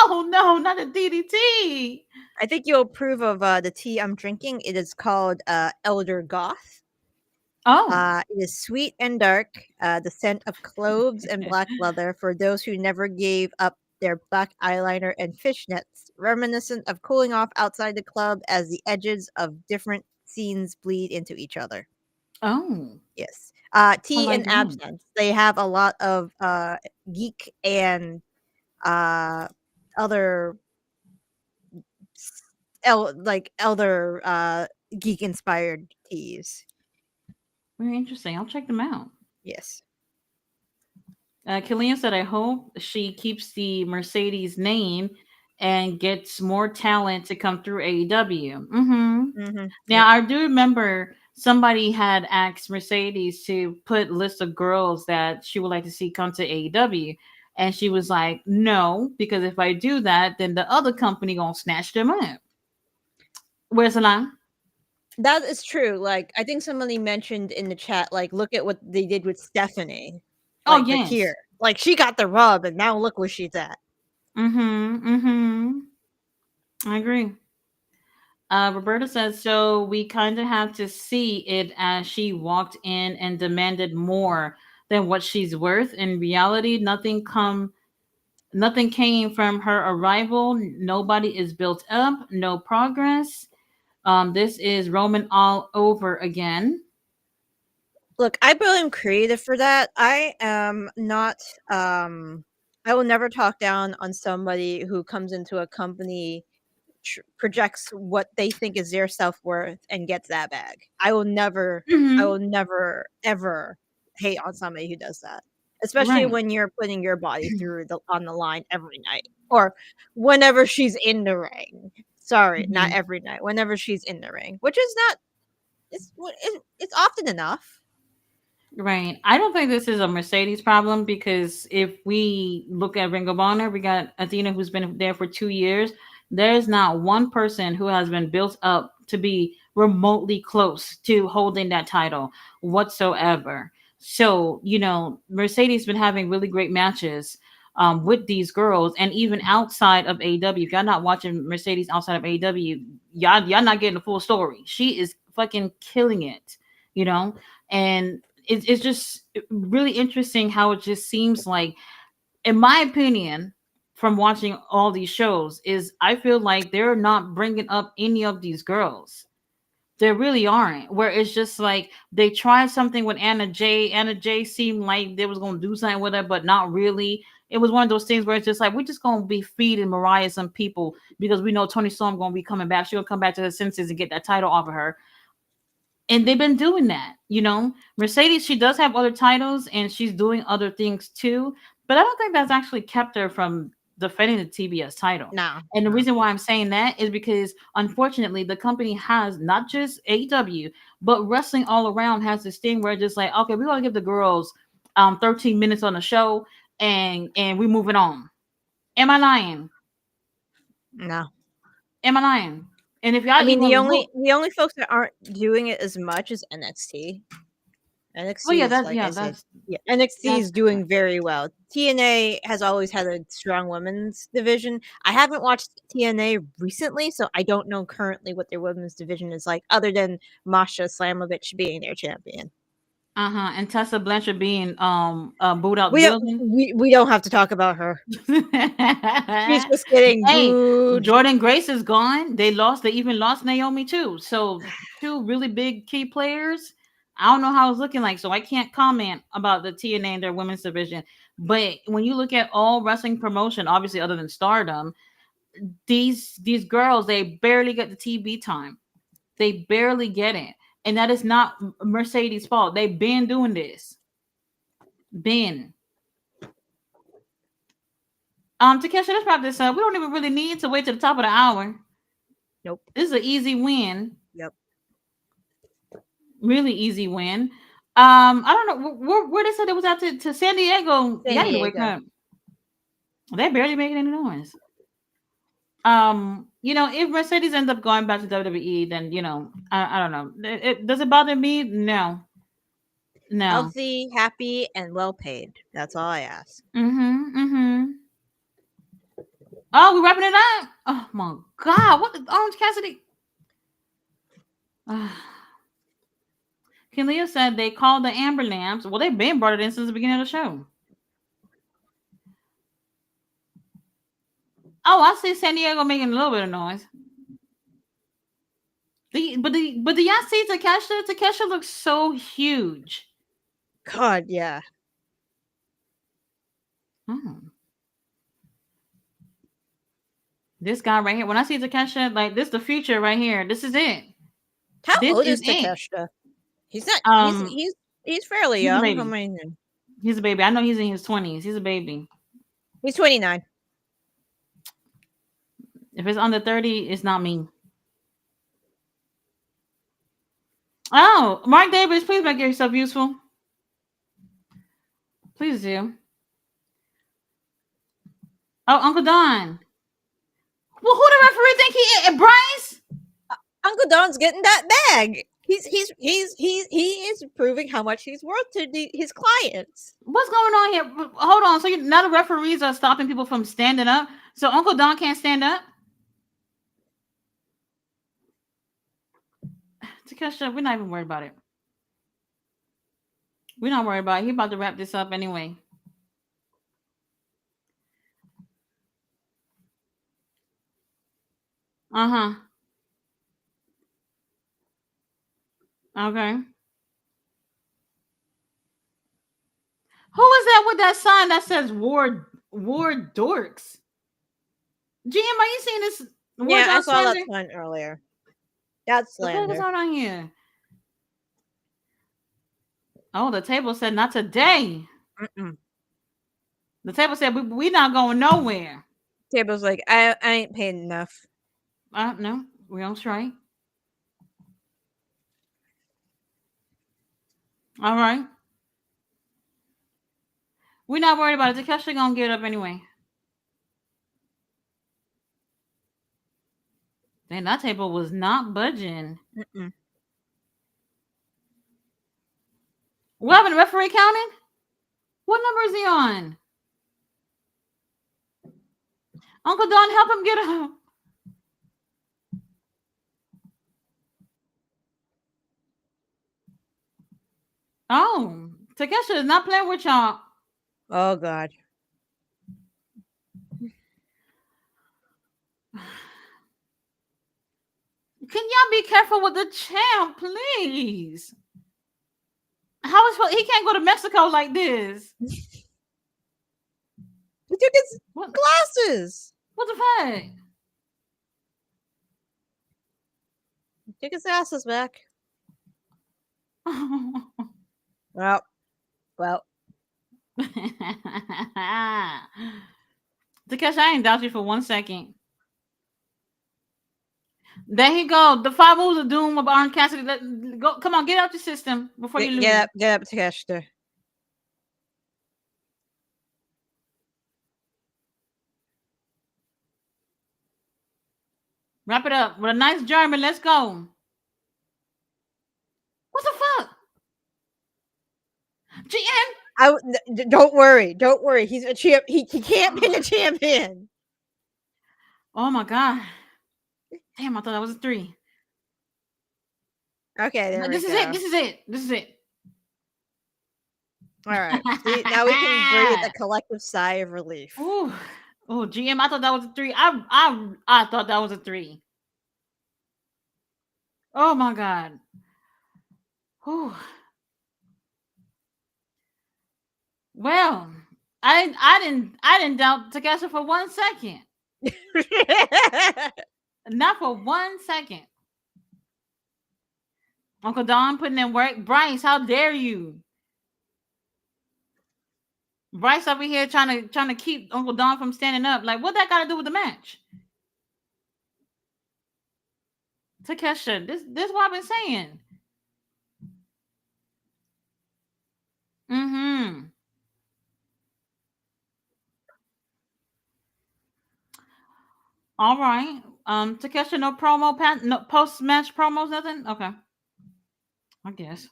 Oh no, not a DDT. I think you'll approve of the tea I'm drinking. It is called Elder Goth. Oh. It is sweet and dark, the scent of cloves and black leather for those who never gave up their black eyeliner and fishnets, reminiscent of cooling off outside the club as the edges of different scenes bleed into each other. Oh. Yes. I Tea like and that. absinthe. They have a lot of geek and uh, other like elder geek inspired teas. Very interesting. I'll check them out. Yes. Killian said, I hope she keeps the Mercedes name and gets more talent to come through AEW. Now, Yep. I do remember somebody had asked Mercedes to put list of girls that she would like to see come to AEW. And she was like, no, because if I do that, then the other company gonna snatch them up. Where's the line? That is true. Like, I think somebody mentioned in the chat, like, look at what they did with Stephanie, Oh like yes. Bakir. Like, she got the rub, and now look where she's at. Mm-hmm. Mm-hmm. I agree. Roberta says, so we kind of have to see it as she walked in and demanded more than what she's worth. In reality, nothing came from her arrival. Nobody is built up, no progress. This is Roman all over again. Look, I blame creative for that. I am not. I will never talk down on somebody who comes into a company, projects what they think is their self worth, and gets that bag. I will never. I Hmm. will never ever hate on somebody who does that, especially Right. when you're putting your body through on the line every night, or whenever she's in the ring. Sorry, not Mhm. every night. Whenever she's in the ring, which is not. It's often enough. Right. I don't think this is a Mercedes problem because if we look at Ring of Honor, we got Athena who's been there for 2 years. There's not one person who has been built up to be remotely close to holding that title whatsoever. So, Mercedes been having really great matches with these girls, and even outside of AEW. If y'all not watching Mercedes outside of AEW, y'all not getting the full story. She is fucking killing it, you know? And it's just really interesting how it just seems like, in my opinion, from watching all these shows, is I feel like they're not bringing up any of these girls. They really aren't. Where it's just like they tried something with Anna Jay. Anna Jay seemed like they was gonna do something with her, but not really. It was one of those things where it's just like we're just gonna be feeding Mariah some people because we know Tony Storm gonna be coming back. She'll come back to her senses and get that title off of her, and they've been doing that. Mercedes, she does have other titles and she's doing other things too, but I don't think that's actually kept her from defending the TBS title. No, And the no. reason why I'm saying that is because unfortunately the company has not just AEW but wrestling all around has this thing where it's just like, okay, we're gonna give the girls 13 minutes on the show and we're moving on. Am I lying? No. Am I lying? And if I y'all mean, even look, the only folks that aren't doing it as much is NXT. well, NXT yeah, is, that's like yeah, I said, that's yeah, NXT that's is different. doing very well. TNA has always had a strong women's division. I haven't watched TNA recently, so I don't know currently what their women's division is like, other than Masha Slamovich being their champion. Uh-huh. And Tessa Blanchard being booed out the We don't building. we don't have to talk about her. She's just getting Hey, booed. Jordan Grace is gone. They even lost Naomi too. So two really big key players. I don't know how it's looking like, so I can't comment about the TNA and their women's division. But when you look at all wrestling promotion, obviously other than Stardom, these girls, they barely get the TV time. They barely get it. And that is not Mercedes' fault. They've been doing this. Been. Takesha, let's wrap this up. We don't even really need to wait to the top of the hour. Nope. This is an easy win. Yep. Really easy win. I don't know where they said it was out to San Diego. San Y'all need to wake Diego. up. They're barely making any noise. If Mercedes ends up going back to WWE, then I don't know. Does it bother me? No, no. Healthy, happy, and well paid. That's all I ask. Mm-hmm. Mm-hmm. Oh, we wrapping it up. Oh my God! What the Orange Cassidy? Kelia said they called the Amber Lamps. Well, they've been brought it in since the beginning of the show. Oh, I see San Diego making a little bit of noise. But do y'all see Takesha? Takesha looks so huge. God, yeah. Hmm. This guy right here. When I see Takesha, like this, the future right here. This is it. How This old is is it. Takeshita? He's not. Um, He's fairly he's a young. I baby. mean, He's a baby. I know he's in his 20s. He's a baby. he's 29. If it's under 30, it's not me. Oh, Mark Davis, please make yourself useful. Please do. Oh, Uncle Don. Well, who the referee think he is? Bryce? Uncle Don's getting that bag. He is proving how much he's worth to his clients. What's going on here? Hold on. So now the referees are stopping people from standing up. So Uncle Don can't stand up. Takesha, we're not even worried about it. We're not worried about it. He about to wrap this up anyway. Uh huh. Okay. Who is that with that sign that says Ward Dorks? GM, are you seeing this? Ward Yeah, I Dog saw that slander? sign earlier. That's The fuck is slander. going on here? Oh, the table said not today. Mm-mm. The table said we not going nowhere. Table's like, I ain't paid enough. No, we on strike. All right. We're not worried about it. Takeshi gonna get up anyway. Dang, that table was not budging. Mm-mm. What happened? The referee counted? What number is he on? Uncle Don, help him get up. Oh, Takeshi is not playing with y'all. Oh God. Can y'all be careful with the champ, please? How is he can't go to Mexico like this? He took his What? glasses. What the fuck? He took his glasses back. Well, well. Takeshi, I ain't doubt you for 1 second. There he go. The 5 moves of doom of Orange Cassidy. Go, come on, get out your system before you lose. Get up, Takeshita. Wrap it up with a nice German. Let's go. What the fuck? GM? Don't worry. Don't worry. He's a champ. He can't pin a champion. Oh my god. Damn, I thought that was a 3. Okay, there This we is go. it. This is it. This is it. All right. See, now we can breathe a collective sigh of relief. Ooh. Oh, GM, I thought that was a 3. I thought that was a 3. Oh my god. Ooh. Well, I didn't doubt Takesha for 1 second. Not for 1 second. Uncle Don putting in work. Bryce, how dare you? Bryce over here trying to keep Uncle Don from standing up. Like, what that got to do with the match? Takesha, this what I've been saying. Mm-hmm. All right. Takesha, no promo, no post match promos, nothing. Okay. I guess.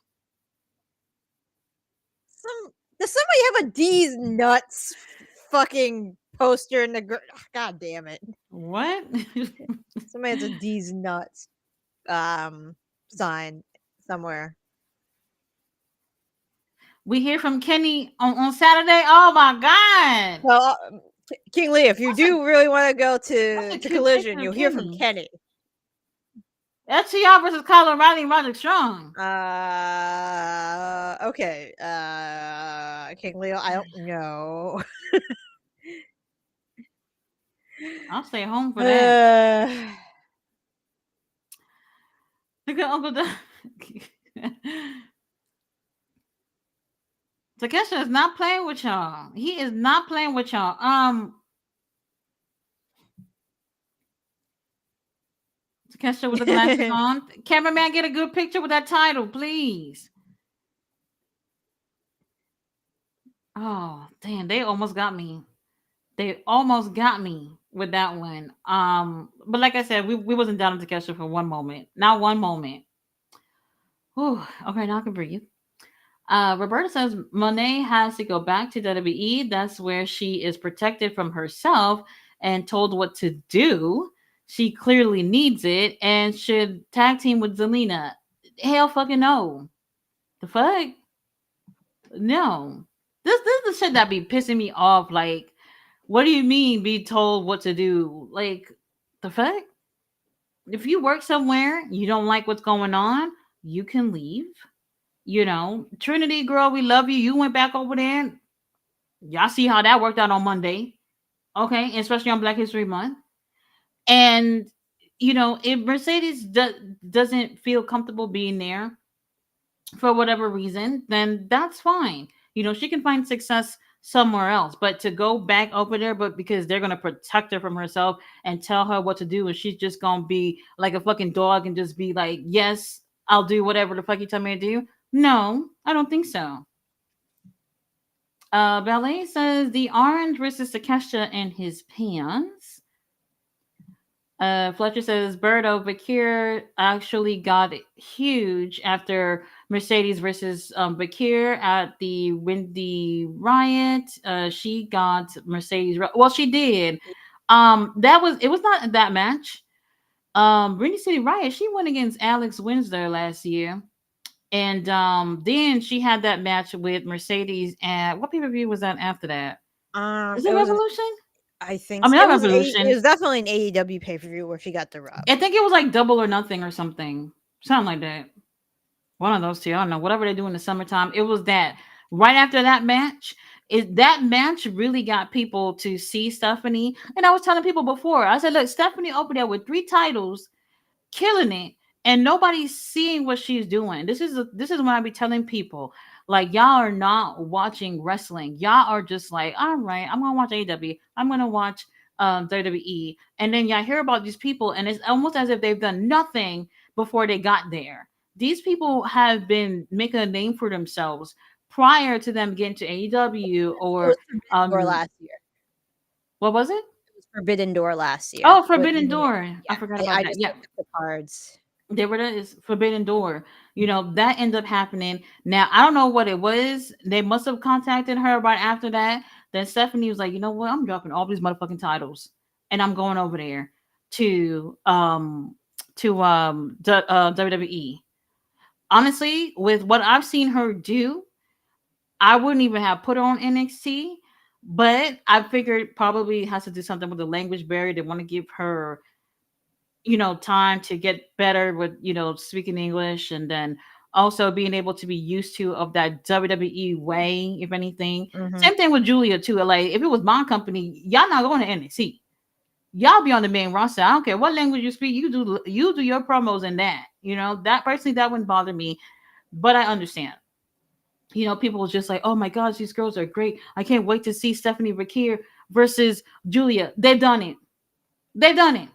Does somebody have a D's nuts fucking poster in the God damn it. What? Somebody has a D's nuts sign somewhere. We hear from Kenny on Saturday. Oh my god. Well, King Lee, if you do really want to go That's a to cute Collision, picture you'll of hear from Kenny. Kenny. FTR versus Kyle O'Reilly and Roderick Strong. Okay. King Leo, I don't know. I'll stay home for that. Look at Uncle Don. Takesha is not playing with y'all. He is not playing with y'all. Takesha with the glasses on. Cameraman, get a good picture with that title, please. Oh, damn, they almost got me. They almost got me with that one. But like I said, we wasn't down to catch her for one moment. Not one moment. Whew. Okay, now I can breathe. Roberta says Monet has to go back to WWE. That's where she is protected from herself and told what to do. She clearly needs it and should tag team with Zelina. Hell fucking no. The fuck? No. This is the shit that be pissing me off. Like, what do you mean be told what to do? Like, the fuck? If you work somewhere, you don't like what's going on, you can leave. Trinity girl, we love you. You went back over there. Y'all see how that worked out on Monday. Okay, especially on Black History Month. And if Mercedes doesn't feel comfortable being there for whatever reason, then that's fine. She can find success somewhere else. But to go back over there, but because they're gonna protect her from herself and tell her what to do, and she's just gonna be like a fucking dog and just be like, yes, I'll do whatever the fuck you tell me to do. No, I don't think so. Ballet says the orange versus Takesha in his pants. Fletcher says Berto Bakir actually got huge after Mercedes versus Bakir at the Windy Riot. She got Mercedes. Well, she did. It was not that match. Windy City Riot. She went against Alex Winsler last year, and then she had that match with Mercedes. And what pay-per-view was that after that? Is it It was Revolution? I think I mean, it not was it Revolution. was definitely an AEW pay per view where she got the rub. I think it was like Double or Nothing or something. Something like that. One of those two. I don't know. Whatever they do in the summertime. It was that. Right after that match, that match really got people to see Stephanie. And I was telling people before, I said, look, Stephanie over there with 3 titles, killing it, and nobody's seeing what she's doing. This is when I be telling people, like, y'all are not watching wrestling. Y'all are just like, all right, I'm gonna watch AEW. I'm gonna watch WWE, and then y'all hear about these people, and it's almost as if they've done nothing before they got there. These people have been making a name for themselves prior to them getting to AEW It or was Forbidden Door um last year. what was it? It was Forbidden Door last year Oh, with Forbidden Door. I yeah. forgot about I that. just Yeah, looked at the cards. there were is Forbidden Door. That ended up happening. Now I don't know what it was. They must have contacted her right after that. Then Stephanie was like, you know what? I'm dropping all these motherfucking titles, and I'm going over there to WWE. Honestly, with what I've seen her do, I wouldn't even have put her on NXT. But I figured probably has to do something with the language barrier. They want to give her time to get better with speaking English, and then also being able to be used to of that WWE way, if anything. Mhm. Same thing with Julia too. Like, if it was my company, y'all not going to NXT. Y'all be on the main roster. I don't care what language you speak. You do your promos in that. That personally, that wouldn't bother me. But I understand. People was just like, oh my gosh, these girls are great. I can't wait to see Stephanie Bakir versus Julia. They've done it. They've done it.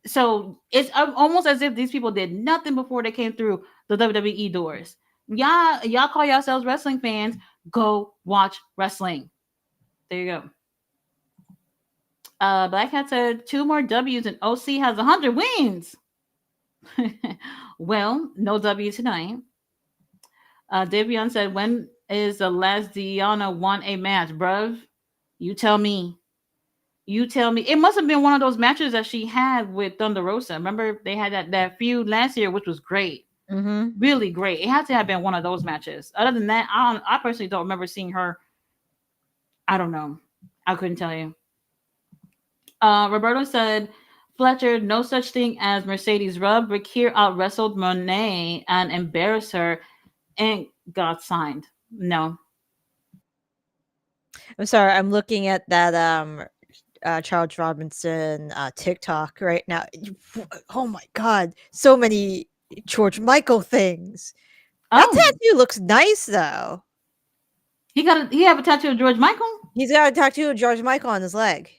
So it's almost as if these people did nothing before they came through the WWE doors. Y'all call yourselves wrestling fans. Go watch wrestling. There you go. Black Hat said 2 more W's and OC has 100 wins. Well, no W tonight. Davion said, when is the last Diana won a match, bruv? You tell me. You tell me. It must have been one of those matches that she had with Thunder Rosa. Remember, they had that feud last year, which was great, Mhm. really great. It had to have been one of those matches. Other than that, I personally don't remember seeing her. I don't know. I couldn't tell you. Roberto said, Fletcher, no such thing as Mercedes Rub. Bakir out wrestled Monet and embarrassed her and got signed. No. I'm sorry. I'm looking at that Charles Robinson TikTok right now. Oh my god, so many George Michael things. That Oh, tattoo looks nice though. he have a tattoo of George Michael? He's got a tattoo of George Michael on his leg.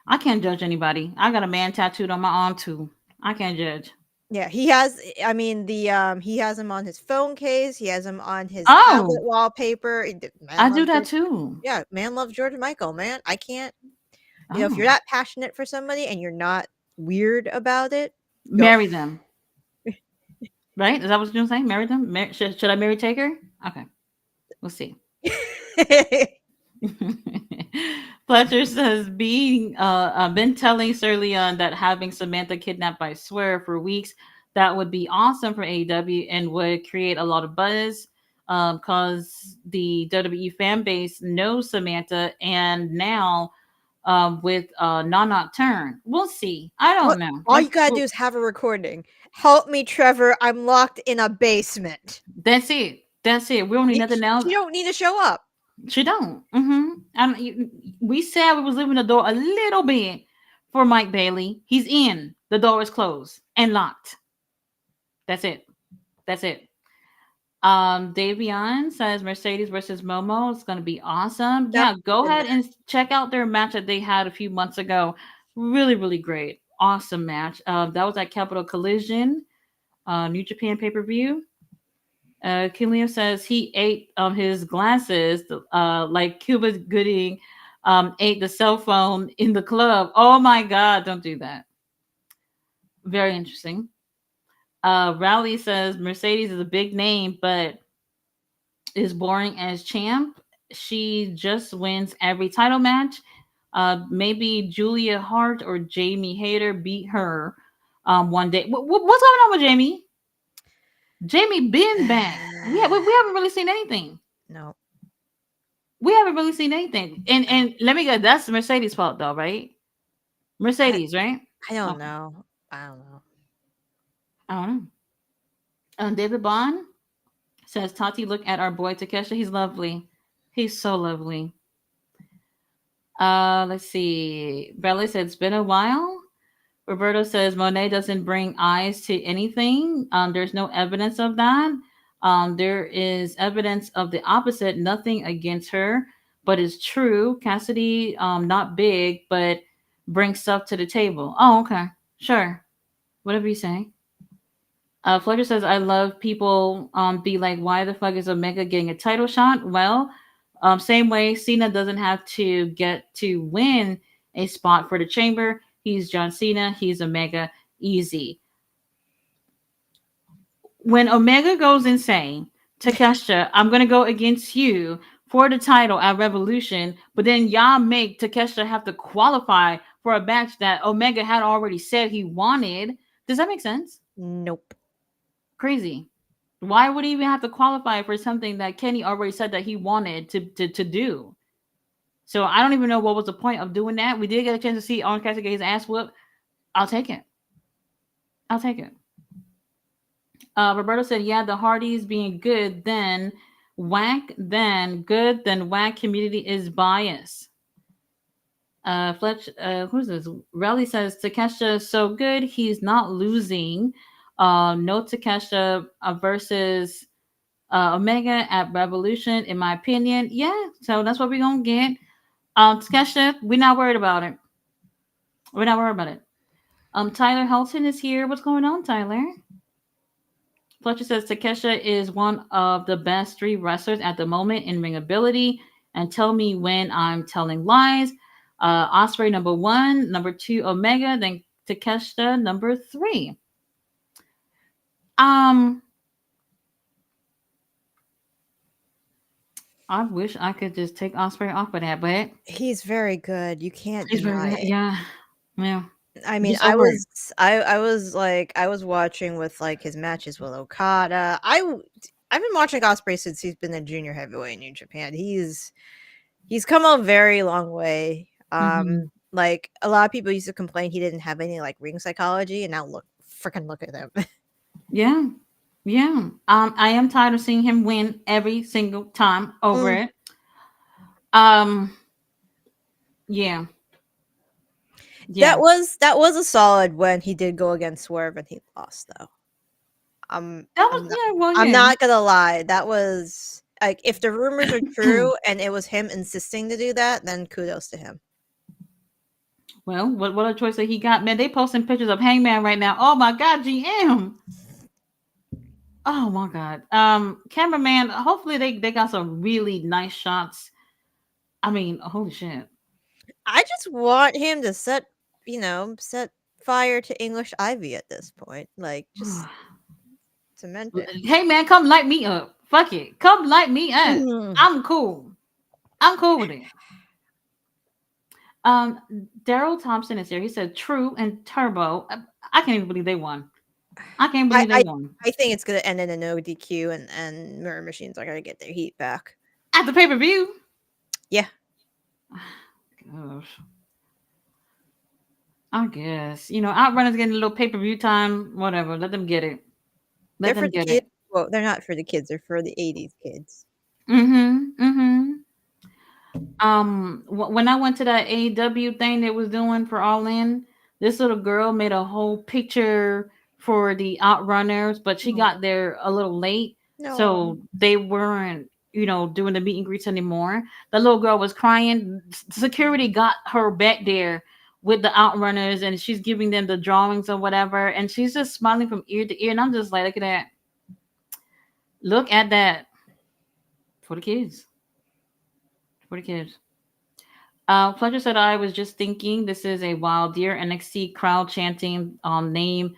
I can't judge anybody. I got a man tattooed on my arm too. I can't judge. Yeah, he has. I mean, he has him on his phone case. He has him on his tablet Oh, wallpaper. I Man do loves that George. too. Yeah, man loves George Michael. Man, I can't. If you're Oh, that passionate for somebody and you're not weird about it, go. marry them. Right? Is that what you're saying? Marry them? Should I marry Taker? Okay, we'll see. Fletcher says being been telling Sir Leon that having Samantha kidnapped by Swerve for weeks, that would be awesome for AEW and would create a lot of buzz because the WWE fan base knows Samantha, and now with non Nocturne, we'll see. I don't What know. all you gotta do is have a recording. Help me, Trevor. I'm locked in a basement. That's it. That's it. We don't need nothing else. She don't need to show up. She don't. We said we was leaving the door a little bit for Mike Bailey. He's in. The door is closed and locked. That's it. That's it. Davion says Mercedes versus Momo is going to be awesome. That Yeah, go in ahead there. and check out their match that they had a few months ago. Really, really great. Awesome match. That was at Capital Collision, New Japan pay per view. Killian says he ate his glasses like Cuba Gooding ate the cell phone in the club. Oh my God, don't do that. Very interesting. Rowley says Mercedes is a big name, but is boring as champ. She just wins every title match. Maybe Julia Hart or Jamie Hayter beat her one day. What's going on with Jamie? Jamie been back. We haven't really seen anything. No. We haven't really seen anything. And let me go. That's Mercedes' fault though, right? I Mercedes, right? I don't Okay. know. I don't know. I don't know. David Bond says, Tati, look at our boy Takesha. He's lovely. He's so lovely. Let's see. Bradley said it's been a while. Roberto says Monet doesn't bring eyes to anything. There's no evidence of that. There is evidence of the opposite. Nothing against her, but it's true. Cassidy, not big, but brings stuff to the table. Oh, okay, sure, whatever you say. Fletcher says I love people be like, why the fuck is Omega getting a title shot? Well, same way Cena doesn't have to get to win a spot for the chamber. He's John Cena. He's Omega. Easy. When Omega goes insane, Takesha, I'm gonna go against you for the title at Revolution, but then y'all make Takesha have to qualify for a match that Omega had already said he wanted. Does that make sense? Nope. Crazy. Why would he even have to qualify for something that Kenny already said that he wanted to do? So I don't even know what was the point of doing that. We did get a chance to see Orange Cassidy get his ass whooped. I'll take it. I'll take it. Roberto said, yeah, the Hardys being good, then whack, then good, then whack community is biased. Who's this? Raleigh says Takesha is so good, he's not losing. No Takesha versus Omega at Revolution, in my opinion. Yeah, so that's what we're gonna get. Takesha, we're not worried about it. We're not worried about it. Tyler Helton is here. What's going on, Tyler? Fletcher says Takesha is one of the best three wrestlers at the moment in ring ability. And tell me when I'm telling lies. Osprey number one, number two Omega, then Takesha number three. Um, I wish I could just take Osprey off of that, but He's very good. You can't he's very deny good. it. Yeah, yeah. I mean, Just over it. I was like I was watching with like his matches with Okada. I've been watching Osprey since he's been a junior heavyweight in New Japan. He's come a very long way. Hmm. Like a lot of people used to complain he didn't have any like ring psychology, and now look at him. Yeah, yeah. I am tired of seeing him win every single time over Mm, it. Um, yeah, yeah. that was a solid when he did go against Swerve and he lost though. That was I'm not yeah. Well, I'm yeah. not gonna lie. That was like if the rumors are true and it was him insisting to do that, then kudos to him. Well, what a choice that he got, man. They posting pictures of Hangman right now. Oh my god, GM. Oh my god. Cameraman, hopefully they got some really nice shots. I mean, holy shit. I just want him to set fire to English Ivy at this point. Like, just cement it. Hey man, come light me up. Fuck it. Come light me up. I'm cool. I'm cool with it. Um, Daryl Thompson is here. He said True and Turbo. I can't even believe they won. I can't I believe they I won. I think it's gonna end in a no DQ, and Mirror Machines are gonna get their heat back. At the pay-per-view. Yeah. Gosh. I guess. Outrunners getting a little pay-per-view time, whatever. Let them get it. They're Let for them the get kids. it. Well, they're not for the kids, they're for the '80s kids. Mm-hmm. Mm-hmm. When I went to that AEW thing they was doing for All In, this little girl made a whole picture for the Outrunners, but she No. got there a little late, No. so they weren't, doing the meet and greets anymore. The little girl was crying. Security got her back there with the Outrunners, and she's giving them the drawings or whatever, and she's just smiling from ear to ear, and I'm just like, look at that for the kids, for the kids. Fletcher said, I was just thinking this is a wild deer NXT crowd chanting name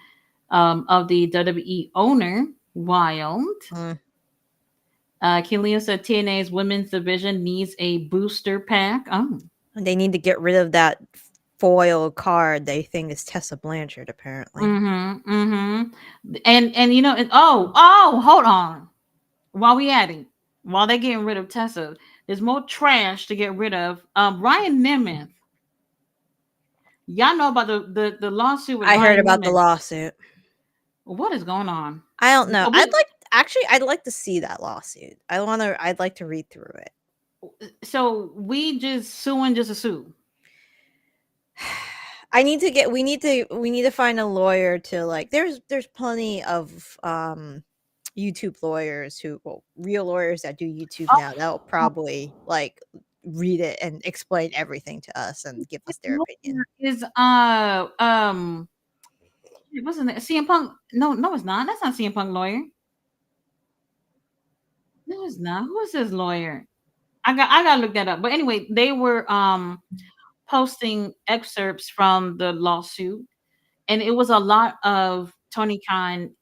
of the WWE owner. Wild. Mm. Killian said TNA's women's division needs a booster pack. Oh. They need to get rid of that foil card they think is Tessa Blanchard, apparently. Mm-hmm. Mm-hmm. And hold on. While we at it, while they're getting rid of Tessa, there's more trash to get rid of. Ryan Nemeth. Y'all know about the lawsuit with I heard Ryan about the Nemeth. lawsuit. What is going on? I don't know. We I'd like to see that lawsuit. I'd like to read through it. so we just suing just to sue. We need to find a lawyer to, like, there's plenty of YouTube lawyers real lawyers that do YouTube now that'll probably, like, read it and explain everything to us and give us their opinion. Is it wasn't it CM Punk? No, no, it's not. That's not CM Punk lawyer. No, it's not. Who is his lawyer? I gotta look that up. But anyway, they were posting excerpts from the lawsuit, and it was a lot of Tony Khan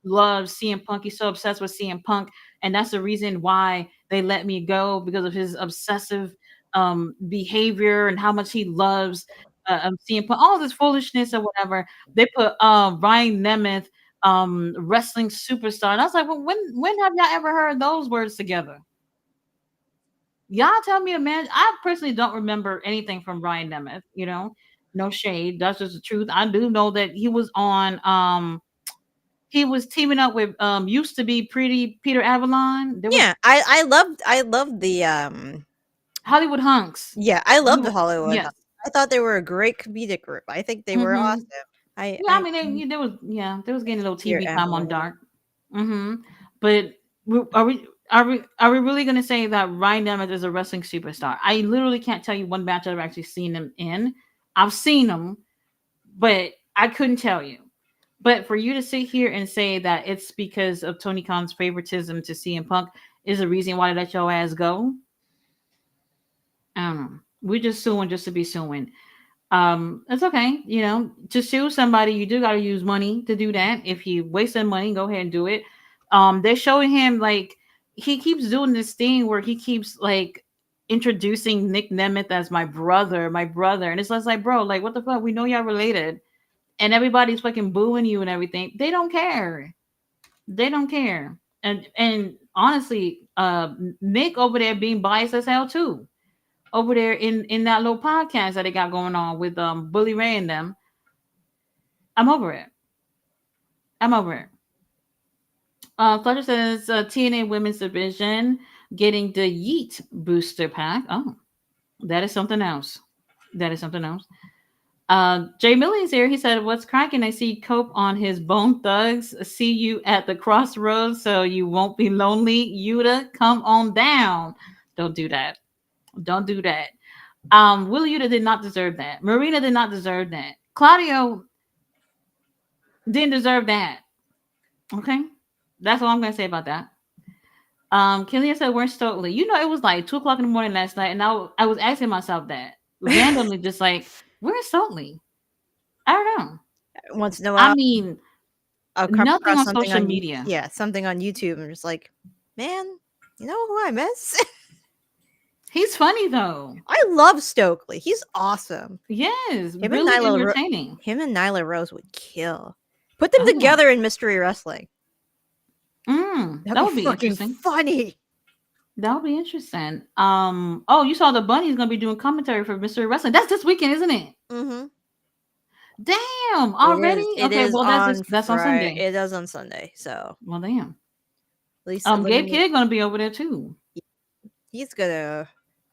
loves CM Punk. He's so obsessed with CM Punk, and that's the reason why they let me go because of his obsessive behavior and how much he loves CM Punk. All this foolishness or whatever. They put Ryan Nemeth, wrestling superstar, and I was like, well, when have y'all ever heard those words together? Y'all tell me a man. I personally don't remember anything from Ryan Nemeth. No shade. That's just the truth. I do know that he was on he was teaming up with used to be pretty Peter Avalon. There was Yeah, I loved the Hollywood Hunks. yeah, I love the Hollywood Yes. Hustle. I thought they were a great comedic group. I think they were Mm-hmm. awesome. I Yeah, I I mean there was they was getting a little Dear TV time on Evelyn. Dark. Mm-hmm. But are we really gonna say that Ryan Nemeth is a wrestling superstar? I literally can't tell you one match I've actually seen him in. I've seen him, but I couldn't tell you. But for you to sit here and say that it's because of Tony Khan's favoritism to CM Punk is the reason why they let your ass go, I don't know. We're just suing just to be suing. It's okay. To sue somebody, you do got to use money to do that. If you wasting money, go ahead and do it. They're showing him like he keeps doing this thing where he keeps like introducing Nick Nemeth as my brother, and it's just like, bro, like what the fuck? We know y'all related, and everybody's fucking booing you and everything. They don't care. They don't care. And honestly, Nick over there being biased as hell too over there in that little podcast that they got going on with Bully Ray and them. I'm over it. I'm over it. Fletcher says TNA Women's Division getting the Yeet booster pack. Oh, that is something else. That is something else. Jay Millie's here. He said, "What's cracking? I see Cope on his Bone Thugs. See you at the crossroads, so you won't be lonely. Yuta, come on down. Don't do that. Don't do that." Wheeler Yuta did not deserve that. Marina did not deserve that. Claudio didn't deserve that. Okay, that's all I'm gonna say about that. Killian said, "Where's Stokely?" You know, it was like 2 o'clock in the morning last night, and I was asking myself that randomly, just like, "Where's Stokely?" I don't know. Once in a I while, mean, I'll come nothing across on something social on media. yeah, something on YouTube. I'm just like, man, you know who I miss? He's funny though. I love Stokely. He's awesome. Yes, Him and really Nyla, entertaining. Rose would kill. Put them Oh, together in mystery wrestling. That'd that be would be fucking interesting. funny. That would be interesting. Oh, you saw the bunny's gonna be doing commentary for Mystery Wrestling. That's this weekend, isn't it? Hmm. Damn, It is. already? It Okay, is well on that's on Friday. Sunday. It is on Sunday. So Well, damn. at least Gabe eliminate. Kidd gonna be over there too. He's gonna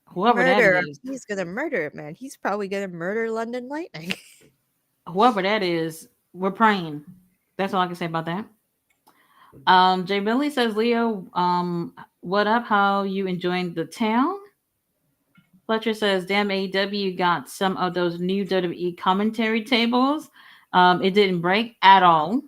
Whoever that murder. is, He's gonna murder it, man. He's probably gonna murder London Lightning. whoever that is, we're praying. That's all I can say about that. Jay Billy says, Leo, what up? How you enjoying the town? Fletcher says, damn, AEW got some of those new WWE commentary tables. It didn't break at all.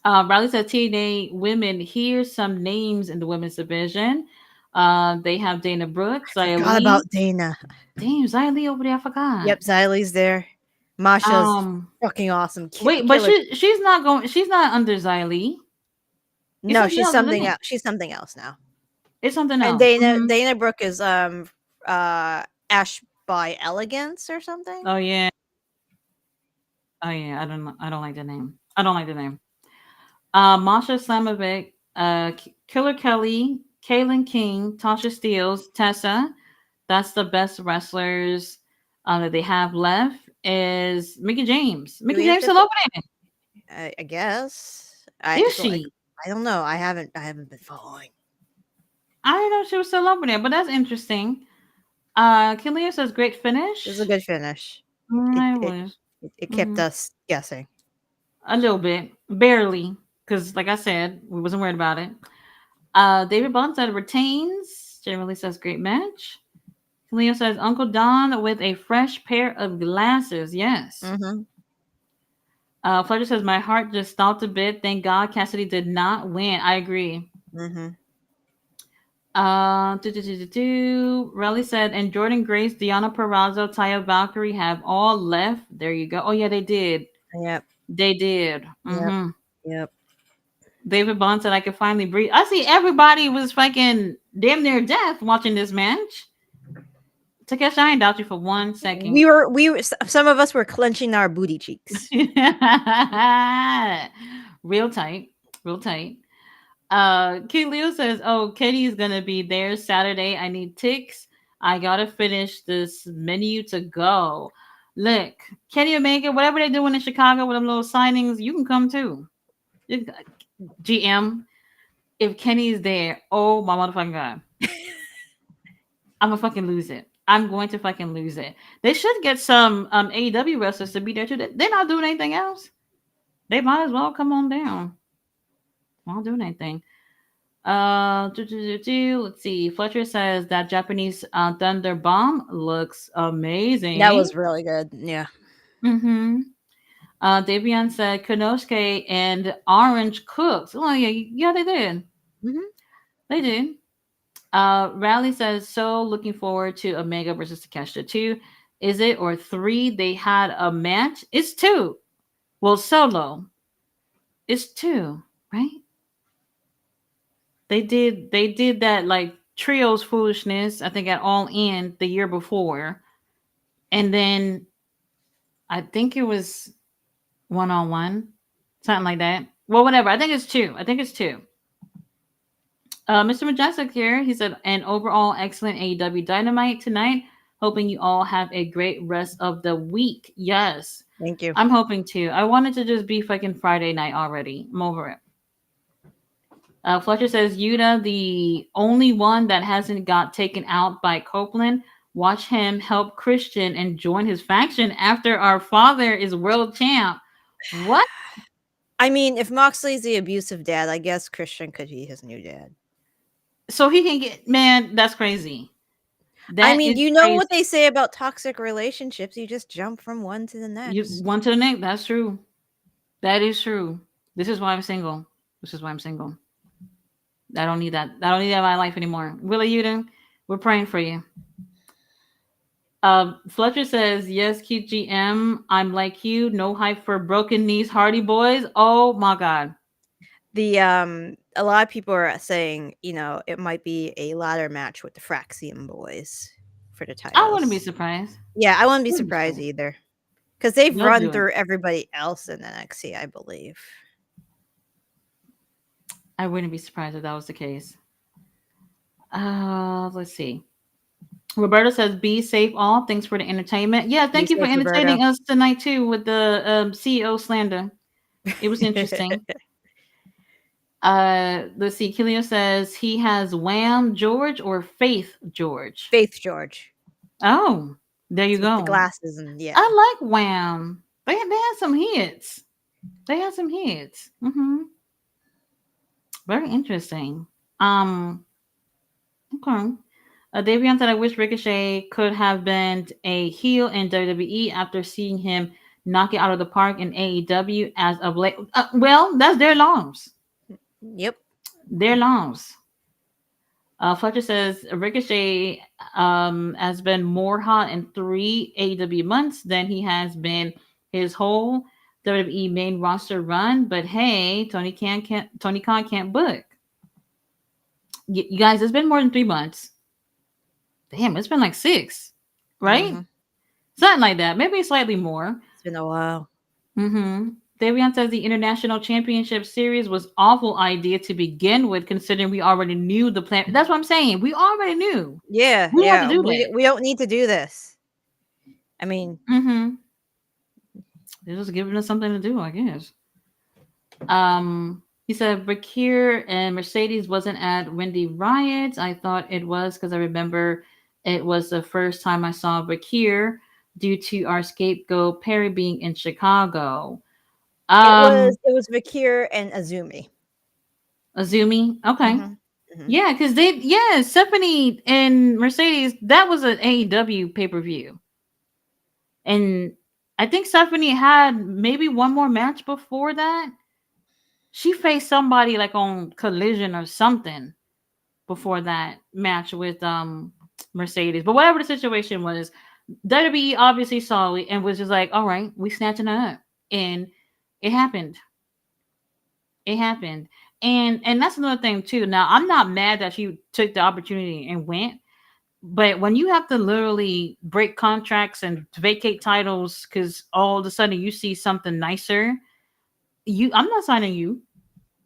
Riley says, TNA women, here's some names in the women's division. They have Dana Brooks, I Xia forgot Li. about Dana. Damn, Xia Li over there, I forgot. Yep, Xylee's there. Masha's Um, fucking awesome. Wait, but Killer. she's not going. She's not under Xia Li. It's No, something she's else, isn't something it? else. She's something else now. It's something And else. Dana Brooke is Ash by Elegance or something. Oh yeah. Oh yeah. I don't know. I don't like the name. I don't like the name. Masha Slamovic, Killer Kelly, Kaylin King, Tasha Steeles, Tessa. That's the best wrestlers that they have left. Is Mickey James? Do Mickey we have James to? still over there? I guess. Is she? I don't know. I haven't. I haven't been following. I didn't know she was still over there, but that's interesting. Killia says great It was a finish. good finish. It I it was. it kept Mhm. us guessing. A little bit, barely, because like I said, we wasn't worried about it. David Bond said retains. Generally says great match. Leo says Uncle Don with a fresh pair of glasses. Yes. Mm-hmm. Fletcher says my heart just stopped a bit. Thank God Cassidy did not win. I agree. Mm-hmm. Relly said, and Jordan Grace, Deanna Perrazzo, Taya Valkyrie have all left. There you go. Oh yeah, they did. Yep. They did. Yep. Mm-hmm. Yep. David Bond said, I could finally breathe. I see everybody was fucking damn near death watching this match. Takeshi, I ain't doubt you for 1 second. Some of us were clenching our booty cheeks. Real tight. Real tight. King Leo says, oh, Kenny's gonna be there Saturday. I need ticks. I gotta finish this menu to go. Look, Kenny Omega, whatever they're doing in Chicago with them little signings, you can come too. GM, if Kenny's there, oh my motherfucking god, I'm gonna fucking lose it. I'm going to fucking lose it. They should get some AEW wrestlers to be there too. They're not doing anything else. They might as well come on down. Not doing anything. Let's see. Fletcher says that Japanese Thunder Bomb looks That amazing. was really good. Yeah. Mm-hmm. Davian said Konosuke and Orange Cooks. Oh yeah, yeah, they did. Mm-hmm. They did. Rally says so. Looking forward to Omega versus Takeshita 2. Is it or 3? They had a match. It's 2. Well, solo. It's 2, right? They did that like trios foolishness. I think at All In the year before, and then I think it was 1-on-1, something like that. Well, whatever. I think it's 2. I think it's 2. Mr. Majestic here. He said, an overall excellent AEW Dynamite tonight. Hoping you all have a great rest of the week. Yes, Thank you. I'm hoping to. I wanted to just be fucking Friday night already. I'm over it. Fletcher says Yuta, the only one that hasn't got taken out by Copeland. Watch him help Christian and join his faction after our father is world champ. What? I mean, if Moxley's the abusive dad, I guess Christian could be his new dad. So he can get, man, that's crazy. I That mean, is you know what crazy. they say about toxic relationships, you just jump from one to the You next. one to the next. That's true. That is true. This is why I'm single. This is why I'm single. I don't need that. I don't need that in my life anymore. Willie Uden, we're praying for you. Fletcher says, yes, QGM. I'm like you. No hype for broken knees, Hardy Boys. Oh my God. A lot of people are saying, it might be a ladder match with the Fraxium boys for the I wouldn't be titles. surprised. Yeah, I wouldn't be Wouldn't be surprised surprised. either. Because they've They'll run do it. through everybody else in NXT, I believe. I wouldn't be surprised if that was the case. Let's see. Roberta says, "Be safe, all. Thanks for the entertainment. Yeah, Be thank you for safe, Roberto. entertaining us tonight too with the CEO slander. It was interesting." Let's see. Killian says he has Wham George or Faith George. Faith George. Oh, there you It's with the go. glasses and yeah. I like Wham. They had some hits. They had some hits. Very interesting. Um, okay. Davion said, I wish Ricochet could have been a heel in WWE after seeing him knock it out of the park in AEW as of late. Well, that's their loss. Yep. Their loss. Fletcher says Ricochet has been more hot in 3 AEW months than he has been his whole WWE main roster run. But hey, Tony Khan can't book. You guys, it's been more than 3 months. Damn, it's been like 6, right? Hmm. Something like that. Maybe slightly more. It's been a while. Mm-hmm. Davion says the International Championship Series was awful idea to begin with, considering we already knew the plan. That's what I'm saying. We already knew. Yeah, We don't have yeah. to do We that. we don't need to do this. I mean, Mm-hmm. They're just giving us something to do, I guess. He said Bakir and Mercedes wasn't at Wendy Riot. I thought it was because I remember it was the first time I saw Bakir due to our scapegoat Perry being in Chicago. it was Um, it was Vakir and Azumi. Azumi. Okay. Hmm. Hmm. Yeah, because Stephanie and Mercedes, that was an AEW pay per view. And I think Stephanie had maybe one more match before that. She faced somebody like on Collision or something before that match with Mercedes. But whatever the situation was, WWE obviously saw it and was just like, all right, we snatching it up. And it happened. It happened. And that's another thing too. Now I'm not mad that she took the opportunity and went, but when you have to literally break contracts and vacate titles because all of a sudden you see something nicer, I'm not signing you.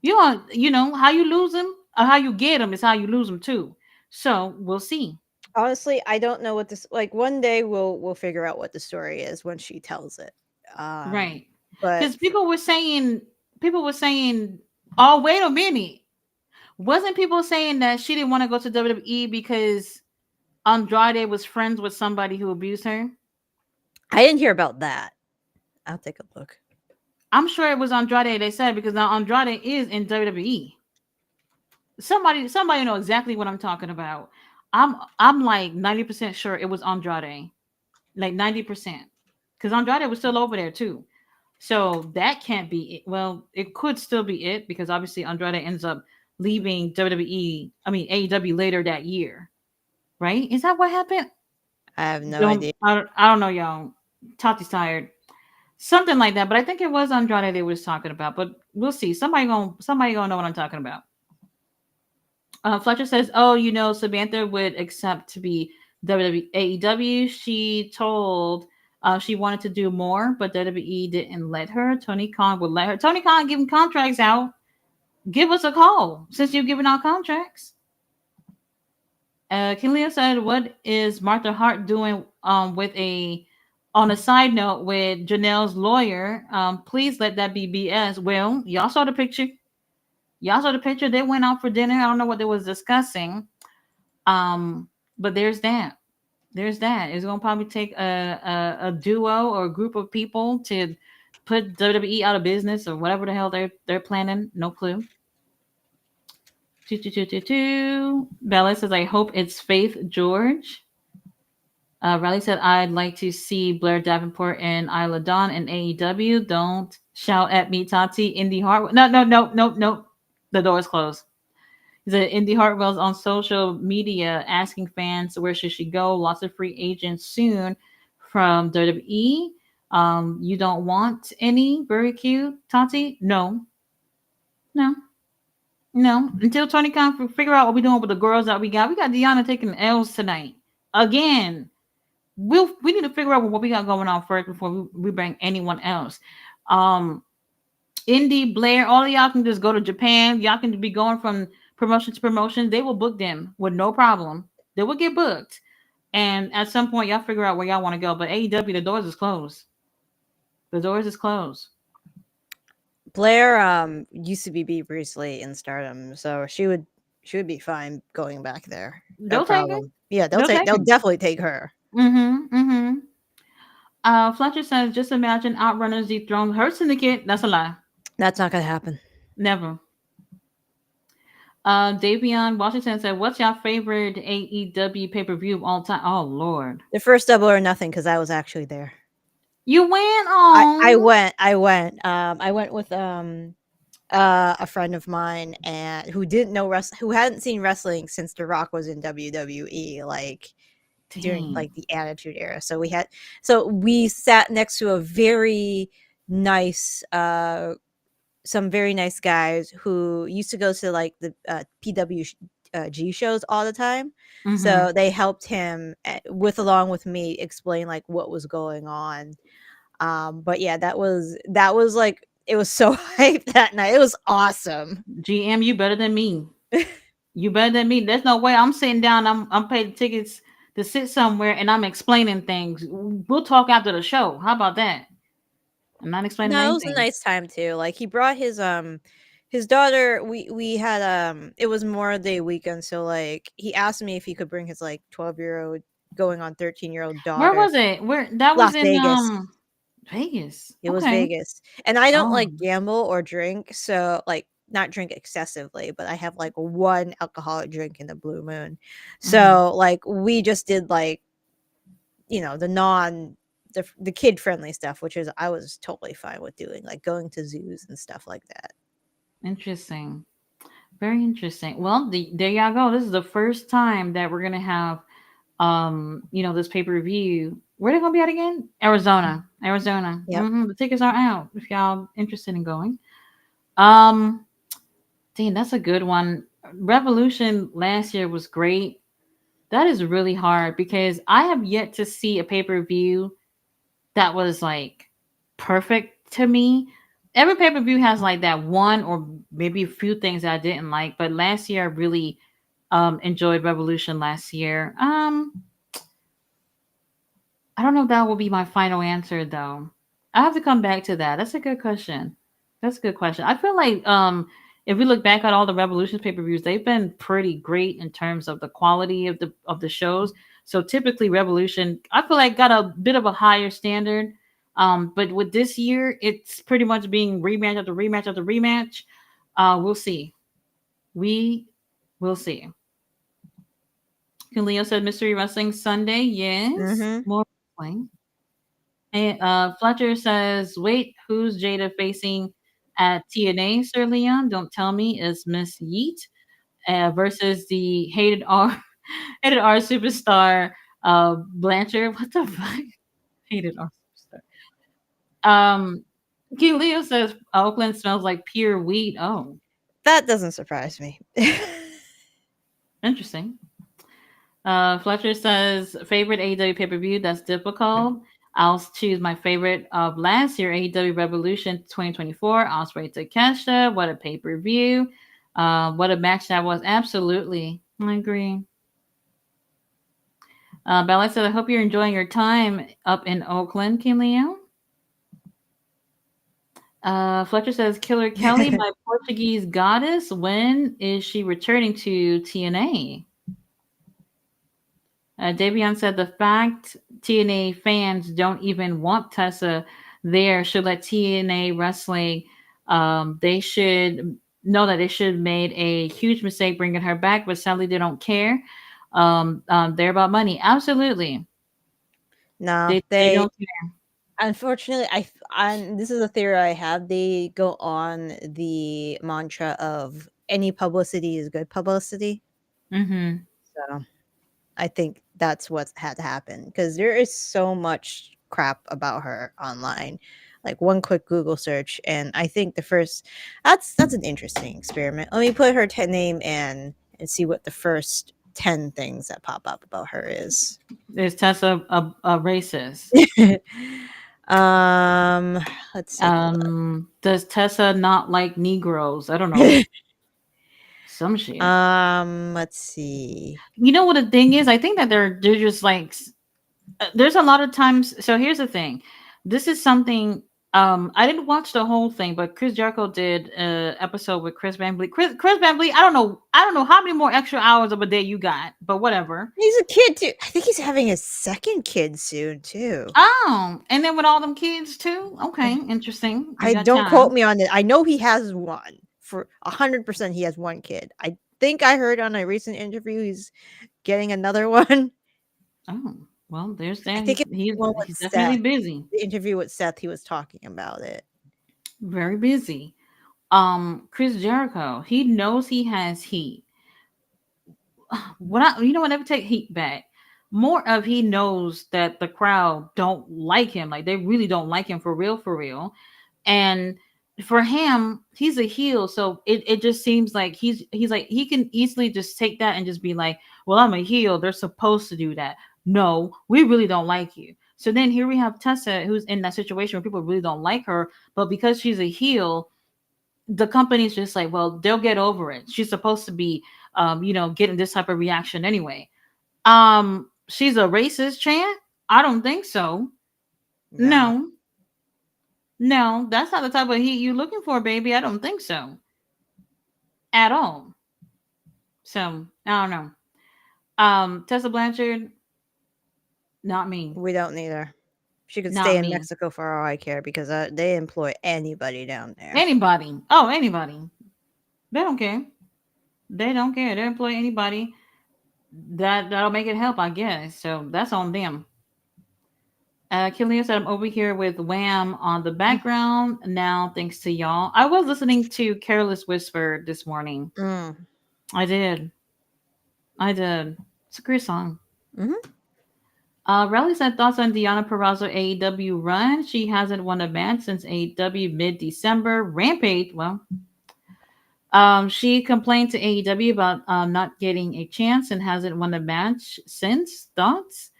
How you lose them or how you get them is how you lose them too. So we'll see. Honestly, I don't know what this like. One day we'll figure out what the story is when she tells it. Um, Right. but Because people were saying, oh, wait a minute. Wasn't people saying that she didn't want to go to WWE because Andrade was friends with somebody who abused her? I didn't hear about that. I'll take a look. I'm sure it was Andrade they said because now Andrade is in WWE. Somebody know exactly what I'm talking about. I'm like 90% sure it was Andrade. Like 90%. Because Andrade was still over there too. So that can't be it. Well, it could still be it because obviously Andrade ends up leaving WWE, I mean AEW later that year. Right? Is that what happened? I have no idea. I don't know, y'all. Tati's tired. Something like that, but I think it was Andrade they was talking about. But we'll see. Somebody gonna know what I'm talking about. Fletcher says, "Oh, Samantha would accept to be WWE AEW. She told she wanted to do more, but WWE didn't let her. Tony Khan would let her. Tony Khan giving contracts out. Give us a call since you're giving out contracts." Kinley said, "What is Martha Hart doing with a on a side note with Janelle's lawyer? Please let that be BS." Well, y'all saw the picture. Y'all saw the picture. They went out for dinner. I don't know what they was discussing. Um, but there's that. There's that. It's gonna probably take a duo or a group of people to put WWE out of business or whatever the hell they're planning. No clue. Bella says, "I hope it's Faith George." Riley said, I'd like to see Blair Davenport and Isla Dawn in AEW. Don't shout at me, Tati. Indy Hartwell. No, no, no, no, no. The door is closed. He said, Indy Hartwell's on social media asking fans where should she go. Lots of free agents soon from WWE. You don't want any? Very cute, Tati? No, no, no. Until Tony Khan figure out what we're doing with the girls that we got. We got Deanna taking L's tonight. Again, we need to figure out what we got going on first before we bring anyone else. Um, Indy, Blair, all of y'all can just go to Japan. Y'all can be going from promotion to promotion. They will book them with no problem. They will get booked. And at some point, y'all figure out where y'all want to go. But AEW, the doors is closed. The doors is closed. Blair used to be Bea Priestley in Stardom, so she would be fine going back there. No They'll take her. problem. Yeah, They'll take they'll her. definitely take her. Mm-hmm. Mm-hmm. Fletcher says, just imagine Outrunners dethrone her syndicate. That's a lie. That's not gonna happen. Never. Davion Washington said, what's your favorite AEW pay-per-view of all time? Oh, Lord. The first Double or Nothing, because I was actually there. You went I on. went. I went with a friend of mine and who didn't know who hadn't seen wrestling since The Rock was in WWE, like during Dang. like the Attitude Era. So we sat next to a very nice some very nice guys who used to go to like the PWG shows all the time. Mm-hmm. So they helped him with along with me explain like what was going on. But yeah, that was like it was so hyped that night. It was awesome. GM, you better than me. You better than me. There's no way I'm sitting down. I'm paying tickets to sit somewhere and I'm explaining things. We'll talk after the show. How about that? I'm not explaining No, it was a anything. nice time too. Like he brought his daughter. We had it was Memorial Day weekend, so like he asked me if he could bring his like 12-year-old going on 13-year-old Where daughter. was it? Where that was Las in Vegas. Vegas. It was Okay. Vegas. And I don't Oh. like gamble or drink, so like not drink excessively, but I have like one alcoholic drink in the blue moon. Hmm. So like we just did like, the the kid friendly stuff, which is I was totally fine with doing, like going to zoos and stuff like that. Interesting. Very interesting. Well, there y'all go. This is the first time that we're gonna have this pay-per-view. Where they gonna be at again? Arizona. Arizona. Yep. The tickets are out if y'all interested in going. Um, Dang, that's a good one. Revolution last year was great. That is really hard because I have yet to see a pay-per-view that was like perfect to me. Every pay-per-view has like that one or maybe a few things that I didn't like, but last year I really enjoyed Revolution last year. I don't know if that will be my final answer though. I have to come back to that. That's a good question. That's a good question. I feel like if we look back at all the Revolution pay-per-views, they've been pretty great in terms of the quality of the shows. So typically Revolution, I feel like got a bit of a higher standard. But with this year, it's pretty much being rematch after rematch after rematch. We'll see. We will see. Leo said Mystery Wrestling Sunday. Yes. Mhm. More wrestling. And Fletcher says, wait, who's Jada facing at TNA, Sir Leon? Don't tell me it's Miss Yeet versus the hated R hated R superstar Blanchard. What the fuck? Hated R superstar. King Leo says Oakland smells like pure weed. Oh, That doesn't surprise me. interesting. Fletcher says favorite AEW pay per view. That's difficult. I'll choose my favorite of last year, AEW Revolution 2024. Osprey Takeshita. What a pay per view. What a match that was. Absolutely, I agree. Bella said, I hope you're enjoying your time up in Oakland, King Leo. Fletcher says, Killer Kelly, my Portuguese goddess. When is she returning to TNA? Davion said the fact TNA fans don't even want Tessa there should let TNA wrestling. They should know that they should have made a huge mistake bringing her back, but sadly they don't care. They're about money. Absolutely. No, They they don't care. unfortunately, this is a theory I have. They go on the mantra of any publicity is good publicity. Mm-hmm. So I think that's what had to happen because there is so much crap about her online. Like one quick Google search, and I think the first that's an interesting experiment. Let me put her name in and see what the first 10 things that pop up about her is. Is Tessa a racist? um, let's take a look. Does Tessa not like Negroes? I don't know. Some shit. Let's see. You know what the thing is? I think that they're just like there's a lot of times. So here's the thing. This is something. I didn't watch the whole thing, but Chris Jericho did a episode with Chris Van Vliet. Chris Van Vliet. I don't know. I don't know how many more extra hours of a day you got, but whatever. He's a kid too. I think he's having his second kid soon too. Oh, and then with all them kids too. Okay, interesting. You I got don't quote time. me on it. I know he has one. For 100% he has one kid. I think I heard on a recent interview he's getting another one. Oh, well, there's I that. think it's the one with He's definitely Seth. busy. The interview with Seth, he was talking about it. Very busy. Chris Jericho, he knows he has heat. What I, you know what, never take heat back. More of he knows that the crowd don't like him. Like they really don't like him for real, for real. And for him, he's a heel, so it just seems like he's like he can easily just take that and just be like, well, I'm a heel. They're supposed to do that. No, we really don't like you. So then here we have Tessa, who's in that situation where people really don't like her, but because she's a heel, the company's just like, well, they'll get over it. She's supposed to be, getting this type of reaction anyway. She's a racist chant? I don't think so. No. No, no, that's not the type of heat you're looking for, baby. I don't think so at all. So I don't know. Tessa Blanchard, not me, We don't need her. She could not stay in me. Mexico for all I care because they employ anybody down there. Anybody? Oh, anybody? They don't care. They don't care. They employ anybody that'll make it help, I guess. So that's on them. Killian said I'm over here with Wham on the background now, thanks to y'all. I was listening to Careless Whisper this morning. Mm. I did. I did. It's a great song. Hmm. Riley said thoughts on Deanna Purrazzo AEW run. She hasn't won a match since AEW mid December. Rampage. Well, she complained to AEW about not getting a chance and hasn't won a match since. Thoughts?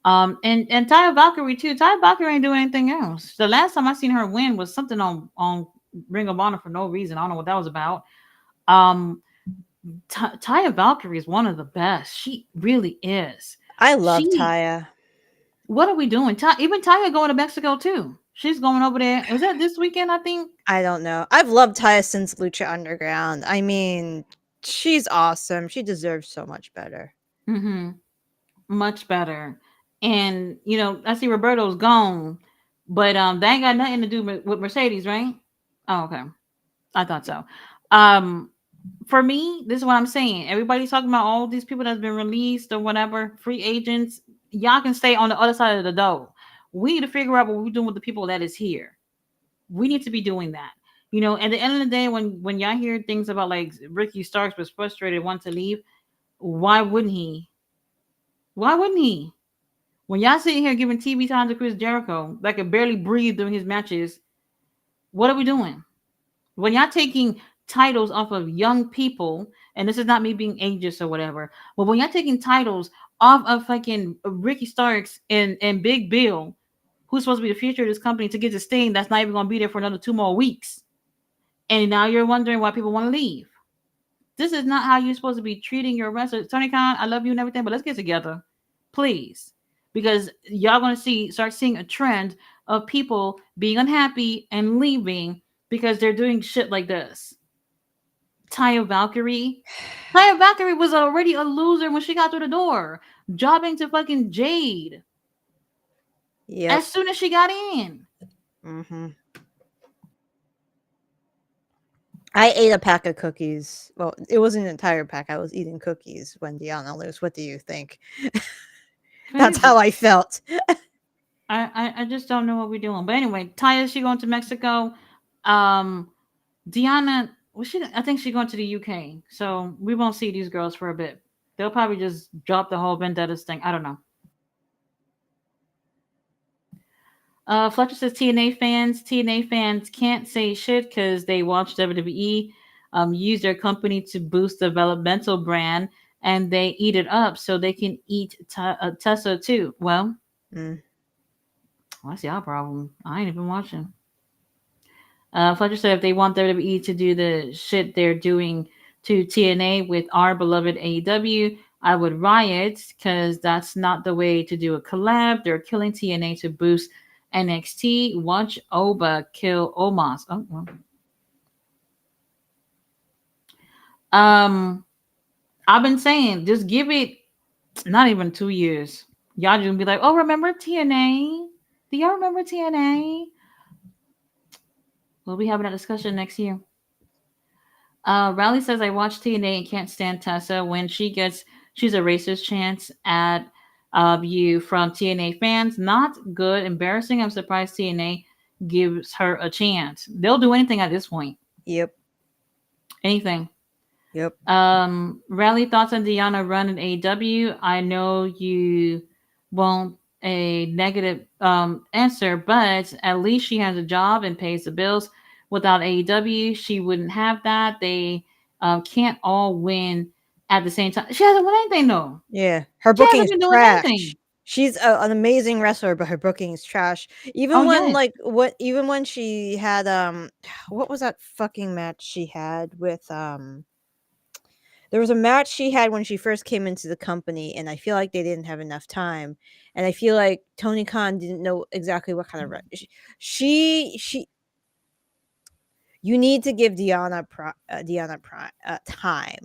And Taya Valkyrie too. Taya Valkyrie ain't doing anything else. The last time I seen her win was something on Ring of Honor for no reason. I don't know what that was about. Um, Taya Valkyrie is one of the best. She really is. I love She. Taya. What are we doing? Even Taya going to Mexico too. She's going over there. Is that this weekend? I think. I don't know. I've loved Taya since Lucha Underground. I mean, she's awesome. She deserves so much better. Mm-hmm. Much better. And I see Roberto's gone, but that ain't got nothing to do with Mercedes, right? Oh, okay. I thought so. Um, for me, this is what I'm saying. Everybody's talking about all these people that's been released or whatever, free agents. Y'all can stay on the other side of the door. We need to figure out what we're doing with the people that is here. We need to be doing that. At the end of the day, when y'all hear things about like Ricky Starks was frustrated, want to leave, why wouldn't he? Why wouldn't he? When y'all sitting here giving TV time to Chris Jericho that could barely breathe during his matches, what are we doing? When y'all taking titles off of young people, and this is not me being ageist or whatever, but when y'all taking titles off of fucking Ricky Starks and Big Bill, who's supposed to be the future of this company, to get to Sting, that's not even going to be there for another 2 more weeks, and now you're wondering why people want to leave. This is not how you're supposed to be treating your wrestlers. Tony Khan, I love you and everything, but let's get together, please, because y'all gonna start seeing a trend of people being unhappy and leaving because they're doing shit like this. Taya Valkyrie. Taya Valkyrie was already a loser when she got through the door, jobbing to fucking Jade Yep. as soon as she got in. Hmm. I ate a pack of cookies. Well, it wasn't an entire pack. I was eating cookies when Deanna lose. What do you think? That's how Crazy. I felt. I just don't know what we're doing. But anyway, Taya, she going to Mexico. Um, Deanna, well, she I think she's going to the UK. So we won't see these girls for a bit. They'll probably just drop the whole vendettas thing. I don't know. Fletcher says TNA fans can't say shit because they watch WWE, use their company to boost developmental brand, and they eat it up so they can eat Tessa too. Well, Mm. that's y'all problem. I ain't even watching. Fletcher said if they want WWE to do the shit they're doing to TNA with our beloved AEW, I would riot because that's not the way to do a collab. They're killing TNA to boost NXT. Watch Oba kill Omos. Oh, well. Um, I've been saying just give it not even 2 years. Y'all just be like, oh, remember TNA? Do y'all remember TNA? We'll be having a discussion next year. Riley says I watch TNA and can't stand Tessa when she's a racist chance at you from TNA fans. Not good, embarrassing. I'm surprised TNA gives her a chance. They'll do anything at this point. Yep. Anything. Yep. Rally thoughts on Deanna run in AEW. I know you won't a negative answer, but at least she has a job and pays the bills. Without AEW, she wouldn't have that. They can't all win at the same time. She hasn't won anything though. Yeah. Her She booking hasn't is been doing anything. trash. She's an amazing wrestler, but her booking is trash. Oh Even when yes. like what even when she had what was that fucking match she had with there was a match she had when she first came into the company, and I feel like they didn't have enough time, and I feel like Tony Khan didn't know exactly what kind of she you need to give Deanna time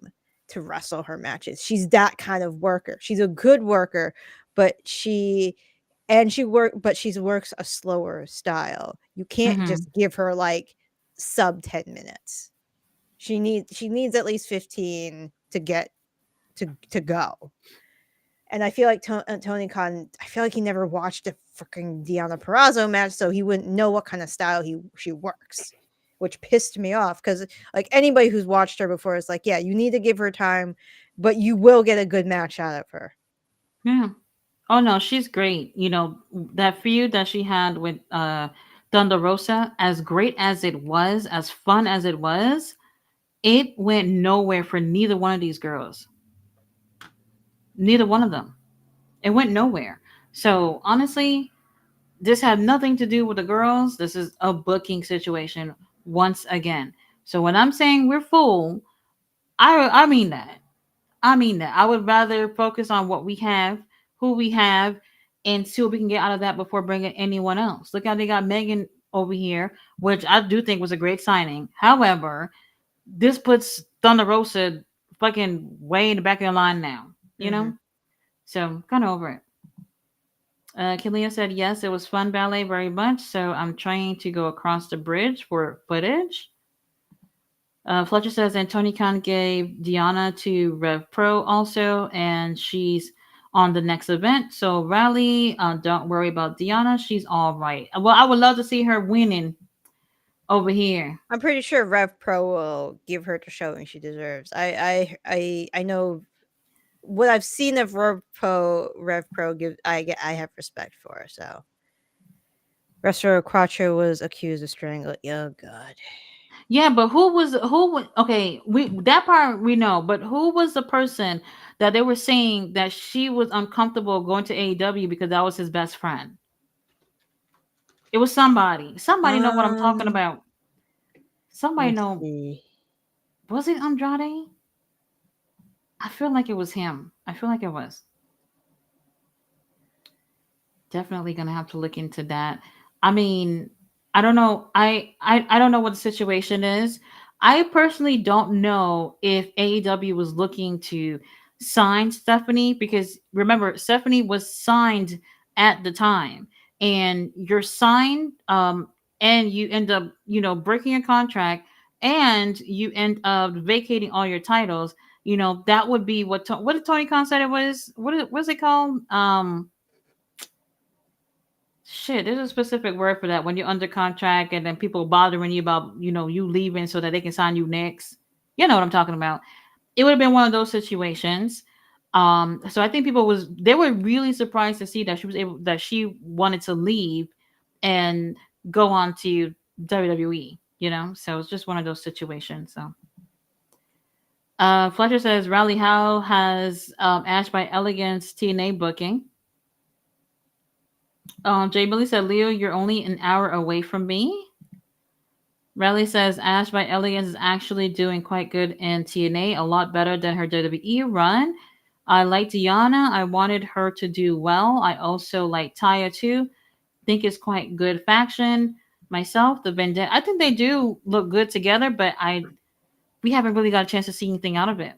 to wrestle her matches. She's that kind of worker. She's a good worker, but she works a slower style. You can't Mm-hmm. just give her like sub 10 minutes. She needs at least 15 to get to go. And I feel like Tony Khan, I feel like he never watched a freaking Deanna Purrazzo match, so he wouldn't know what kind of style she works, which pissed me off because like anybody who's watched her before is like, yeah, you need to give her time, but you will get a good match out of her. Yeah. Oh no, she's great. You know, that feud that she had with Thunder Rosa, as great as it was, as fun as it was, it went nowhere for neither one of these girls. Neither one of them. It went nowhere. So honestly, this had nothing to do with the girls. This is a booking situation once again. So when I'm saying we're full, I mean that. I mean that. I would rather focus on what we have, who we have, and see what we can get out of that before bringing anyone else. Look how they got Megan over here, which I do think was a great signing. However, this puts Thunder Rosa fucking way in the back of the line now. You Hmm. know, so kind of over it. Kalia said yes, it was fun ballet very much. So I'm trying to go across the bridge for footage. Fletcher says, and Tony Khan gave Diana to Rev Pro also, and she's on the next event. So, Rally, don't worry about Diana. She's all right. Well, I would love to see her winning over here. I'm pretty sure Rev Pro will give her the showing she deserves. I know what I've seen of Rev Pro give I have respect for. So Wrestler Quattro was accused of strangling. Oh God. Yeah, but okay, we that part we know, but who was the person that they were saying that she was uncomfortable going to AEW because that was his best friend? It was somebody. Somebody know what I'm talking Um, about. let Somebody me know. see. Was it Andrade? I feel like it was him. I feel like it was. Definitely gonna have to look into that. I mean, I don't know. I don't know what the situation is. I personally don't know if AEW was looking to sign Stephanie because remember Stephanie was signed at the time, and you're signed, and you end up breaking a contract, and you end up vacating all your titles. That would be what did Tony Khan said it was. What's it called? Shit, there's a specific word for that when you're under contract and then people bothering you about, you leaving so that they can sign you next. You know what I'm talking about. It would have been one of those situations. So I think they were really surprised to see that she wanted to leave and go on to WWE. So it's just one of those situations. So Fletcher says Rally Howe has Ash by Elegance TNA booking. Jay Billy said, Leo, you're only an hour away from me. Riley says Ash by Elegance is actually doing quite good in TNA, a lot better than her WWE run. I like Diana. I wanted her to do well. I also like Taya too. Think it's quite good faction. Myself, the Vendetta. I think they do look good together, but we haven't really got a chance to see anything out of it.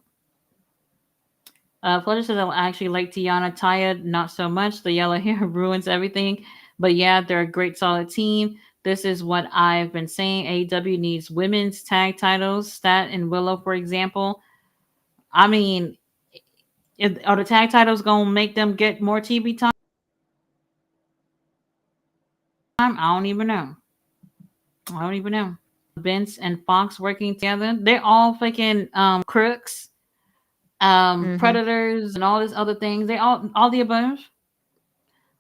Fletcher says I actually like Tiana. Taya, not so much. The yellow hair ruins everything. But yeah, they're a great solid team. This is what I've been saying. AEW needs women's tag titles. Stat and Willow, for example. I mean, are the tag titles going to make them get more TV time? I don't even know. I don't even know. Vince and Fox working together. They're all fucking crooks, Mm-hmm. predators, and all these other things. They all the above.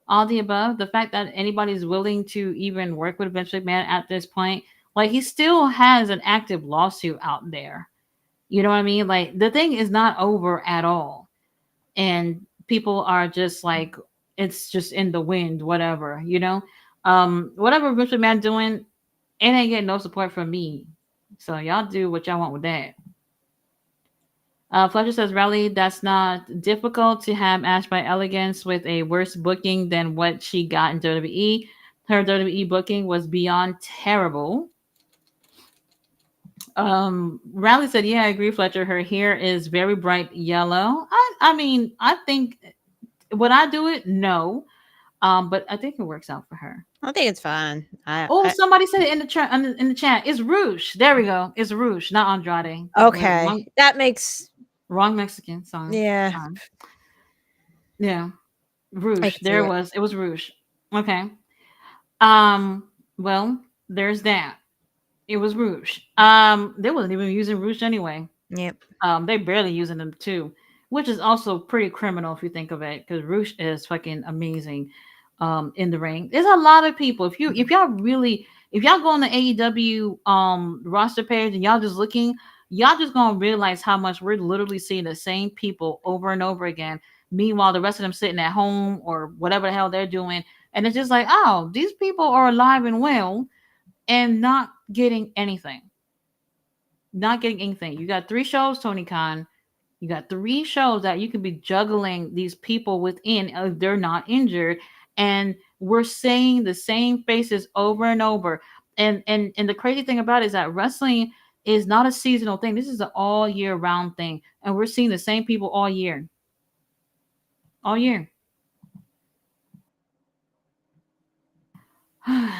All the above. The fact that anybody's willing to even work with Vince McMahon at this point, like he still has an active lawsuit out there. You know what I mean? Like the thing is not over at all, and people are just like it's just in the wind, whatever. Whatever Vince McMahon doing, it ain't getting no support from me. So y'all do what y'all want with that. Fletcher says, Rally, that's not difficult to have Ash by Elegance with a worse booking than what she got in WWE. Her WWE booking was beyond terrible. Rally said, yeah, I agree, Fletcher. Her hair is very bright yellow. I mean, I think, would I do it? No. But I think it works out for her. I think it's fine. Oh, somebody said it in the chat. It's Rouge. There we go. It's Rouge, not Andrade. Okay, Wrong, that makes wrong Mexican. Sorry. yeah. Sorry. Yeah. I Rouge. can see There it it. was. It was Rouge. Okay. Um. Well, there's that. It was Rouge. They wasn't even using Rouge anyway. Yep. They barely using them too, which is also pretty criminal if you think of it, because Rouge is fucking amazing. In the ring, there's a lot of people. If y'all go on the AEW roster page and y'all just looking, y'all just gonna realize how much we're literally seeing the same people over and over again. Meanwhile, the rest of them sitting at home or whatever the hell they're doing, and it's just like, oh, these people are alive and well and not getting anything. Not getting anything. You got 3 shows, Tony Khan. You got 3 shows that you could be juggling these people within if they're not injured. And we're saying the same faces over and over. And the crazy thing about it is that wrestling is not a seasonal thing. This is an all year round thing. And we're seeing the same people all year. All year.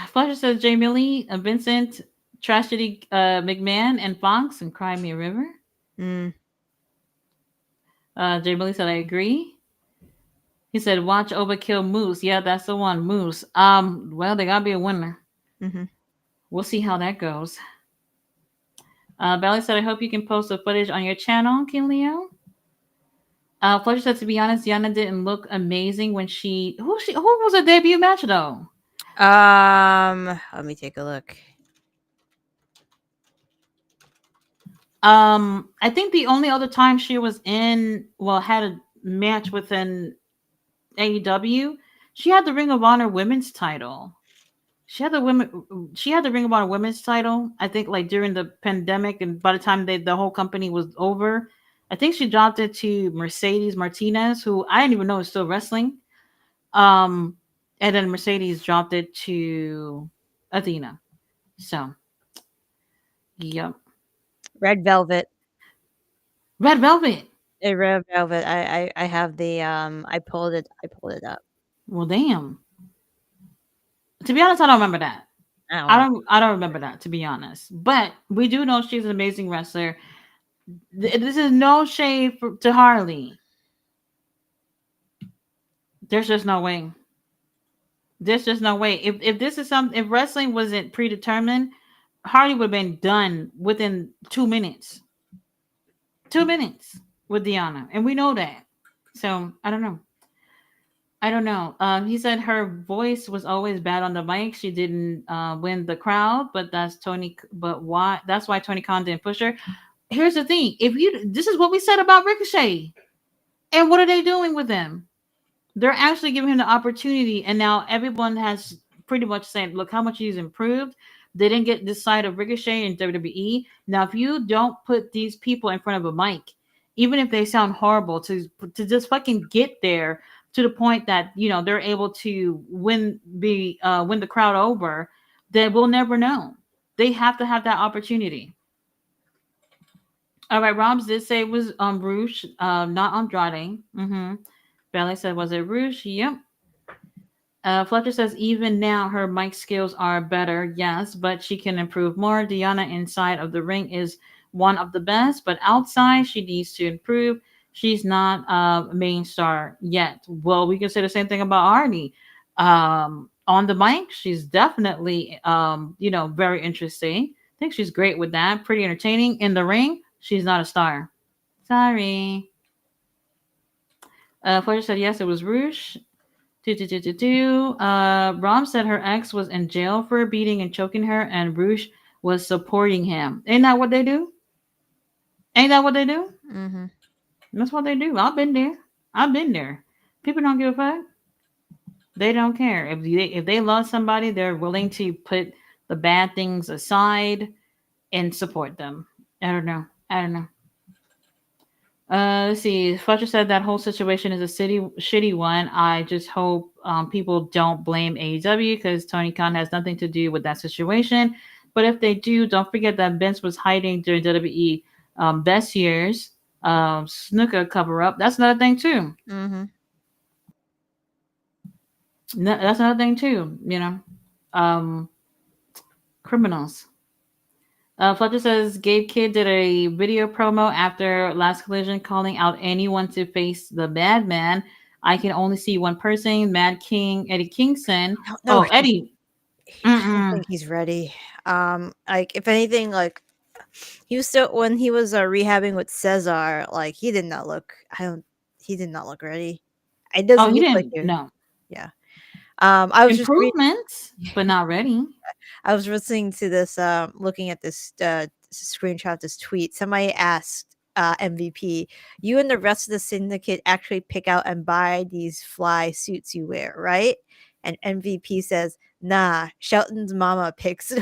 Fletcher says Jay Millie, Vincent, Tragedy McMahon, and Fox and Cry Me a River. Mm. Jay Millie said I agree. He said, "Watch Overkill Moose." Yeah, that's the one, Moose. Well, they gotta be a winner. Mm-hmm. We'll see how that goes. Valley said, "I hope you can post the footage on your channel, King Leo." Fletcher said, "To be honest, Yana didn't look amazing when who was her debut match though?" Let me take a look. I think the only other time she was had a match within AEW, she had the Ring of Honor Women's title. She had the Ring of Honor Women's title. I think like during the pandemic, and by the time the whole company was over, I think she dropped it to Mercedes Martinez, who I didn't even know is still wrestling. Um, and then Mercedes dropped it to Athena. So, yep. Red Velvet. Red Velvet. Red Velvet. I have the I pulled it. I pulled it up. Well, damn. To be honest, I don't remember that. I don't know. I don't remember that, to be honest. But we do know she's an amazing wrestler. This is no shade to Harley. There's just no way. There's just no way. If this is something, if wrestling wasn't predetermined, Hardy would have been done within 2 minutes. 2 minutes with Deanna, and we know that. So I don't know. I don't know. He said her voice was always bad on the mic. She didn't win the crowd, but that's Tony. But why? That's why Tony Khan didn't push her. Here's the thing: if you, this is what we said about Ricochet, and what are they doing with them? They're actually giving him the opportunity, and now everyone has pretty much said, "Look how much he's improved." They didn't get this side of Ricochet in WWE. Now, if you don't put these people in front of a mic, even if they sound horrible, to just fucking get there to the point that they're able to win the crowd over, then we'll never know. They have to have that opportunity. All right, Roms did say it was Rouge, not Andrade. Mm-hmm. Bailey said, was it Rouge? Yep. Fletcher says even now her mic skills are better, yes, but she can improve more. Diana inside of the ring is one of the best, but outside she needs to improve. She's not a main star yet. Well, we can say the same thing about Arnie. On the mic, she's definitely very interesting. I think she's great with that. Pretty entertaining. In the ring, she's not a star. Sorry. Fletcher said yes, it was Rouge. Rom said her ex was in jail for beating and choking her, and Rouge was supporting him. Ain't that what they do? Ain't that what they do? Mm-hmm. That's what they do. I've been there. I've been there. People don't give a fuck. They don't care. If they love somebody, they're willing to put the bad things aside and support them. I don't know. I don't know. Let's see. Fletcher said that whole situation is a shitty one. I just hope people don't blame AEW because Tony Khan has nothing to do with that situation. But if they do, don't forget that Vince was hiding during WWE best years, snooker cover up. That's another thing too. Mm-hmm. That's another thing too. Um, criminals. Fletcher says Gabe Kidd did a video promo after last collision calling out anyone to face the Madman. I can only see one person, Mad King, Eddie Kingston. I don't know. Oh, Eddie. I don't Mm-mm. think he's ready. Like if anything, like he was still when he was rehabbing with Cesar. Like he did not look. I don't. He did not look ready. It Oh, doesn't he look like didn't. it. No. Yeah. I was just reading. Improvements, but not ready. I was listening to this, looking at this screenshot, this tweet. Somebody asked MVP, "You and the rest of the syndicate actually pick out and buy these fly suits you wear, right?" And MVP says, "Nah, Shelton's mama picks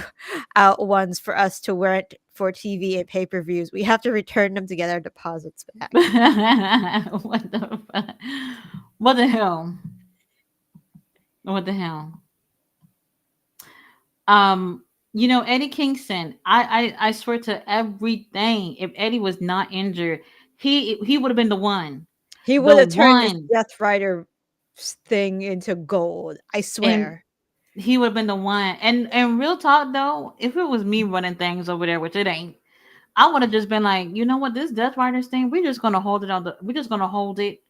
out ones for us to wear it for TV and pay per views. We have to return them to get our deposits back." What the fuck? What the hell? What the hell? Um, Eddie Kingston. I swear to everything. If Eddie was not injured, he would have been the one. He would The have turned this one. Death Rider thing into gold. I And swear. he would have been the one. And real talk though, if it was me running things over there, which it ain't, I would have just been like, you know what, this Death Riders thing, we're just gonna hold it on the we're just gonna hold it.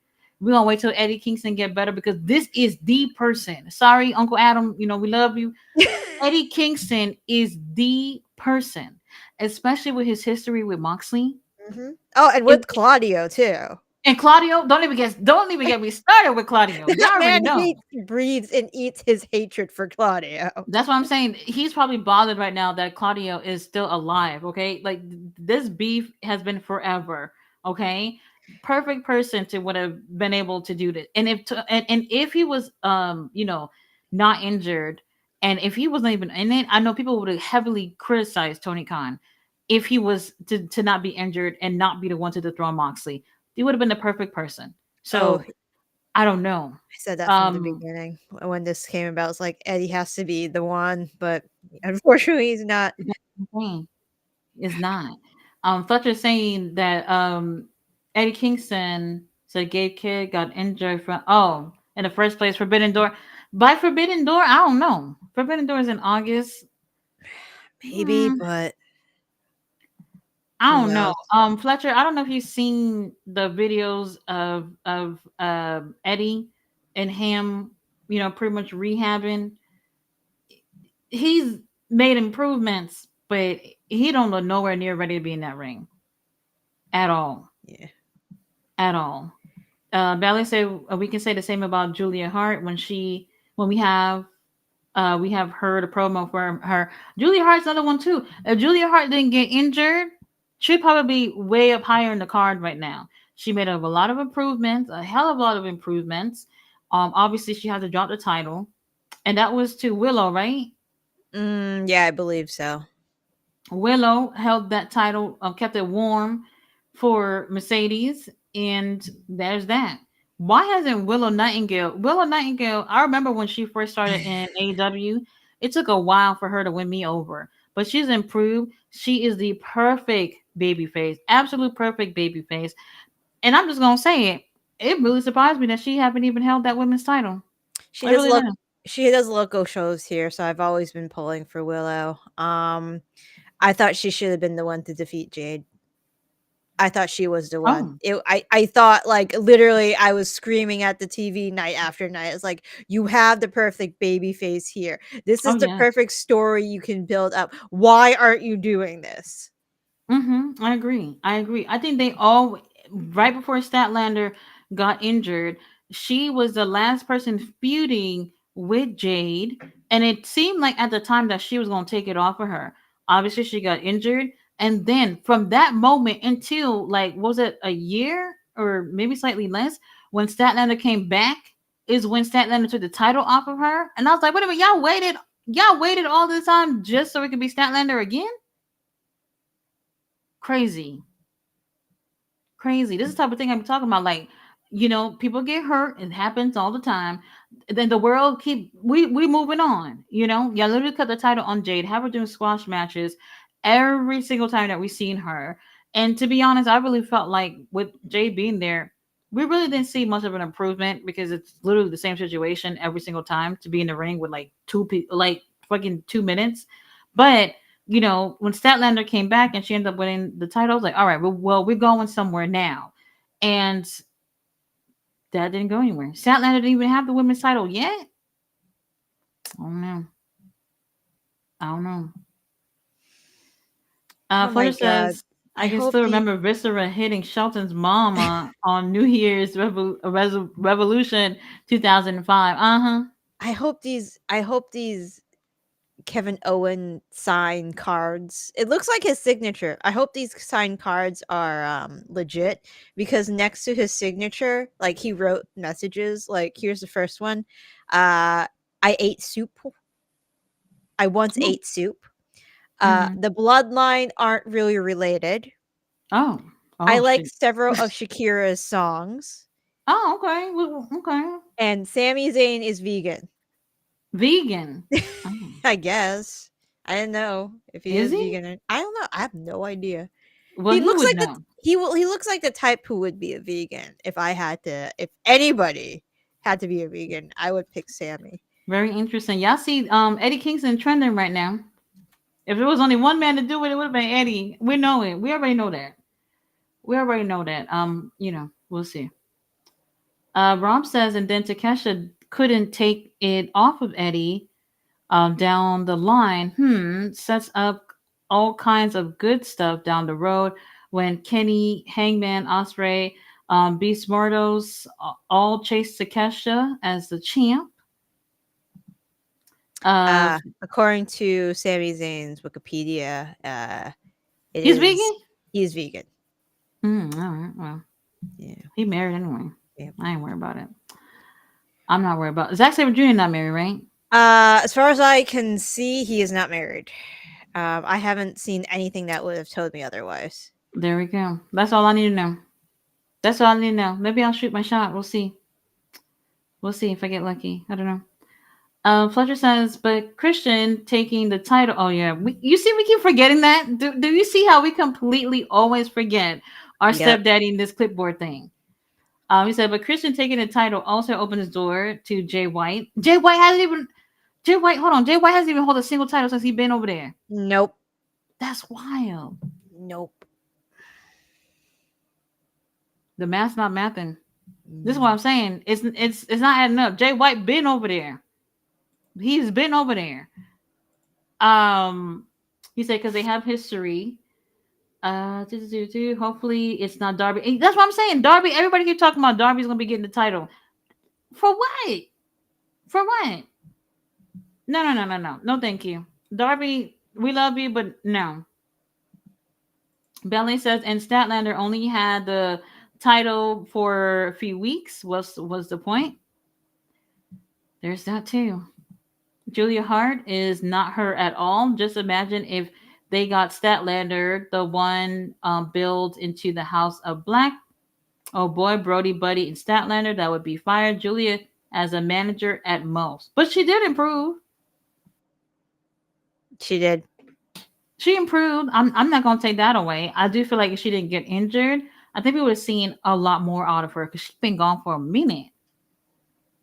We're gonna wait till Eddie Kingston get better because this is the person. Sorry, Uncle Adam, we love you. Eddie Kingston is the person, especially with his history with Moxley. Mhm. Oh, and It, with Claudio too. and Claudio, don't even get me started with Claudio. Y'all That already man know. hates, breathes, and eats his hatred for Claudio. That's what I'm saying. He's probably bothered right now that Claudio is still alive. Okay, like this beef has been forever. Okay, perfect person to would have been able to do this. And if he was not injured, and if he wasn't even in it, I know people would have heavily criticized Tony Khan if he was to not be injured and not be the one to dethrone Moxley. He would have been the perfect person. Oh, So I don't know. I said that from the Um, beginning when this came about. It's like Eddie has to be the one, but unfortunately, he's not. It's not. Fletcher saying that Eddie Kingston said Gabe Kidd got injured from in the first place Forbidden Door. By Forbidden Door, I don't know. Forbidden Door is in August. Maybe, Hmm, but I who don't know. knows? Fletcher, I don't know if you've seen the videos of Eddie and him. pretty much rehabbing. He's made improvements, but he don't look nowhere near ready to be in that ring at all, Yeah. at all. Bailey said we can say the same about Julia Hart when we have heard a promo for her. Julia Hart's another one too. If Julia Hart didn't get injured, she'd probably be way up higher in the card right now. She made a lot of improvements, a hell of a lot of improvements. Obviously she had to drop the title, and that was to Willow, right? Yeah, I believe so. Willow held that title, kept it warm for Mercedes, and there's that. Why hasn't Willow Nightingale? Willow Nightingale, I remember when she first started in AEW, it took a while for her to win me over, but she's improved. She is the perfect baby face, absolute perfect baby face. And I'm just gonna say it. It really surprised me that she haven't even held that women's title. She I does really look did. she does local shows here, so I've always been pulling for Willow. I thought she should have been the one to defeat Jade. I thought she was the one. Oh, I thought, like, literally, I was screaming at the TV night after night. It's like, you have the perfect baby face here. This oh is the yeah. perfect story you can build up. Why aren't you doing this? I agree. I agree. I think they all right before Statlander got injured, she was the last person feuding with Jade, and it seemed like at the time that she was going to take it off of her. Obviously, she got injured, and then from that moment until like what was it, a year or maybe slightly less, when Statlander came back, is when Statlander took the title off of her, and I was like, wait a minute, y'all waited all this time just so it could be Statlander again? Crazy. Crazy. This is the type of thing I'm talking about. Like, people get hurt. It happens all the time. Then the world keep we moving on. Yeah, literally cut the title on Jade. Have her doing squash matches every single time that we've seen her. And to be honest, I really felt like with Jade being there, we really didn't see much of an improvement because it's literally the same situation every single time to be in the ring with like two people, like fucking 2 minutes. But when Statlander came back and she ended up winning the title, I was like, all right, well, we're going somewhere now. And that didn't go anywhere. Statlander didn't even have the women's title yet. I don't know. I don't know. Oh my Flutter god. says, I I can hope still the remember Viscera hitting Shelton's mama on New Year's Revolution 2005. Uh huh. I hope these Kevin Owen sign cards. It looks like his signature. I hope these signed cards are legit, because next to his signature, like, he wrote messages. Like, here's the first one. I ate soup. I once ate soup. Mm-hmm. The bloodline aren't really related. Oh. I Oh, like shit. several of Shakira's songs. Oh, okay. Okay. And Sami Zayn is vegan. Vegan. Oh. I guess. I don't know if he Is is he? vegan. I don't know. I have no idea. Well, He he looks would like the know. he looks like the type who would be a vegan. If anybody had to be a vegan, I would pick Sammy. Very interesting. Y'all see Eddie Kingston trending right now. If there was only one man to do it, it would have been Eddie. We know it. We already know that. We already know that. We'll see. Rob says, and then Takesha couldn't take it off of Eddie down the line. Sets up all kinds of good stuff down the road when Kenny, Hangman, Osprey, Beast Mortos all chase Takesha as the champ. Uh, According to Sami Zayn's Wikipedia, it he's is vegan. he's vegan. All right. Well, Yeah. he married anyway. Yep. I ain't worried about it. I'm not worried about. Zack Sabre Jr. not married, right? As far as I can see, he is not married. I haven't seen anything that would have told me otherwise. There we go. That's all I need to know. That's all I need to know. Maybe I'll shoot my shot. We'll see. We'll see if I get lucky. I don't know. Fletcher says, but Christian taking the title. Oh yeah, you see, we keep forgetting that. Do you see how we completely always forget our Yep. stepdaddy in this clipboard thing? He said, but Christian taking the title also opens his door to Jay White. Jay White hasn't even. Jay White, hold on. Jay White hasn't even held a single title since he's been over there. Nope. That's wild. Nope. The math's not mathing. This is what I'm saying. It's not adding up. Jay White been over there. He's been over there. Um, he said because they have history. Hopefully it's not Darby. That's what I'm saying. Darby. Everybody keep talking about Darby's gonna be getting the title. For what? For what? No, no, no, no, no. No, thank you. Darby, we love you, but no. Bentley says, and Statlander only had the title for a few weeks. Was the point? There's that too. Julia Hart is not her at all. Just imagine if they got Statlander, the one built into the House of Black. Oh boy, Brody, Buddy, and Statlander, that would be fired. Julia as a manager at most, but she did improve. She did. She improved. I'm not gonna take that away. I do feel like if she didn't get injured, I think we would have seen a lot more out of her because she's been gone for a minute.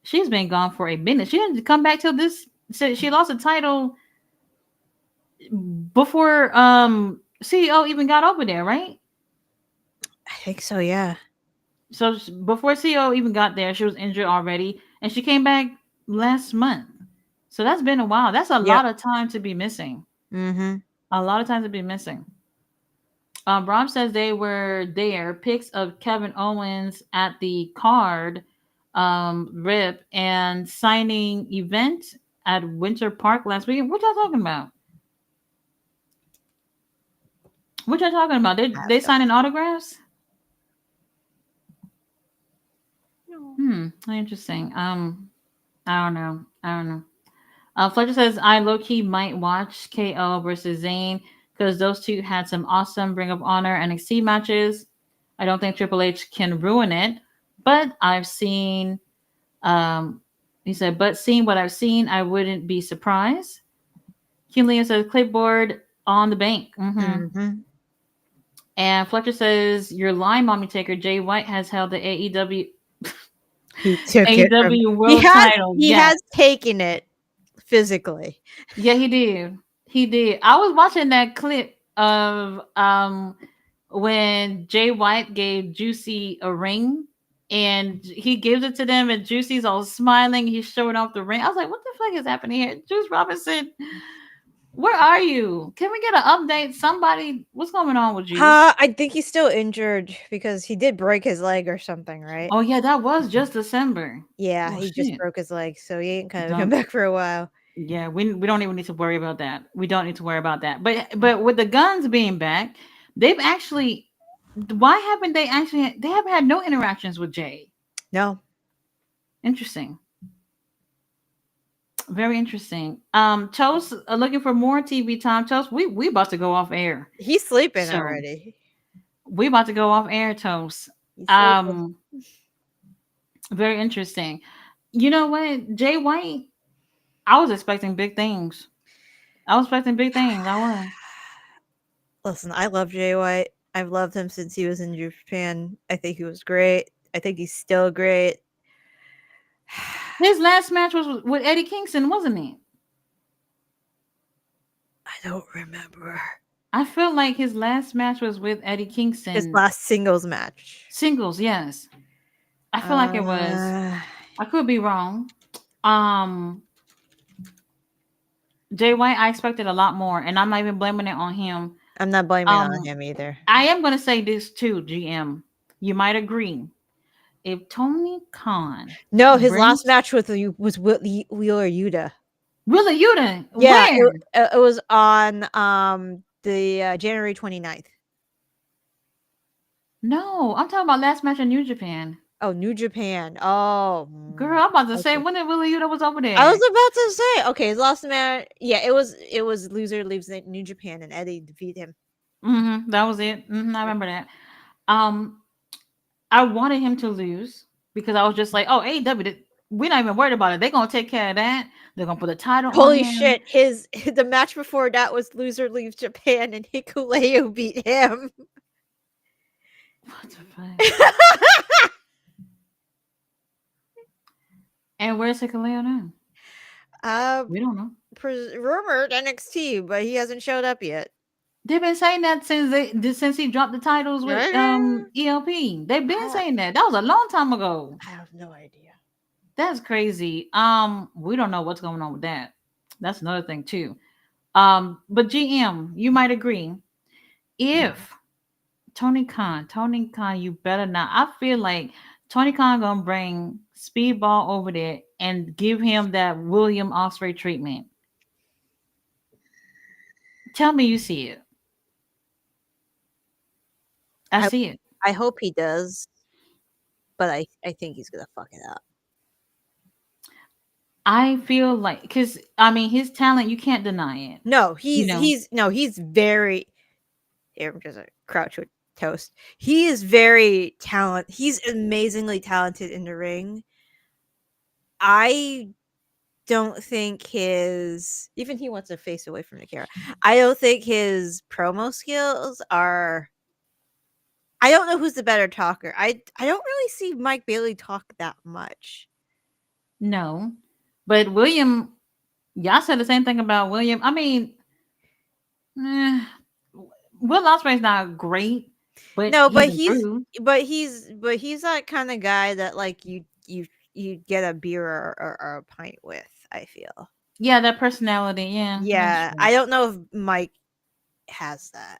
She's been gone for a minute. She didn't come back till this. So she lost the title before CEO even got over there, right? I think so. Yeah. So before CEO even got there, she was injured already, and she came back last month. So that's been a while. That's a Yep. lot of time to be missing. Mm-hmm. A lot of time to be missing. Rob says they were there. Pics of Kevin Owens at the card rip and signing event at Winter Park last weekend. What y'all talking about? What y'all talking about? They signing autographs? No. Interesting. I don't know. I don't know. Fletcher says I low key might watch KO versus Zayn because those two had some awesome Ring of Honor and NXT matches. I don't think Triple H can ruin it, but I've seen. Um, he said, but seeing what I've seen, I wouldn't be surprised. Kinley says clipboard on the bank. Mm-hmm. And Fletcher says your line, mommy taker. Jay White has held the AEW He took it from. AEW He World has. Title. He Yes. has taken it physically. Yeah, he did. He did. I was watching that clip of when Jay White gave Juicy a ring and he gives it to them and Juicy's all smiling, he's showing off the ring. I was like, what the fuck is happening here? Juice Robinson, where are you? Can we get an update? Somebody, what's going on with Juice? I think he's still injured because he did break his leg or something, right? Oh yeah, that was just December. Yeah, Oh he just shit. broke his leg, so he ain't kind of come Don't back for a while. Yeah, we don't even need to worry about that. We don't need to worry about that. But with the guns being back, they've actually why haven't they actually they haven't had no interactions with Jay. No, Interesting. Very interesting. Toast looking for more TV time. Toast, we about to go off air. he's sleeping So already. we about to go off air, Toast. He's sleeping. Um, very interesting. You know what, Jay White? I was expecting big things. I was expecting big things. I was. Listen, I love Jay White. I've loved him since he was in Japan. I think he was great. I think he's still great. His last match was with Eddie Kingston, wasn't it? I don't remember I feel like his last match was with Eddie his Kingston. last singles match. Singles, yes. I feel like it was. Uh, I could be wrong. Um, Jay White, I expected a lot more, and I'm not even blaming it on him. I'm not blaming on Um, him either. I am gonna say this too, GM. You might agree. If Tony Khan No, his last brings match with you was Wheeler Yuta. really Yuta, Yeah, where? it was on the January 29th. No, I'm talking about last match in New Japan. Oh, New Japan. Oh, Girl, I'm about to say okay. when did Willie Yuta was over I was there? about to say, okay, his last match. Yeah, it was loser leaves New Japan and Eddie defeat him. That was it. I remember that. Um, I wanted him to lose because I was just like, oh, AEW, we're not even worried about it. They're gonna take care of that. They're gonna put a title on Holy him. shit! His the match before that was loser leaves Japan and Hikuleo beat him. What the fuck? And where's Hikuleo now? uh, We don't know. rumored NXT, but he hasn't showed up yet. They've been saying that since he dropped the titles with I ELP. They've been have, saying that. That was a long time ago. I have no idea. That's crazy. We don't know what's going on with that. That's another thing too. But GM, you might agree. If Tony Khan, you better not. I feel like Tony Khan gonna bring Speedball over there and give him that William Osprey treatment. Tell me you see it. I I see it. I hope he does, but I think he's gonna fuck it up. I feel like because I mean his talent, you can't deny it. No, You know. he's very. Here, I'm just a crouch with toast. He is very talent. He's amazingly talented in the ring. I don't think his even he wants to face away from the camera. I don't think his promo skills are. I don't know who's the better talker. I don't really see Mike Bailey talk that much. No, but William, y'all said the same thing about William. I mean, eh, Will Ospreay's not great, but No, he's improved. but he's that kind of guy that like you get a beer or a pint with. I feel. Yeah, that personality. Yeah, that's Yeah, true. I don't know if Mike has that.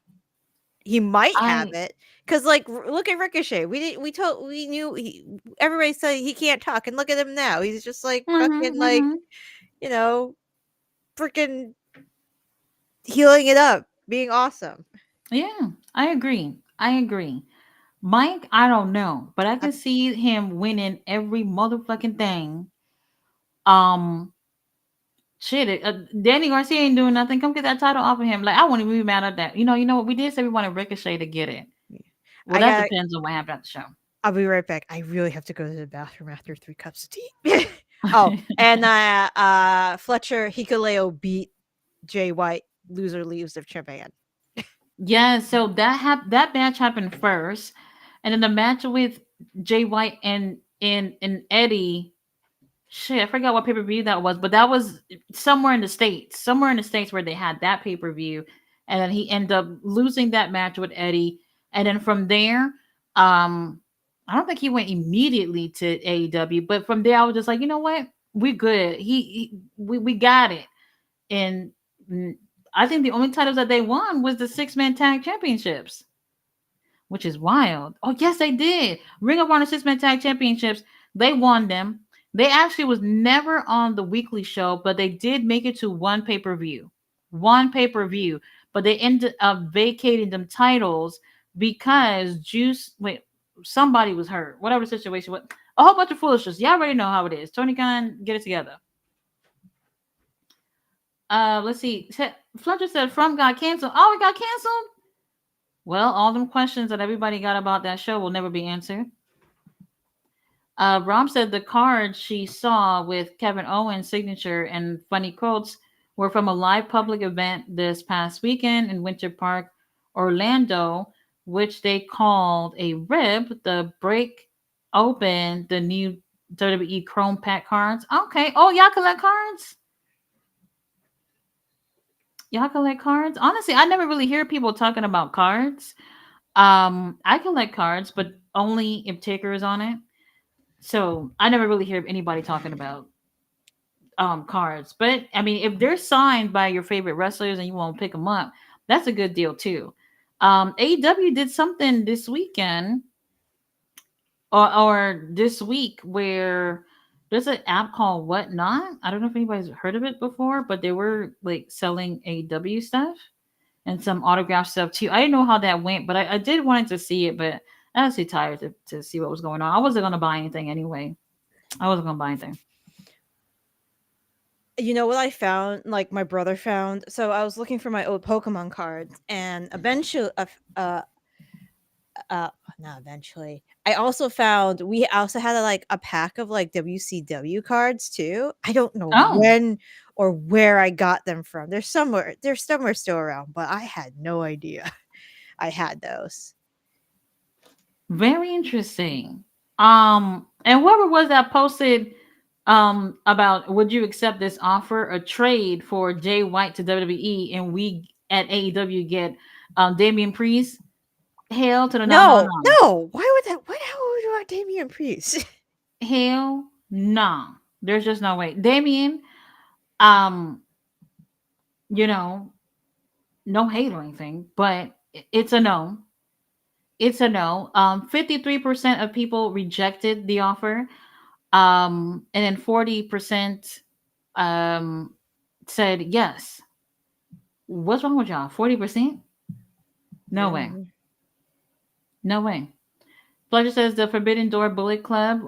He might have I. it because like look at Ricochet. We knew everybody said he can't talk, and look at him now. He's just like Hmm, fucking like hmm. you know freaking healing it up, being awesome. Yeah, I agree. I agree. Mike, I don't know, but I Uh, can see him winning every motherfucking thing. Um, shit, Danny Garcia ain't doing nothing. Come get that title off of him. Like I wouldn't even be mad at that. You know what? We did say we wanted Ricochet to get it. Well, I that got. depends on what happened at the show. I'll be right back. I really have to go to the bathroom after 3 cups of tea. Oh, and Fletcher Hikuleo beat Jay White. Loser leaves of Japan. Yeah, so that match happened first, and then the match with Jay White and Eddie. Shit, I forgot what pay per view that was, but that was somewhere in the states where they had that pay per view, and then he ended up losing that match with Eddie, and then from there, I don't think he went immediately to AEW, but from there I was just like, you know what, we good. We got it, and mm, I think the only titles that they won was the 6-man tag championships, which is wild. Oh yes, they did. Ring of Honor 6-man tag championships. They won them. They actually was never on the weekly show, but they did make it to one pay per view. One pay per view, but they ended up vacating them titles because Juice. Wait, somebody was hurt. Whatever the situation was, a whole bunch of foolishness. Y'all already know how it is. Tony Khan, get it together. Let's see. Fletcher said From got canceled. Oh, it got canceled. Well, all them questions that everybody got about that show will never be answered. Rom said the cards she saw with Kevin Owens' signature and funny quotes were from a live public event this past weekend in Winter Park, Orlando, which they called a rib. The break open the new WWE Chrome Pack cards. Okay. Oh, y'all collect cards? Y'all collect cards? Honestly, I never really hear people talking about cards. I collect cards, but only if Taker is on it. So I never really hear anybody talking about cards. But I mean, if they're signed by your favorite wrestlers and you want to pick them up, that's a good deal too. AEW did something this weekend or this week where there's an app called Whatnot. I don't know if anybody's heard of it before, but they were like selling AEW stuff and some autograph stuff too. I didn't know how that went, but I did wanted to see it, but I was too tired to see what was going on. I wasn't gonna buy anything anyway. I wasn't gonna buy anything. You know what I found? Like my brother found. So I was looking for my old Pokemon cards, and eventually, uh, not eventually. I also found we also had like a pack of like WCW cards too. I don't know Oh, when or where I got them from. They're somewhere still around, but I had no idea I had those. very interesting. And whoever was that posted about would you accept this offer, a trade for Jay White to WWE and we at AEW get Damian Priest. Hell to the no, no, No, no. no. Why would that? What? How would you want Damian Priest? Hell no. There's just no way. Damien, um, you know, no hate or anything, but it's a no. It's a no. 53% of people rejected the offer. And then 40% um said yes. What's wrong with y'all? 40%? No way. Yeah. No way. Fletcher says the Forbidden Door Bullet Club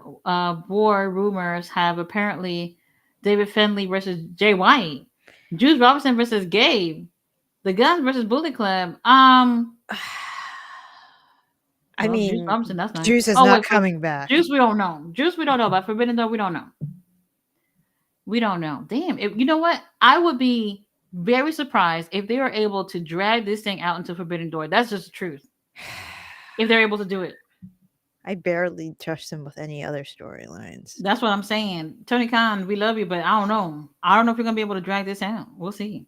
war rumors have apparently David Finley versus Jay White, Juice Robinson versus Gabe, the Guns versus Bullet Club. I Well, Juice mean, Robinson, that's nice. Juice is Oh not wait, for coming back. Juice we don't know. Juice we don't know, but Forbidden Door we don't know. We don't know. Damn, if, you know what? I would be very surprised if they were able to drag this thing out into Forbidden Door. That's just the truth. If they're able to do it. I barely trust him with any other storylines. That's what I'm saying. Tony Khan, we love you, but I don't know. I don't know if you're gonna be able to drag this out. We'll see.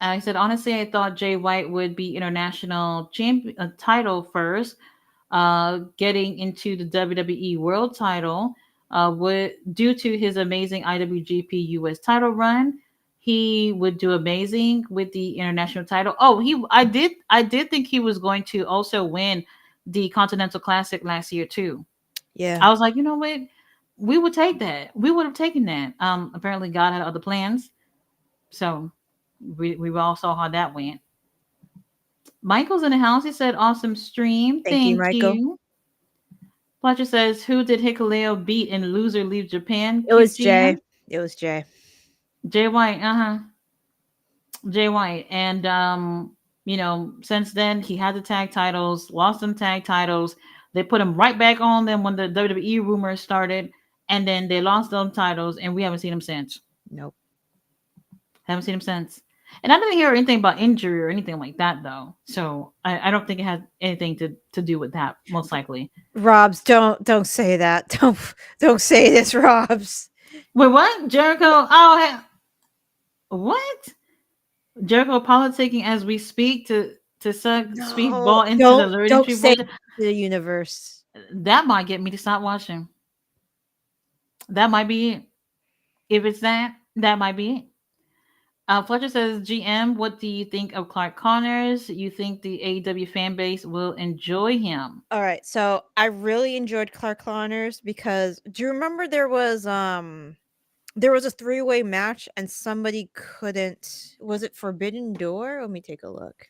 I said honestly, I thought Jay White would be international champion title first, getting into the WWE World Title. Would due to his amazing IWGP US title run, he would do amazing with the international title. Oh, I did think he was going to also win the Continental Classic last year too. Yeah. I was like, you know what? We would take that. We would have taken that. Apparently God had other plans. So we all saw how that went. Michael's in the house. He said, awesome stream. Thank you, Thank Michael. you. Fletcher says, who did Hikuleo beat in Loser Leave Japan? It was QGM? Jay. It was Jay. Jay White, uh-huh. Jay White. And since then he had the tag titles, lost them tag titles. They put him right back on them when the WWE rumors started, and then they lost them titles, and we haven't seen him since. Nope. Haven't seen him since. And I didn't hear anything about injury or anything like that though. So I don't think it has anything to do with that, most likely. Robs, don't say that. Don't say this, Robs. Wait, what? Jericho? Oh, what? Jericho politicking as we speak to suck sweet No, ball into the learning don't tree say voice. the universe. That might get me to stop watching. That might be it. If it's that, that might be it. Fletcher says, GM, what do you think of Clark Connors? You think the AEW fan base will enjoy him? All right, so I really enjoyed Clark Connors because do you remember there was a three-way match and somebody couldn't, was it Forbidden Door? Let me take a look.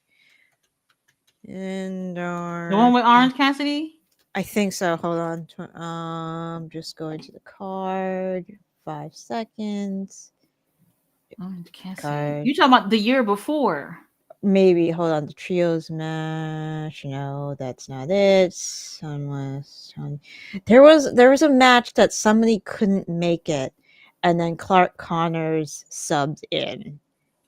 And The one with Orange Cassidy? I think so. Hold on. Just going to the card. 5 seconds. Orange Cassidy. Card. You talking about the year before? Maybe hold on. The trios match. No, that's not it. Unless there was a match that somebody couldn't make it, and then Clark Connors subbed in.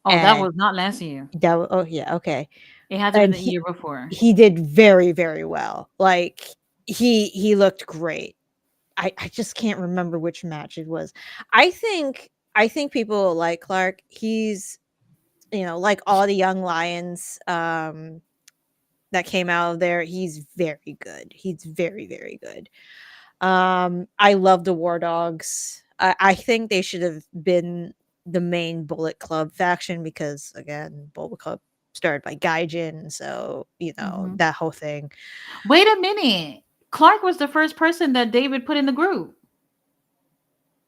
Oh, that And was not last year. oh yeah, okay. It had to be And the year before. he did very, very well. Like he looked great. I just can't remember which match it was. I think people like Clark. He's like all the young lions that came out of there, he's very good. He's very, very good. I love the War Dogs. I think they should have been the main Bullet Club faction because again, Bullet Club started by Gaijin, so that whole thing. Wait a minute. Clark was the first person that David put in the group.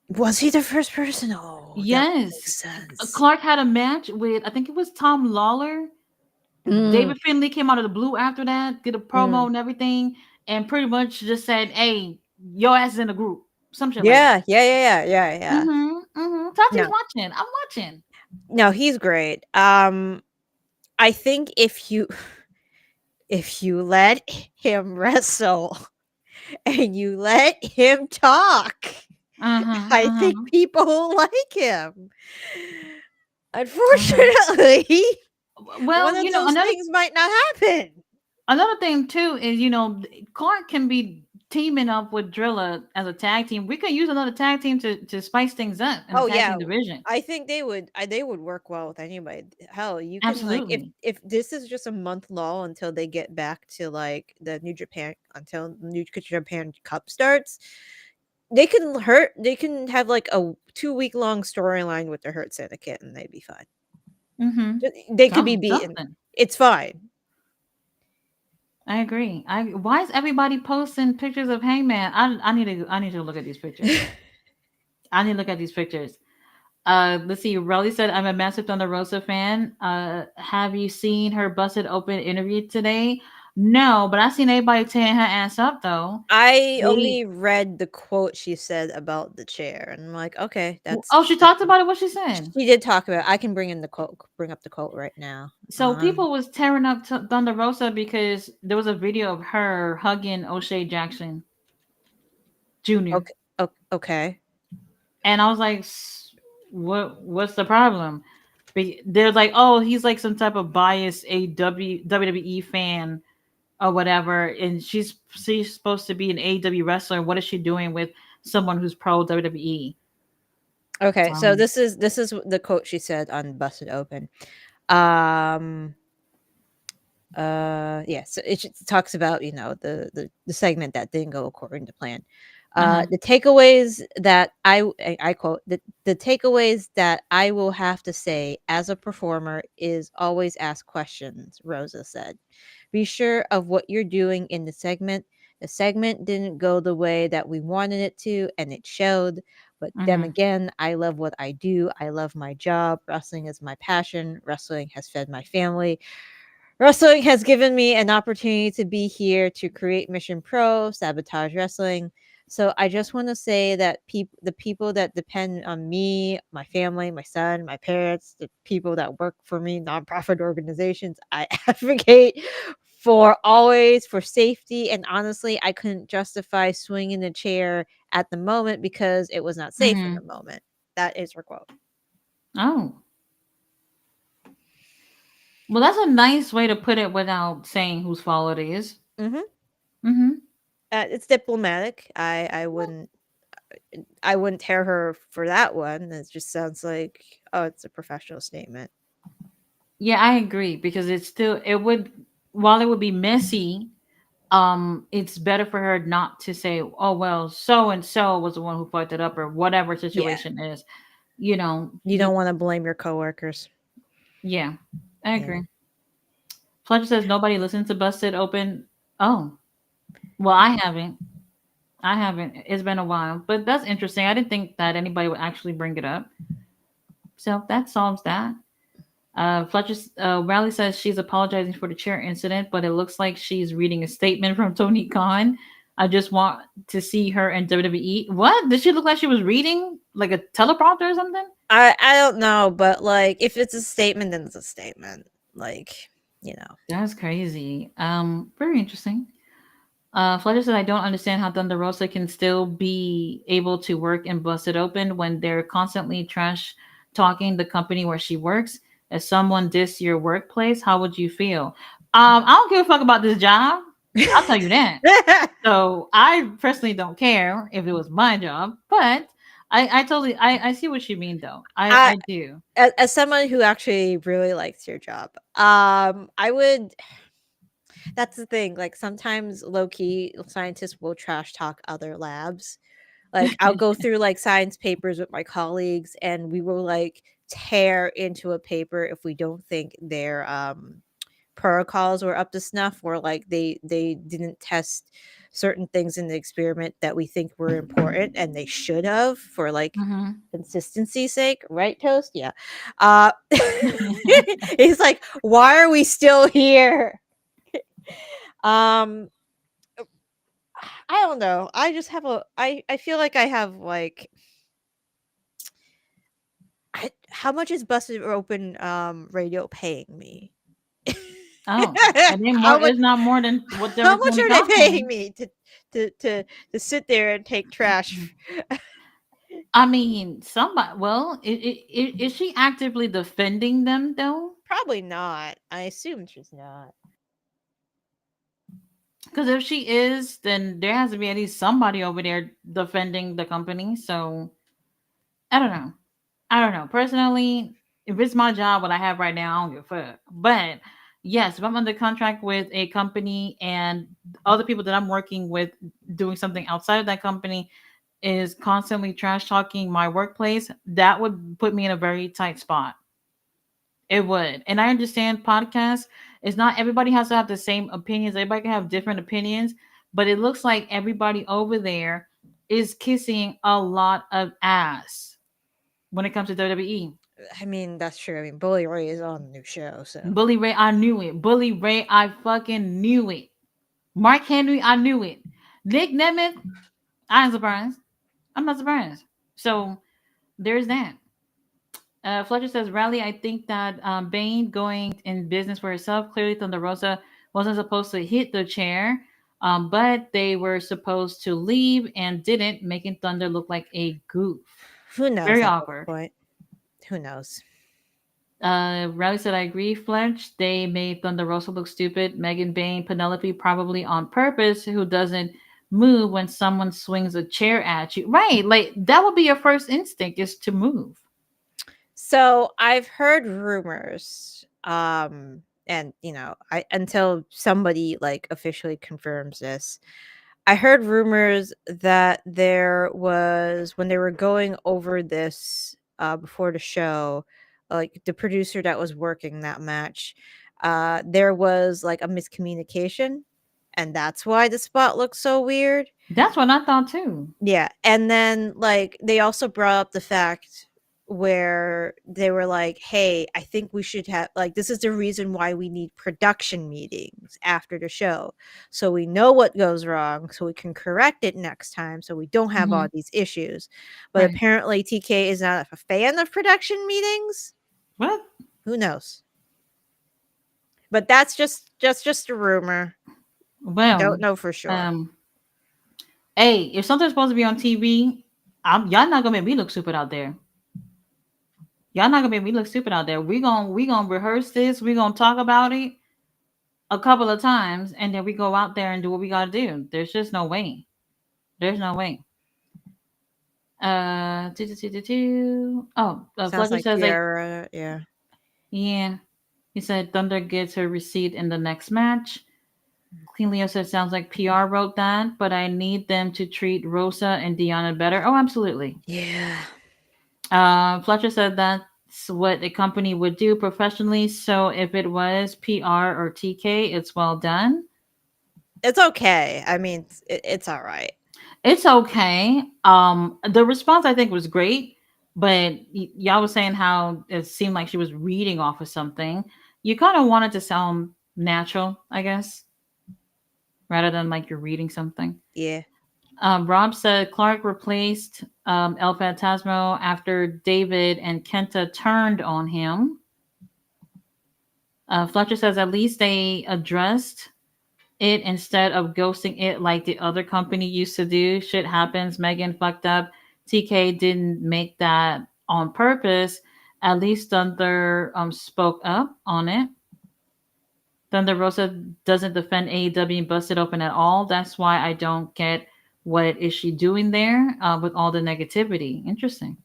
Was he the first person? Oh, that Yes. makes sense. Clark had a match with, I think it was Tom Lawler. David Finley came out of the blue after that, did a promo and everything, and pretty much just said, "Hey, your ass is in the group." Some shit like that. Yeah. Tati's No, watching. I'm watching. no, he's great. I think if you let him wrestle and you let him talk, I think people will like him. Unfortunately, Well, one of those things might not happen. another thing too is Clark can be teaming up with Drilla as a tag team. We could use another tag team to spice things up in the Oh tag yeah, team division. I think they would work well with anybody. Hell, you can like Absolutely. if this is just a month lull until they get back to like the New Japan until New Japan Cup starts, they can have like a 2 week long storyline with the Hurt Syndicate and they'd be fine. Mm-hmm. They could be beaten. Something. It's fine. I agree. I Why is everybody posting pictures of Hangman? I need to look at these pictures. I need to look at these pictures. Let's see. Relly said, "I'm a massive Thunder Rosa fan. Have you seen her busted open interview today? No, but I seen everybody tearing her ass up though. I They only read the quote she said about the chair, and I'm like, okay, Oh, she that's talked about it. What she said. she did talk about. I can bring up the quote right now. So people was tearing up Thunder Rosa because there was a video of her hugging O'Shea Jackson Jr. Okay, okay, And I was like, What's the problem?" They're like, "Oh, he's like some type of biased WWE fan or whatever, and she's supposed to be an AEW wrestler. What is she doing with someone who's pro WWE?" okay. So Um, this is the quote she said on Busted Open. Um, yeah, so talks about the segment that didn't go according to plan. uh-huh. The takeaways that I quote the takeaways that I will have to say as a performer is always ask questions, Rosa said. Be sure of what you're doing in the segment. The segment didn't go the way that we wanted it to, and it showed. But then Mhm. again, I love what I do. I love my job. Wrestling is my passion. Wrestling has fed my family. Wrestling has given me an opportunity to be here to create Mission Pro, sabotage wrestling. So I just want to say that the people that depend on me, my family, my son, my parents, the people that work for me, nonprofit organizations, I advocate for always for safety. And honestly, I couldn't justify swinging a chair at the moment because it was not safe in the Mhm. moment. That is her quote. Oh. Well, that's a nice way to put it without saying whose fault it is. Hmm. Mhm. It's diplomatic. I wouldn't tear her for that one. It just sounds like, oh, it's a professional statement. Yeah, I agree because it would, while it would be messy, it's better for her not to say, "Oh well, so and so was the one who fucked it up," or whatever Yeah. situation is. You know, You don't want to blame your coworkers. yeah, I Yeah. agree. Fletcher says nobody listens to Busted Open. Oh, well, I haven't. I haven't. It's been a while, but that's interesting. I didn't think that anybody would actually bring it up. So that solves that. Riley says she's apologizing for the chair incident, but it looks like she's reading a statement from Tony Khan. I just want to see her in WWE. What? Did she look like she was reading like a teleprompter or something? I don't know, but like if it's a statement, then it's a statement. Like, you know. That's crazy. Very interesting. Fletcher said, I don't understand how Thunder Rosa can still be able to work and bust it open when they're constantly trash talking the company where she works. If someone diss your workplace, how would you feel? I don't give a fuck about this job. I'll tell you that. So I personally don't care if it was my job, but I totally I see what you mean though. I I do. as someone who actually really likes your job, I would that's the thing. Like sometimes low key scientists will trash talk other labs. Like I'll go through like science papers with my colleagues and we will like tear into a paper if we don't think their protocols were up to snuff or like they didn't test certain things in the experiment that we think were important and they should have for like Hmm. consistency's sake, right, Toast? Yeah. It's like, why are we still here? um I don't know. I just have I feel like I have like how much is Busted Open Radio paying me? Oh, and then more how much is not more than whatever how much Tony are they Khan paying paying. me to to to sit there and take trash? I mean, somebody. Well, is she actively defending them though? Probably not. I assume she's not. Because if she is, then there has to be at least somebody over there defending the company. So I don't know. I don't know. Personally, if it's my job, what I have right now, I don't give a fuck. But yes, if I'm under contract with a company and other people that I'm working with doing something outside of that company is constantly trash talking my workplace, that would put me in a very tight spot. It would. And I understand podcasts. It's not everybody has to have the same opinions. Everybody can have different opinions. But it looks like everybody over there is kissing a lot of ass when it comes to WWE. I mean, that's true. I mean, Bully Ray is on the new show, so Bully Ray, I knew it. Bully Ray, I fucking knew it. Mark Henry, I knew it. Nick Nemeth, I ain't surprised. I'm not surprised. So there's that. Fletcher says, Rally, I think that Bane going in business for herself. Clearly, Thunder Rosa wasn't supposed to hit the chair, but they were supposed to leave and didn't, making Thunder look like a goof. who knows Very at this awkward. point? Who knows? Riley said, I agree, Fletch. They made Thunder Rosa look stupid. Megan Bane, Penelope, probably on purpose, who doesn't move when someone swings a chair at you. Right. Like, that would be your first instinct is to move. So I've heard rumors, and I until somebody like officially confirms this, I heard rumors that there was when they were going over this before the show, like the producer that was working that match, there was like a miscommunication, and that's why the spot looks so weird. That's what I thought too. Yeah, and then, like, they also brought up the fact where they were like, "Hey, I think we should have like, this is the reason why we need production meetings after the show, so we know what goes wrong, so we can correct it next time, so we don't have Hmm. all these issues." But Right. apparently TK is not a fan of production meetings? What? Who knows? But that's just a rumor. Well, Don't know for sure. um, hey, if something's supposed to be on TV, y'all not gonna make me look stupid out there. Y'all not gonna make me look stupid out there. We gonna rehearse this. We gonna talk about it a couple of times, and then we go out there and do what we gotta do. There's just no way. There's no way. Oh, Sounds Fletcher like says like, Kiara, yeah. yeah. He said Thunder gets her receipt in the next match. Clean Leo said sounds like PR wrote that, but I need them to treat Rosa and Deanna better. Oh, absolutely. Yeah. Fletcher said that's what a company would do professionally. So if it was PR or TK, it's well done. It's okay. I mean, it's alright. It's okay. The response I think was great, but y'all was saying how it seemed like she was reading off of something. You kind of wanted to sound natural, I guess, rather than like you're reading something. Yeah. Rob said Clark replaced El Phantasmo after David and Kenta turned on him. Fletcher says at least they addressed it instead of ghosting it like the other company used to do. Shit happens. Megan fucked up. TK didn't make that on purpose. At least Thunder spoke up on it. Thunder Rosa doesn't defend AEW and bust it open at all. That's why I don't get what is she doing there with all the negativity. Interesting.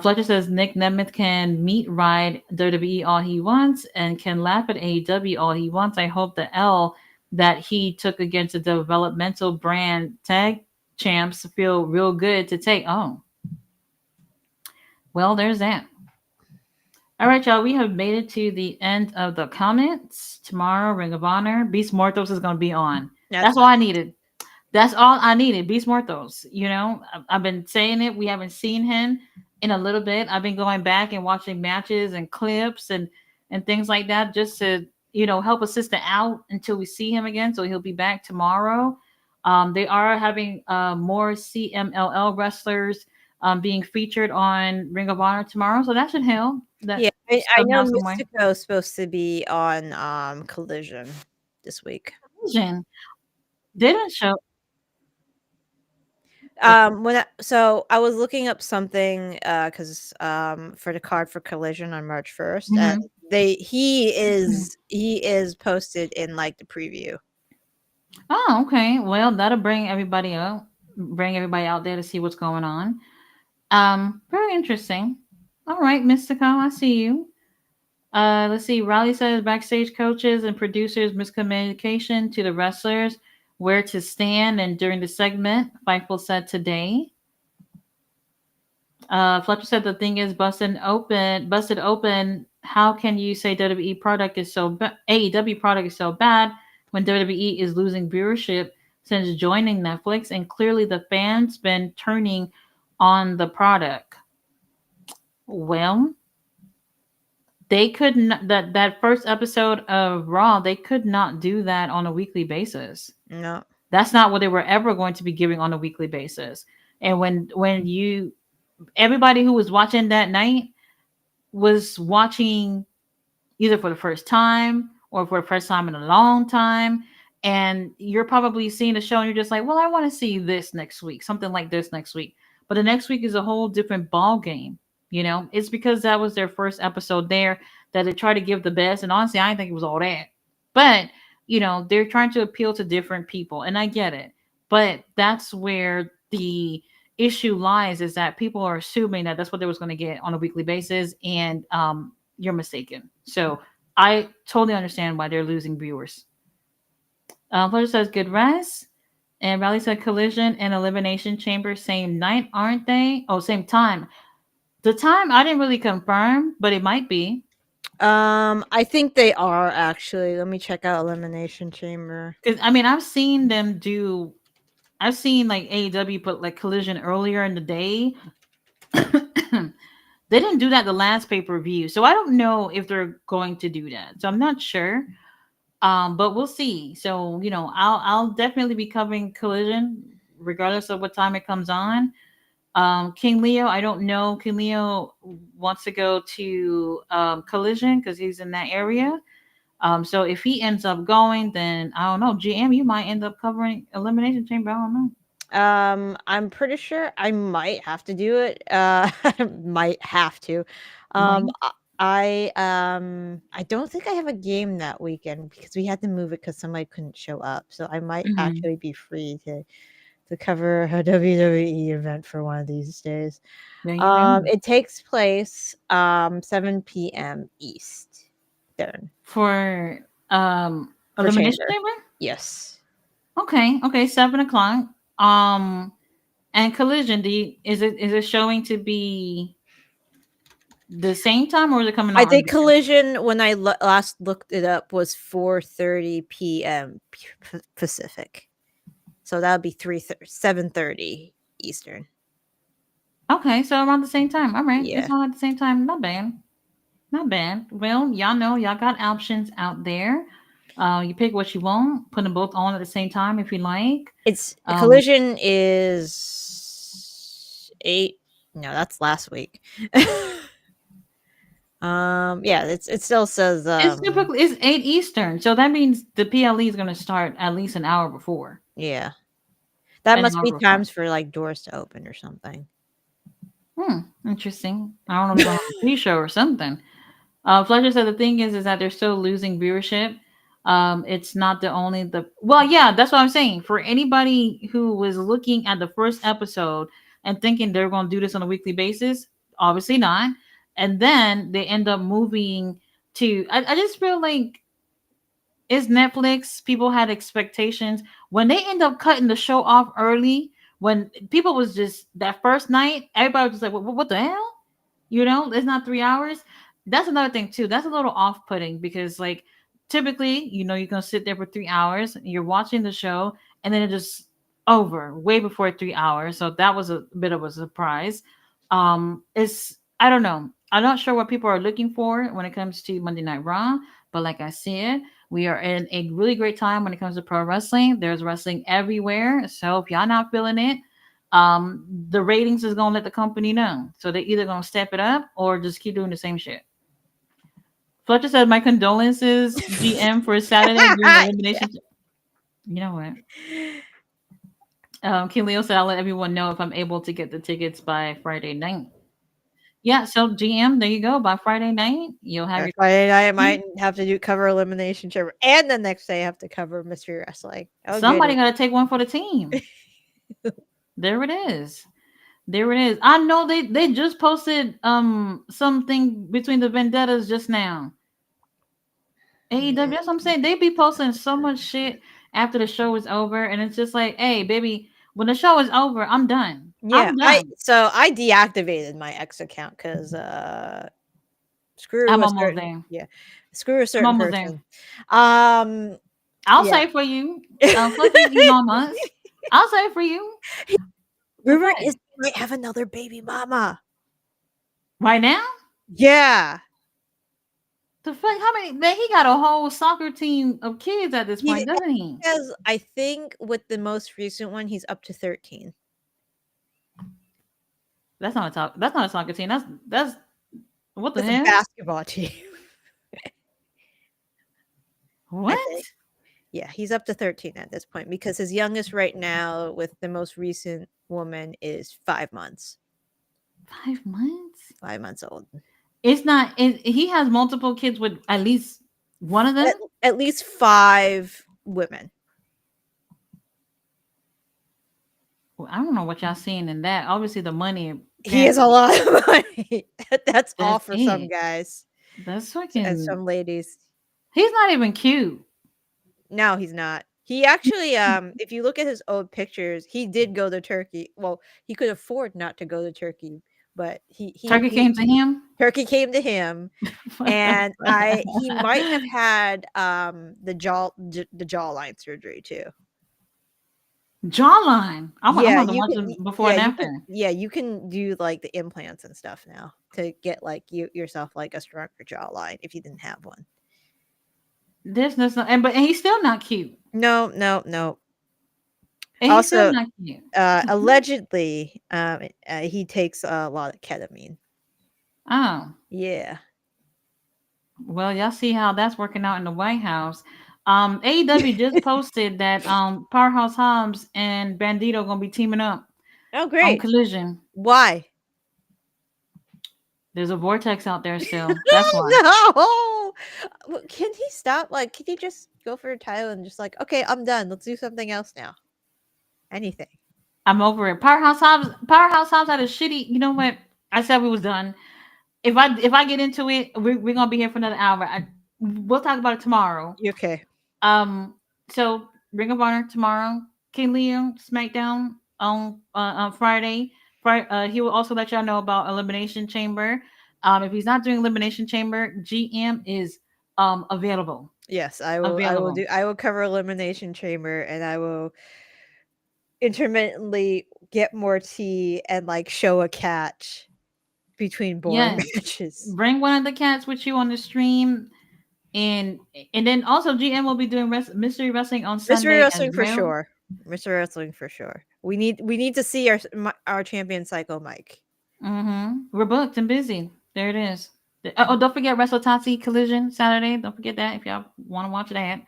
Fletcher says Nick Nemeth can meet ride WWE all he wants and can laugh at AEW all he wants. I hope the L that he took against the developmental brand tag champs feel real good to take. Oh, well, there's that. All right, y'all. We have made it to the end of the comments. Tomorrow, Ring of Honor, Beast Mortos is going to be on. That's That's all I nice. needed. That's all I needed. Beast Mortos. You know, I've been saying it. We haven't seen him in a little bit. I've been going back and watching matches and clips and things like that just to help assistant out until we see him again. So he'll be back tomorrow. They are having more CMLL wrestlers being featured on Ring of Honor tomorrow, so that should help. That Yeah, I know somehow, some way. Mystico is supposed to be on, Collision this week. Vision. They didn't show. So I was looking up something, because for the card for Collision on March 1st, and Mhm. he is posted in, like, the preview. Oh, okay. Well, that'll bring everybody out there to see what's going on. Very interesting. All right, Mystico, I see you. Let's see. Riley says backstage coaches and producers miscommunication to the wrestlers where to stand, and during the segment, Fightful said today. Fletcher said the thing is busted open. How can you say WWE product is AEW product is so bad when WWE is losing viewership since joining Netflix, and clearly the fans been turning on the product. Well, they could not, that first episode of Raw, they could not do that on a weekly basis. No. That's not what they were ever going to be giving on a weekly basis. And when you everybody who was watching that night was watching either for the first time or for the first time in a long time, and you're probably seeing the show and you're just like, well, I want to see this next week, something like this next week. But the next week is a whole different ball game. It's because that was their first episode there that they try to give the best. And honestly, I didn't think it was all that. But they're trying to appeal to different people, and I get it. But that's where the issue lies, is that people are assuming that that's what they was going to get on a weekly basis, and you're mistaken. So I totally understand why they're losing viewers. Pleasure says good rest. And Riley said collision and elimination chamber same night, aren't they? Oh, same time. The time I didn't really confirm, but it might be. I think they are actually. Let me check out Elimination Chamber. Because I mean, I've seen like AEW put like collision earlier in the day. They didn't do that the last pay per view, so I don't know if they're going to do that. So I'm not sure. But we'll see. So I'll definitely be covering Collision, regardless of what time it comes on. King Leo, I don't know. King Leo wants to go to Collision because he's in that area. So if he ends up going, then I don't know. GM, you might end up covering Elimination Chamber. I don't know. I'm pretty sure I might have to do it. Might have to. Might. Um, I don't think I have a game that weekend because we had to move it because somebody couldn't show up. So I might Mm-hmm. actually be free to cover a WWE event for one of these days. There you go. It takes place 7 p.m. Eastern For for Elimination Chamber. Chamber. Yes. Okay. Okay. 7 o'clock. Um, and Collision. Is it showing to be the same time, or is it coming I on think earlier? Collision, when I last looked it up, was 4:30 p.m. Pacific. So that would be 7:30 Eastern. Okay, so around the same time. All right, it's Yeah. all at the same time. Not bad. Not bad. Well, y'all know y'all got options out there. You pick what you want. Put them both on at the same time if you like. It's Um, Collision is 8. No, that's last week. Yeah, it still says it's 8 Eastern, so that means the PLE is going to start at least an hour before. yeah. That An must hour be before. times for like doors to open or something. Interesting. I don't know if it's on a pre-show or something. Fletcher said the thing is that they're still losing viewership. It's not the only the well, yeah, that's what I'm saying. For anybody who was looking at the first episode and thinking they're going to do this on a weekly basis, obviously not. And then they end up moving to. I just feel like it's Netflix. People had expectations when they end up cutting the show off early. When people was just that first night, everybody was just like, what the hell? It's not 3 hours. That's another thing too. That's a little off-putting because like typically, you're gonna sit there for 3 hours, you're watching the show, and then it just over way before 3 hours. So that was a bit of a surprise. It's I don't know. I'm not sure what people are looking for when it comes to Monday Night Raw, but like I said, we are in a really great time when it comes to pro wrestling. There's wrestling everywhere. So if y'all not feeling it, the ratings is gonna let the company know. So they're either gonna step it up or just keep doing the same shit. Fletcher said, "My condolences, GM, for Saturday during the elimination." You know what? Kim Leo said, "I'll let everyone know if I'm able to get the tickets by Friday night." Yeah, so GM, there you go. By Friday night, you'll have By your Friday night, I might have to do cover Elimination Chamber, and the next day I have to cover Mystery Wrestling. Oh somebody goody. got to take one for the team. There it is. There it is. I know they just posted something between the vendettas just now. AEW, that's what I'm saying. They be posting so much shit after the show is over, and it's just like, hey, baby, when the show is over, I'm done. Yeah, I'm I done. so I deactivated my X account because screw I'm a almost certain there. yeah, screw a I'm certain almost there. person. Um, I'll yeah. say for you. Fuck you, Elon Musk. I'll say for you. The Rumor fuck? is he might have another baby mama. Right now? Yeah. The fuck? How many? Man, he got a whole soccer team of kids at this He point, doesn't he? has, I think with the most recent one, he's up to 13 That's not a talk. That's not a soccer team. That's what the with a hell? basketball team, I think. What? Yeah, he's up to 13 at this point because his youngest right now with the most recent woman is 5 months. 5 months? 5 months old. It's not. He has multiple kids with at least one of them. At, at least 5 women. Well, I don't know what y'all seeing in that. Obviously, the money. He has Apparently, a lot of money. That's all that's for some it. guys That's and fucking. some ladies. He's not even cute. No, he's not. He actually, if you look at his old pictures, he did go to Turkey. Well, he could afford not to go to Turkey, but Turkey came to him. Turkey came to him, What the and he might have fuck? had the jawline surgery too. Jawline. I'm Yeah, going to watch him before yeah, and after. you can do like the implants and stuff now to get like yourself like a stronger jawline if you didn't have one. There's no, and he's still not cute. No, no, no. And he's still Also, not cute. allegedly, he takes a lot of ketamine. Oh, Yeah. well, y'all see how that's working out in the White House. AEW just posted that Powerhouse Hobbs and Bandito gonna be teaming up Oh, on great. Collision. Why? There's a vortex out there still. That's why. No. Can he stop? Like, can he just go for a title and just like, okay, I'm done. Let's do something else now. Anything. I'm over it. Powerhouse Hobbs had a shitty. You know what? I said we was done. If I get into it, we're gonna be here for another hour. We'll talk about it tomorrow. You okay? Um, so Ring of Honor tomorrow. King Leo SmackDown on Friday. He will also let y'all know about Elimination Chamber. If he's not doing Elimination Chamber, GM is available. Yes, I will. I will Available. do. I will cover Elimination Chamber, and I will intermittently get more tea and like show a catch between boring Yes. matches. Bring one of the cats with you on the stream. And and then also GM will be doing mystery wrestling on Mystery Sunday as wrestling for well. sure. Mystery wrestling for sure. We need to see our champion Psycho Mike. We're booked and busy. There it is. Oh, don't forget Wrestle Tatsi Collision Saturday. Don't forget that if y'all want to watch that.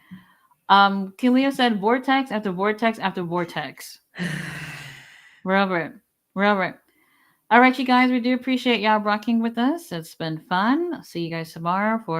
Kelia said vortex after vortex after vortex. We're over it. We're over it. All right, you guys. We do appreciate y'all rocking with us. It's been fun. See you guys tomorrow for